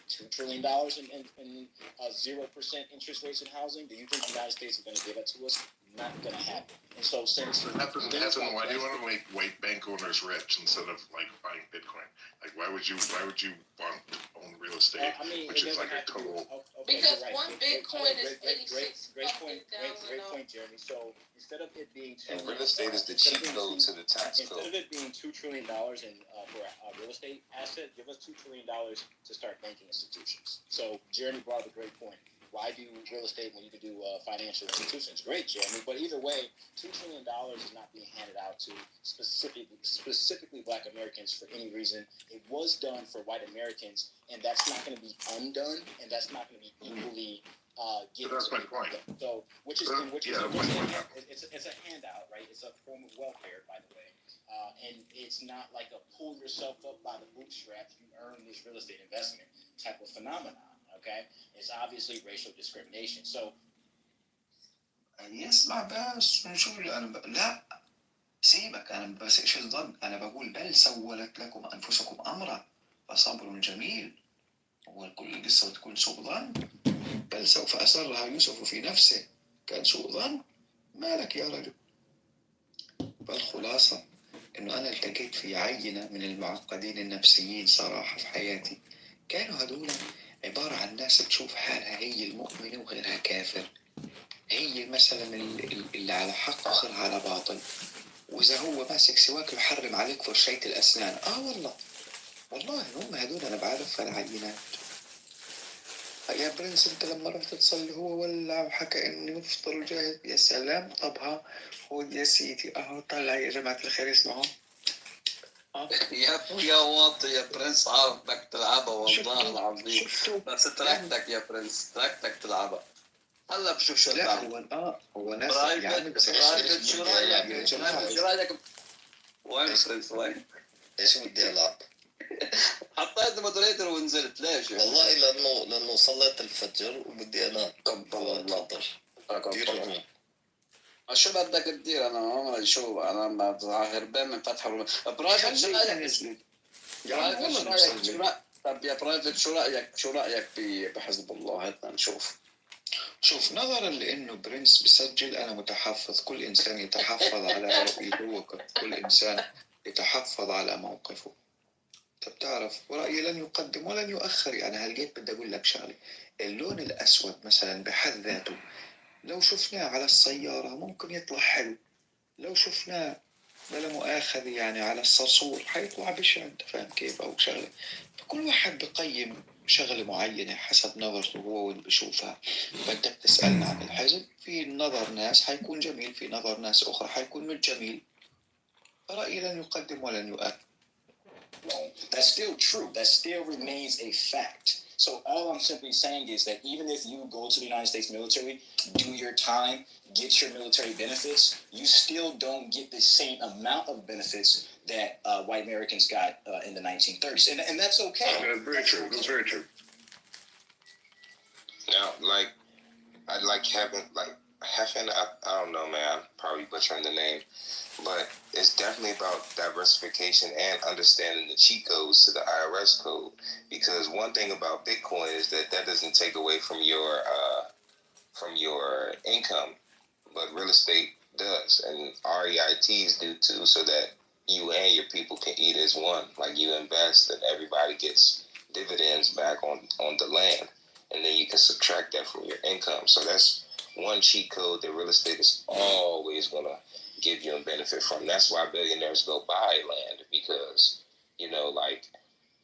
$2 trillion in 0% interest rates in housing. Do you think the United States is going to give it to us? Not going to happen. And so since why do you want to make white bank owners rich instead of like buying Bitcoin? Like why would you want to own real estate, which is like a total? Because one Bitcoin is great point, Jeremy. So instead of it being and real estate is the cheat code to the tax code. Instead of it being $2 trillion in for a real estate asset, give us $2 trillion to start banking institutions. So Jeremy brought up a great point. Why do real estate when you can do financial institutions? Great, Jeremy. But either way, $2 trillion is not being handed out to specifically Black Americans for any reason. It was done for white Americans, and that's not going to be undone, and that's not going to be equally given. That's my point. So, it's a handout, right? It's a form of welfare, by the way. And it's not like a pull yourself up by the bootstraps, you earn this real estate investment type of phenomenon, okay? It's obviously racial discrimination. So يسمع بس شو اللي لا سيبك، انا ما بسئش الظن، انا بقول بل سولت لكم انفسكم امرا فصبر جميل. هو كل القصه بتكون سوء ظن؟ بل سوف اسرها يوسف في نفسه، كان سوء ظن؟ مالك يا رجل؟ فالخلاصه انه انا التقيت في عينه من المعقدين النفسيين صراحه في حياتي. كانوا هذول عباره عن ناس تشوف حالها هي المؤمنه وغيرها كافر، هي مثلا اللي على حق وغيرها على باطل، واذا هو ماسك سواك يحرم عليك فرشاية الاسنان. والله هم هذول انا بعرف العينات. يا برنس انت لما رحت تصلي هو ولع وحكى اني مفطر جاهز، يا سلام. طب ها خذ يا سيدي اهو طلع يا جماعة الخير اسمعوا. يا واطي يا برنس، عارف بدك تلعبها والله العظيم، بس تركتك يا برنس، تركتك تلعبها. هلا بشوف شو لا هو ناس برايفت شو رايك؟ شو رايك؟ وين برنس وين؟ ايش بدي العب؟ حطيت مودريتر ونزلت ليش؟ والله لانه صليت الفجر وبدي انام. الله تفضل. شو بدك تدير؟ انا شو انا هربان من فتح برايفت. شو رايك؟ طب يا برايفت شو رايك بحزب الله؟ هات نشوف. شوف، نظرا لانه برنس بسجل انا متحفظ. كل انسان يتحفظ على رؤيته، كل انسان يتحفظ على موقفه. انت بتعرف ورأيي لن يقدم ولن يؤخر. يعني هالجيت بدي اقول لك شغله، اللون الاسود مثلا بحد ذاته لو شفناه على السياره ممكن يطلع حلو، لو شفناه بلا مؤاخذة يعني على الصرصور حيطلع بشع. انت فاهم كيف؟ او شغله. فكل واحد بقيم شغله معينه حسب نظرته هو وين بشوفها. فانت بتسالنا عن الحزب، في نظر ناس حيكون جميل، في نظر ناس اخرى حيكون مش جميل. رأيي لن يقدم ولن يؤخر. That's still true. That still remains a fact. So all I'm simply saying is that even if you go to the United States military, do your time, get your military benefits, you still don't get the same amount of benefits that white Americans got in the 1930s. And that's okay. That's very true. That's very true. Now, I'd like Heaven, I don't know, man, I'm probably butchering the name, but it's definitely about diversification and understanding the cheat codes to the IRS code. Because one thing about Bitcoin is that doesn't take away from your income, but real estate does, and REITs do too, so that you and your people can eat as one. Like you invest and everybody gets dividends back on the land, and then you can subtract that from your income. So that's one cheat code that real estate is always gonna give you a benefit from. That's why billionaires go buy land, because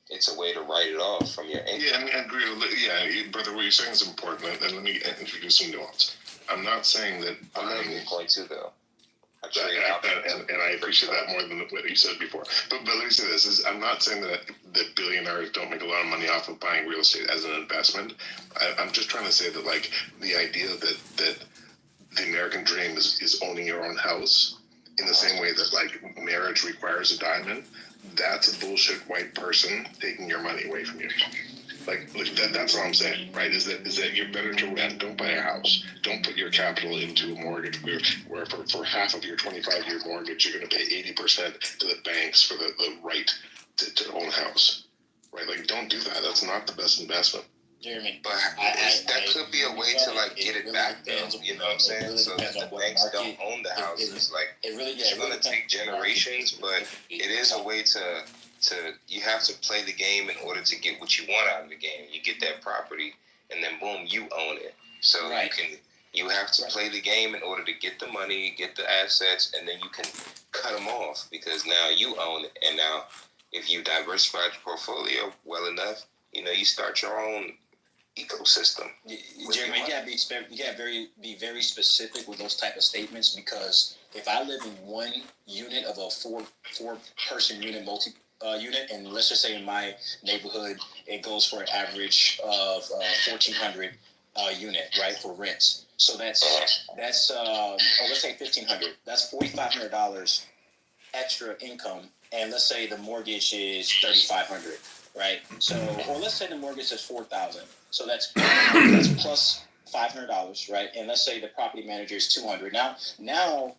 it's a way to write it off from your income. Yeah, I agree. Yeah, brother, what you're saying is important. And let me introduce some nuance. I'm not saying that I know your point too, though. And I appreciate that more than what you said before. But let me say this: I'm not saying that billionaires don't make a lot of money off of buying real estate as an investment. I'm just trying to say that, like, the idea that the American dream is owning your own house, in the same way that, like, marriage requires a diamond, that's a bullshit white person taking your money away from you. Like that's all I'm saying, right? Is that you're better to rent. Don't buy a house. Don't put your capital into a mortgage where for half of your 25-year mortgage, you're going to pay 80% to the banks for the right to own a house, right? Like, don't do that. That's not the best investment. Jeremy, but that could be a way to, like, get it back, though. You know what I'm saying? So that the banks don't own the houses. Like, it's going to take generations, but it is a way to you have to play the game in order to get what you want out of the game. You get that property, and then boom, you own it. So you have to play the game in order to get the money, get the assets, and then you can cut them off, because now you own it. And now, if you diversify your portfolio well enough, you start your own ecosystem. Jeremy, you gotta be very specific with those type of statements, because if I live in one unit of a four person unit unit, and let's just say in my neighborhood it goes for an average of 1,400 unit, right, for rents. So that's let's say 1,500. That's $4,500 extra income, and let's say the mortgage is $3,500, right? So, or let's say the mortgage is $4,000. So that's plus $500, right? And let's say the property manager is $200. Now,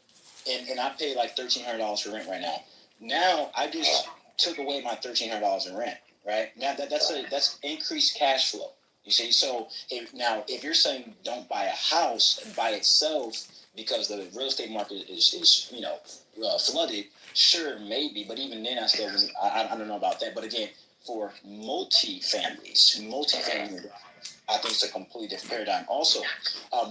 and I pay like $1,300 for rent right now. Now I just took away my $1,300 in rent, right? Now that's increased cash flow. You see, so if you're saying don't buy a house by itself because the real estate market is flooded, sure, maybe, but even then I don't know about that. But again, for multi-family, I think it's a completely different paradigm. Also,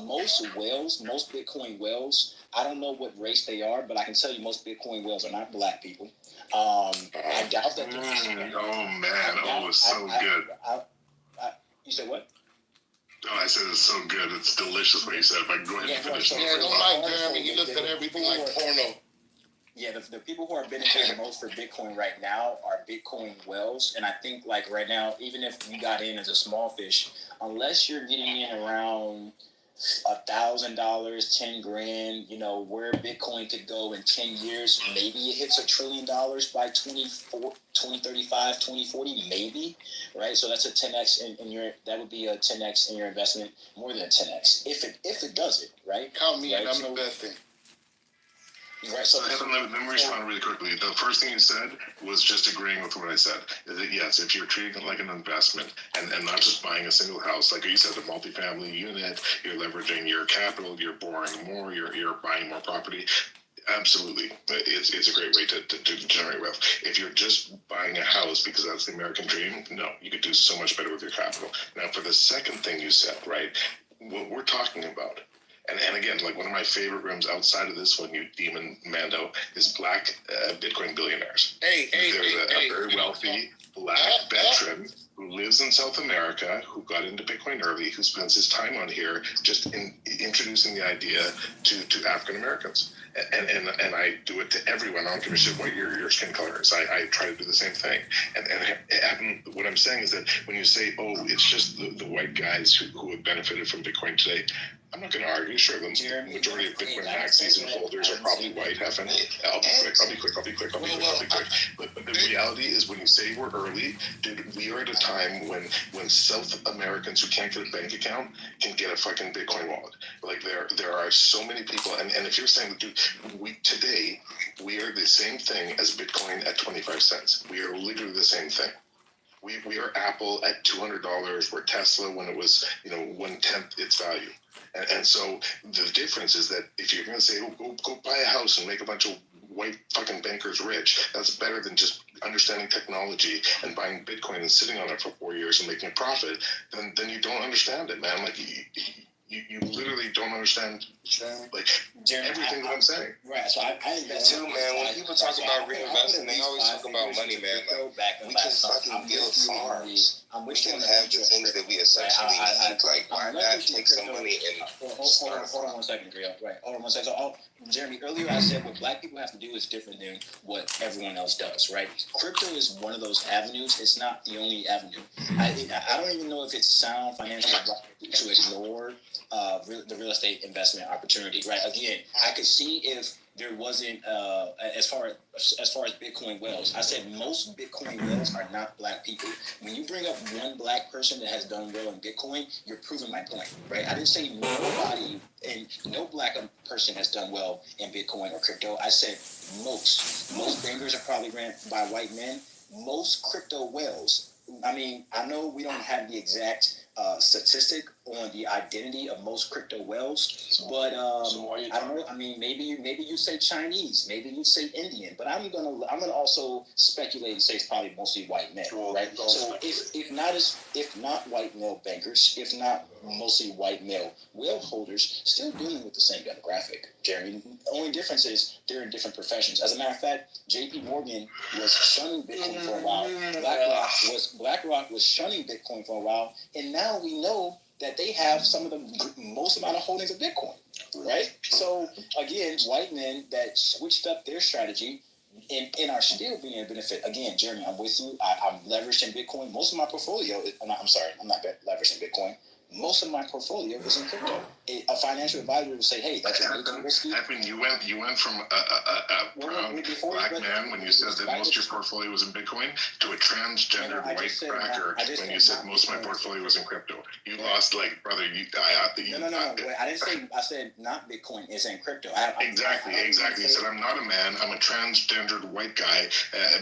most Bitcoin whales, I don't know what race they are, but I can tell you most Bitcoin whales are not black people. I doubt that. It was so good. You said what? Oh, I said it's so good. It's delicious what you said. If I can go ahead and finish. Don't mind Jeremy. He looks at everything like porno. Yeah, the people who are benefiting most for Bitcoin right now are Bitcoin whales. And I think like right now, even if you got in as a small fish, unless you're getting in around $1,000, $10,000, where Bitcoin could go in 10 years, maybe it hits $1 trillion by 2035, 2040, maybe, right? So that's a 10x that would be a 10x in your investment, more than a 10x if it does it, right? Count me in, right? I'm investing. Right, so let me respond really quickly. The first thing you said was just agreeing with what I said. Is that yes, if you're treating it like an investment and not just buying a single house, like you said, a multifamily unit, you're leveraging your capital, you're borrowing more, you're buying more property. Absolutely, it's a great way to generate wealth. If you're just buying a house because that's the American dream, no, you could do so much better with your capital. Now, for the second thing you said, right, what we're talking about. And again, like one of my favorite rooms outside of this one, you demon Mando, is black Bitcoin billionaires. There's a very wealthy black veteran who lives in South America, who got into Bitcoin early, who spends his time on here just in introducing the idea to African Americans. And I do it to everyone. I don't give a shit what your skin color is. I try to do the same thing. And what I'm saying is that when you say, oh, it's just the white guys who have benefited from Bitcoin today, I'm not going to argue. Sure, the majority of Bitcoin max season holders are probably white. I'll be quick. But the reality is when you say we're early, dude, we are at a time when South Americans who can't get a bank account can get a fucking Bitcoin wallet. Like there are so many people. And if you're saying, dude, today we are the same thing as Bitcoin at 25 cents. We are literally the same thing. We are Apple at $200. We're Tesla when it was 1/10 its value. And so the difference is that if you're going to say, oh, go buy a house and make a bunch of white fucking bankers rich, that's better than just understanding technology and buying Bitcoin and sitting on it for 4 years and making a profit, then you don't understand it, man. Like you literally don't understand like everything that I'm saying. Right. So I invest too, man. When people talk about reinvesting, they always talk about money, man. Like we can fucking build farms. We can have the things that we essentially need. Like why not take some money and start a farm? Hold on 1 second, Grill. Right. Hold on 1 second. So, Jeremy, earlier I said what black people have to do is different than what everyone else does, right? Crypto is one of those avenues. It's not the only avenue. I don't even know if it's sound financial to ignore the real estate investment opportunity, right? Again, I could see if there wasn't as far as Bitcoin whales. I said most Bitcoin whales are not black people. When you bring up one black person that has done well in Bitcoin, you're proving my point, right? I didn't say nobody and no black person has done well in Bitcoin or crypto. I said most bankers are probably ran by white men. Most crypto whales. I mean, I know we don't have the exact statistic on the identity of most crypto whales, but I don't know. I mean, maybe you say Chinese, maybe you say Indian, but I'm gonna also speculate and say it's probably mostly white men, right? So if not white male bankers, if not mostly white male whale holders, still dealing with the same demographic, Jeremy. The only difference is they're in different professions. As a matter of fact, J.P. Morgan was shunning Bitcoin for a while. BlackRock was shunning Bitcoin for a while, and now we know that they have some of the most amount of holdings of Bitcoin, right? So again, white men that switched up their strategy and are still being a benefit. Again, Jeremy, I'm with you. I'm leveraged in Bitcoin. Most of my portfolio, I'm not leveraged in Bitcoin. Most of my portfolio is in crypto. a financial advisor will say, "Hey, that's way too risky." I mean, you went from a proud black man when you said that most of your portfolio was in Bitcoin to a transgender white cracker when you said most of my portfolio was in crypto. You lost, like, brother. No. Wait, I didn't say. I said not Bitcoin. It's in crypto. Exactly. He said, I'm not a man. I'm a transgendered white guy,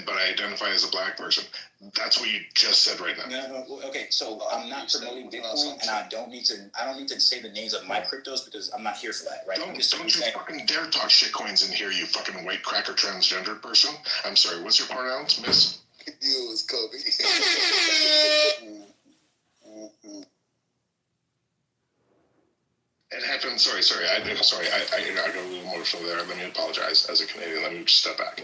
but I identify as a black person. That's what you just said right now. No. Okay, so I'm not promoting Bitcoin, and I don't need to say the names of my cryptos because I'm not here for that, right? Don't you fucking dare talk shitcoins in here, you fucking white cracker transgendered person. I'm sorry. What's your pronouns, miss? You was Kobe. It happened. Sorry. I got a little emotional there. Let me apologize. As a Canadian, let me just step back.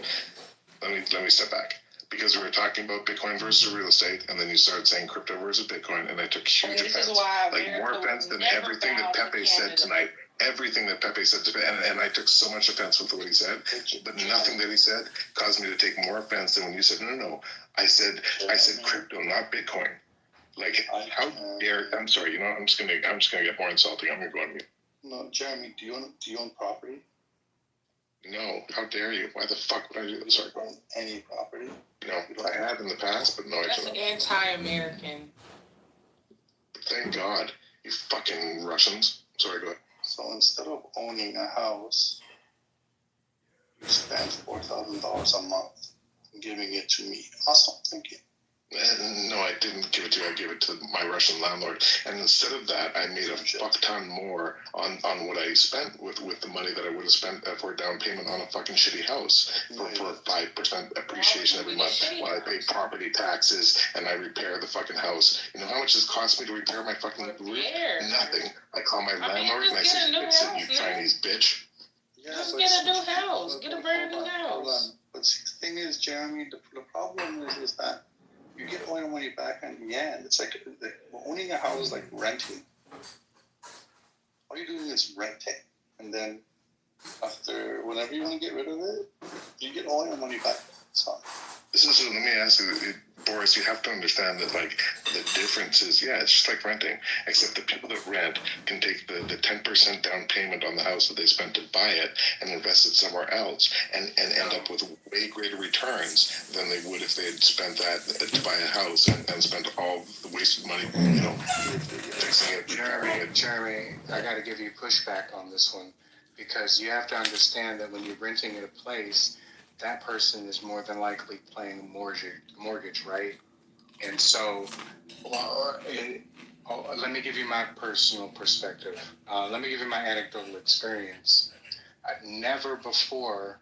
Let me step back. Because we were talking about Bitcoin versus real estate, and then you started saying crypto versus Bitcoin, and I took huge offense. Like, more offense than everything that Pepe said tonight. Everything that Pepe said today, and I took so much offense with what he said, but nothing that he said caused me to take more offense than when you said, no. I said crypto, not Bitcoin. Like, how dare? I'm sorry. You know, I'm just gonna get more insulting. I'm gonna go on mute. No, Jeremy, do you own property? No. How dare you? Why the fuck would I do that? Sorry. Own any property? No, I have in the past, but no, I That's don't. anti-American. Thank God, you fucking Russians. Sorry, go ahead. So instead of owning a house, you spend $4,000 a month giving it to me. Awesome, thank you. No, I didn't give it to you. I gave it to my Russian landlord. And instead of that, I made a fuck ton more on what I spent with the money that I would have spent for a down payment on a fucking shitty house for 5% appreciation every month while I pay property taxes and I repair the fucking house. You know how much it cost me to repair my fucking roof? Nothing. I call my landlord and I say, you Chinese bitch. Yeah, just get a new house. Get a brand new house. Hold on. But see, the thing is, Jeremy, the problem is that you get all your money back in the end. It's like owning a house is like renting. All you're doing is renting. And then after, whenever you want to get rid of it, you get all your money back. So let me ask you, Boris, you have to understand that, like, the difference is, it's just like renting, except the people that rent can take the 10% down payment on the house that they spent to buy it and invest it somewhere else and end up with way greater returns than they would if they had spent that to buy a house and spent all the wasted money, fixing it. Jeremy, I got to give you pushback on this one because you have to understand that when you're renting at a place, that person is more than likely paying a mortgage, right? And so, let me give you my personal perspective. Let me give you my anecdotal experience. Never before,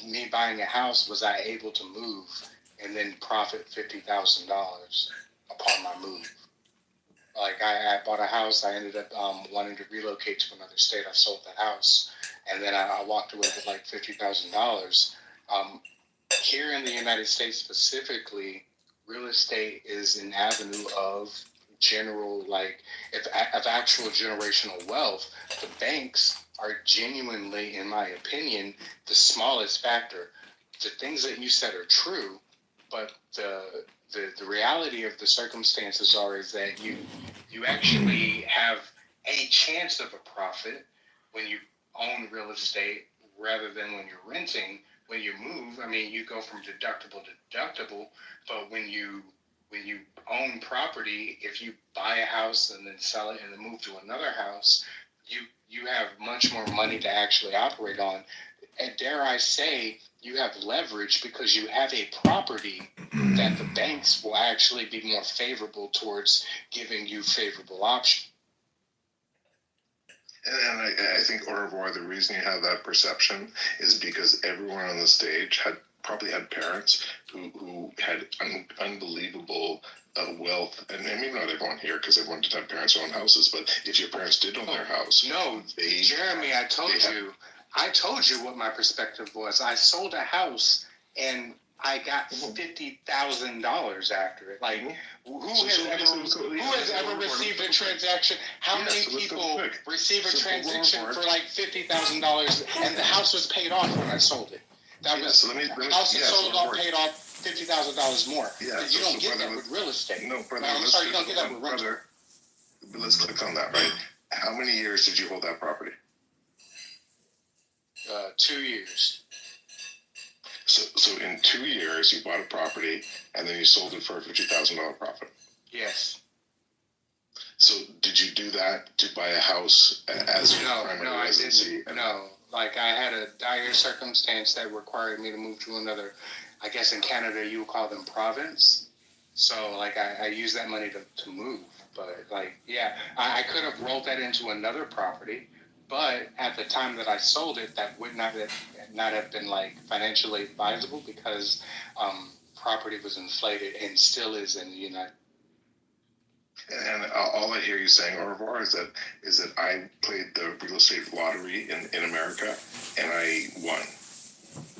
me buying a house, was I able to move and then profit $50,000 upon my move. Like, I bought a house, I ended up wanting to relocate to another state. I sold that house, and then I walked away with like $50,000. Here in the United States specifically, real estate is an avenue of general, like, of actual generational wealth. The banks are genuinely, in my opinion, the smallest factor. The things that you said are true, but the reality of the circumstances is that you actually have a chance of a profit when you own real estate rather than when you're renting. When you move, I mean, you go from deductible to deductible, but when you own property, if you buy a house and then sell it and then move to another house, you have much more money to actually operate on. And dare I say, you have leverage because you have a property that the banks will actually be more favorable towards giving you favorable options. And I think, au revoir, the reason you have that perception is because everyone on the stage probably had parents who had unbelievable wealth, and maybe not everyone here, because everyone did have parents who own houses, but if your parents did own their house... No, Jeremy, I told you what my perspective was. I sold a house, and I got $50,000 after it. Like, who has ever received a transaction? How many people receive a transaction for like $50,000, and the house was paid off when I sold it? That was the house that sold off paid off $50,000 more. You don't get that with real estate. No, brother. I'm sorry, you don't get that with rental. Brother, let's click on that, right? How many years did you hold that property? 2 years. So in 2 years, you bought a property and then you sold it for a $50,000 profit. Yes. So did you do that to buy a house as your primary residency? No, like I had a dire circumstance that required me to move to another, I guess in Canada you would call them province. So like I used that money to move. But like, yeah, I could have rolled that into another property. But at the time that I sold it, that would not have been like financially advisable because property was inflated and still is in the United. And all I hear you saying, Orvar, is that I played the real estate lottery in America and I won.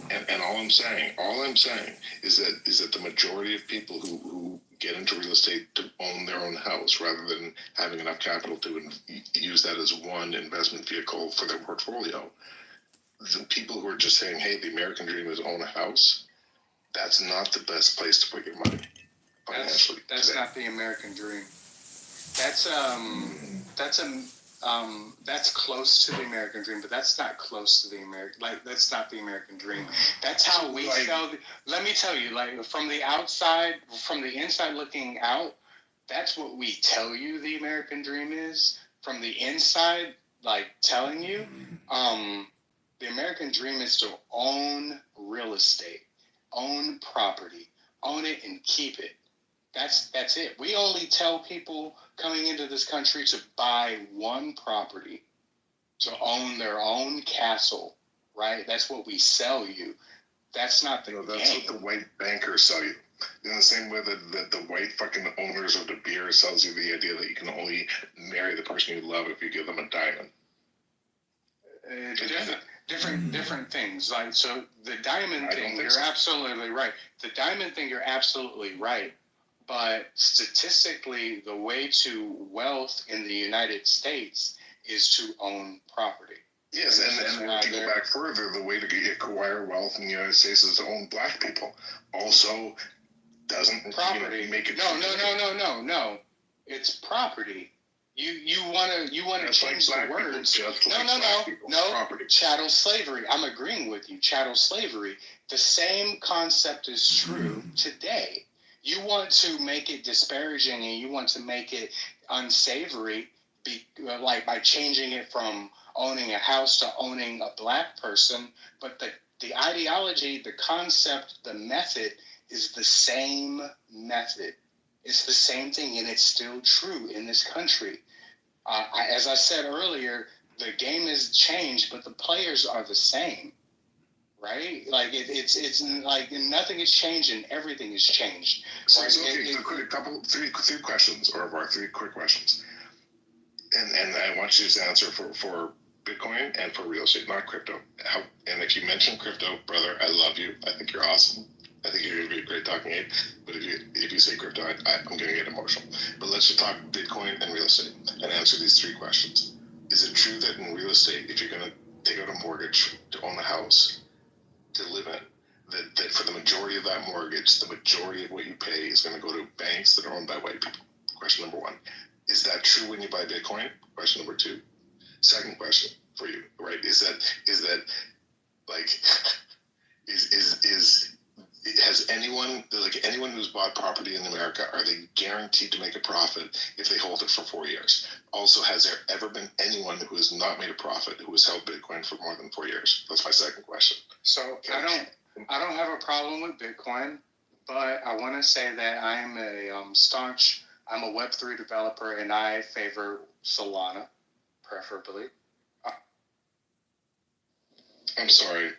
And all I'm saying is that the majority of people who get into real estate to own their own house rather than having enough capital to use that as one investment vehicle for their portfolio, the people who are just saying, hey, the American dream is own a house, that's not the best place to put your money financially. That's not the American dream. That's close to the American dream, but that's not close to the American. Like that's not the American dream. That's how we sell. Let me tell you, like from the inside looking out, that's what we tell you the American dream is. From the inside, like telling you, the American dream is to own real estate, own property, own it and keep it. That's it. We only tell people coming into this country to buy one property, to own their own castle, right? That's what we sell you. That's not the game. That's what the white bankers sell you. In the same way that the white fucking owners of the beer sells you the idea that you can only marry the person you love if you give them a diamond. Different things. Like so, the diamond thing, you're absolutely right. The diamond thing, you're absolutely right. But statistically, the way to wealth in the United States is to own property. Yes, and if you go back further, the way to acquire wealth in the United States is to own black people. Also, doesn't property make it? No. It's property. You want to change the words? No. Property. Chattel slavery. I'm agreeing with you. Chattel slavery. The same concept is true today. You want to make it disparaging and you want to make it unsavory, like by changing it from owning a house to owning a black person. But the ideology, the concept, the method is the same method. It's the same thing, and it's still true in this country. As I said earlier, the game has changed, but the players are the same. Right? Like it's like nothing has changed and everything has changed. So three questions, or three quick questions, and I want you to answer for Bitcoin and for real estate, not crypto. And if you mention crypto, brother, I love you. I think you're awesome. I think you're gonna be a great talking ape. But if you say crypto, I'm gonna get emotional. But let's just talk Bitcoin and real estate and answer these three questions. Is it true that in real estate, if you're gonna take out a mortgage to own a house to live in, that for the majority of that mortgage, the majority of what you pay is going to go to banks that are owned by white people? Question number one. Is that true when you buy Bitcoin? Question number two. Second question for you, right? Is that like has anyone who's bought property in America, are they guaranteed to make a profit if they hold it for 4 years? Also, has there ever been anyone who has not made a profit who has held Bitcoin for more than 4 years? That's my second question. So I don't have a problem with Bitcoin, but I want to say that I'm a Web3 developer and I favor Solana, preferably. I'm sorry,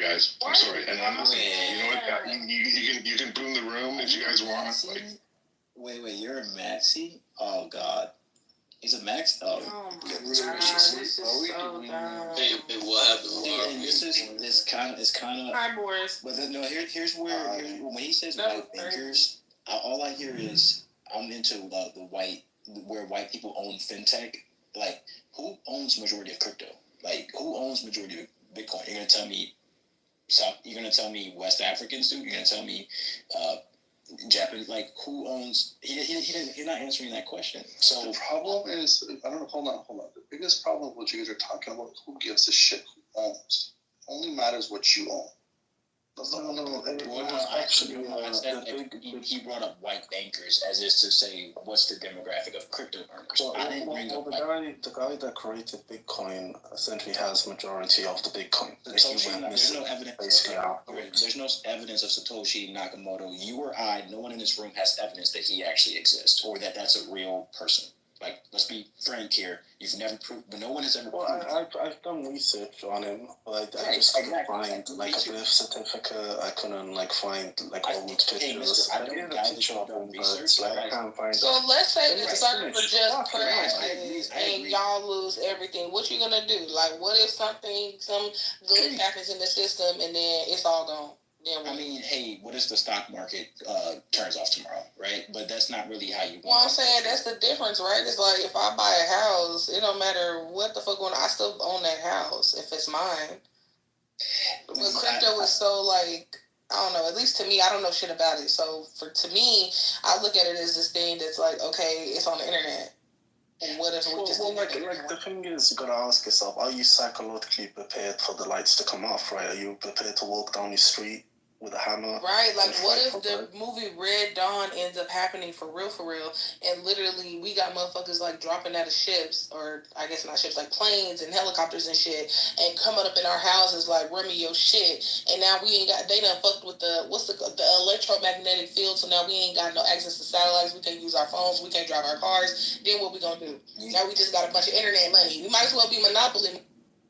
guys. I'm sorry. And I'm listening. You know what? You can boom the room if you guys want. Wait, you're a maxi? Oh God, he's a max. Oh this is so dumb. Hey, what happened? It's kind of. Hi, Boris. But here's where when he says white bankers, all I hear is I'm into where white people own fintech. Like, who owns majority of crypto? Like, who owns majority of Bitcoin? You're gonna tell me West Africans do? You're gonna tell me Japanese, like who owns? He's not answering that question. So the problem is, I don't know. Hold on. The biggest problem with what you guys are talking about, who gives a shit who owns? Only matters what you own. I said he brought up white bankers as is to say, what's the demographic of crypto earners? I didn't bring up the guy that created Bitcoin essentially has majority of the Bitcoin. There's no evidence. There's no evidence of Satoshi Nakamoto. You or I, no one in this room has evidence that he actually exists or that that's a real person. Like, let's be frank here. You've never proved, but no one has ever proved. I've done research on him, but I just couldn't find like a birth certificate. I couldn't find old pictures. I did a picture of him, but I can't find. So let's say the server just crashes and y'all lose everything. What you gonna do? Like, what if some glitch happens in the system and then it's all gone? I mean, hey, what if the stock market turns off tomorrow, right? But that's not really how you want. Well, I'm saying that's the difference, right? It's like if I buy a house, it don't matter what the fuck going on. I still own that house if it's mine. But crypto is so I don't know. At least to me, I don't know shit about it. So to me, I look at it as this thing that's like, okay, it's on the internet. And what if we just the thing is, you gotta ask yourself: are you psychologically prepared for the lights to come off? Right? Are you prepared to walk down the street with a hammer? Right, like what if the movie Red Dawn ends up happening for real, and literally we got motherfuckers dropping out of ships, or I guess not ships, like planes and helicopters and shit, and coming up in our houses run me your shit, and now they done fucked with the electromagnetic field, so now we ain't got no access to satellites, we can't use our phones, we can't drive our cars, then what we gonna do? Now we just got a bunch of internet money. We might as well be Monopoly.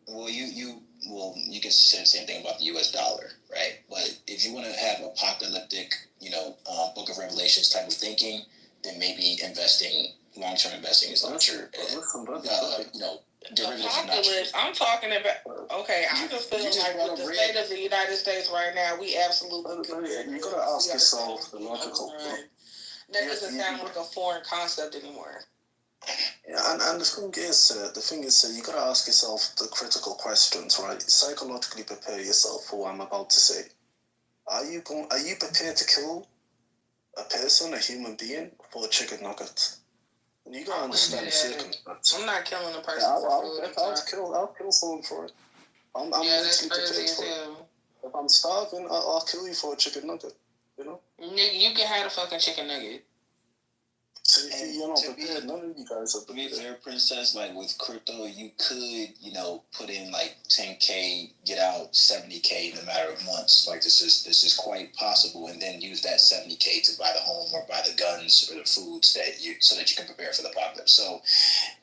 Well, you can say the same thing about the U.S. dollar, right? But if you want to have apocalyptic, Book of Revelations type of thinking, then maybe long-term investing is not your, derivatives are not your. I'm talking about, okay, I'm just feeling with the state of the United States right now, we absolutely you gotta ask yourself the logical. That doesn't sound like a foreign concept anymore. Yeah, and the thing is, you gotta ask yourself the critical questions, right? Psychologically prepare yourself for what I'm about to say. Are you prepared to kill a person, a human being, for a chicken nugget? And you gotta understand the circumstances. I'm not killing a person I'll kill someone for it. I'm mentally prepared for it. If I'm starving, I'll kill you for a chicken nugget. Nigga, you can have a fucking chicken nugget. You're not prepared. None of you guys are prepared. To be fair, Princess, with crypto, you could, put in 10K, get out 70K in a matter of months. This is quite possible, and then use that 70K to buy the home or buy the guns or the foods so that you can prepare for the apocalypse. So,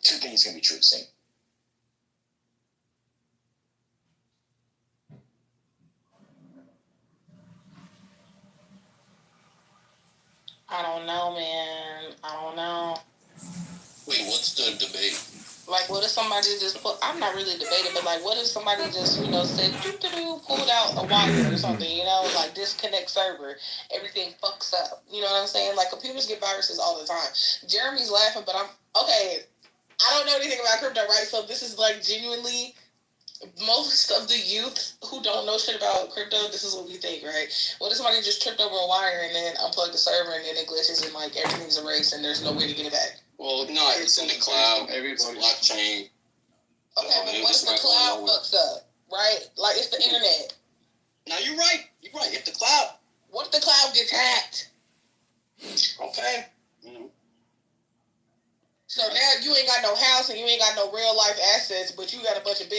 two things can be true at the same. I don't know, man. I don't know. Wait, what's the debate? What if somebody just I'm not really debating, but what if somebody just, said, pulled out a wire or something, disconnect server, everything fucks up. You know what I'm saying? Computers get viruses all the time. Jeremy's laughing, but I don't know anything about crypto, right? So this is genuinely, most of the youth who don't know shit about crypto, this is what we think, right? What if somebody just tripped over a wire and then unplugged the server and then it glitches and everything's erased and there's no way to get it back? Well, no, it's in the cloud. It's blockchain. Okay, but what if the cloud fucks up, right? It's the internet. Now you're right. If the cloud. What if the cloud gets hacked? Okay. So now you ain't got no house and you ain't got no real life assets, but you got a bunch of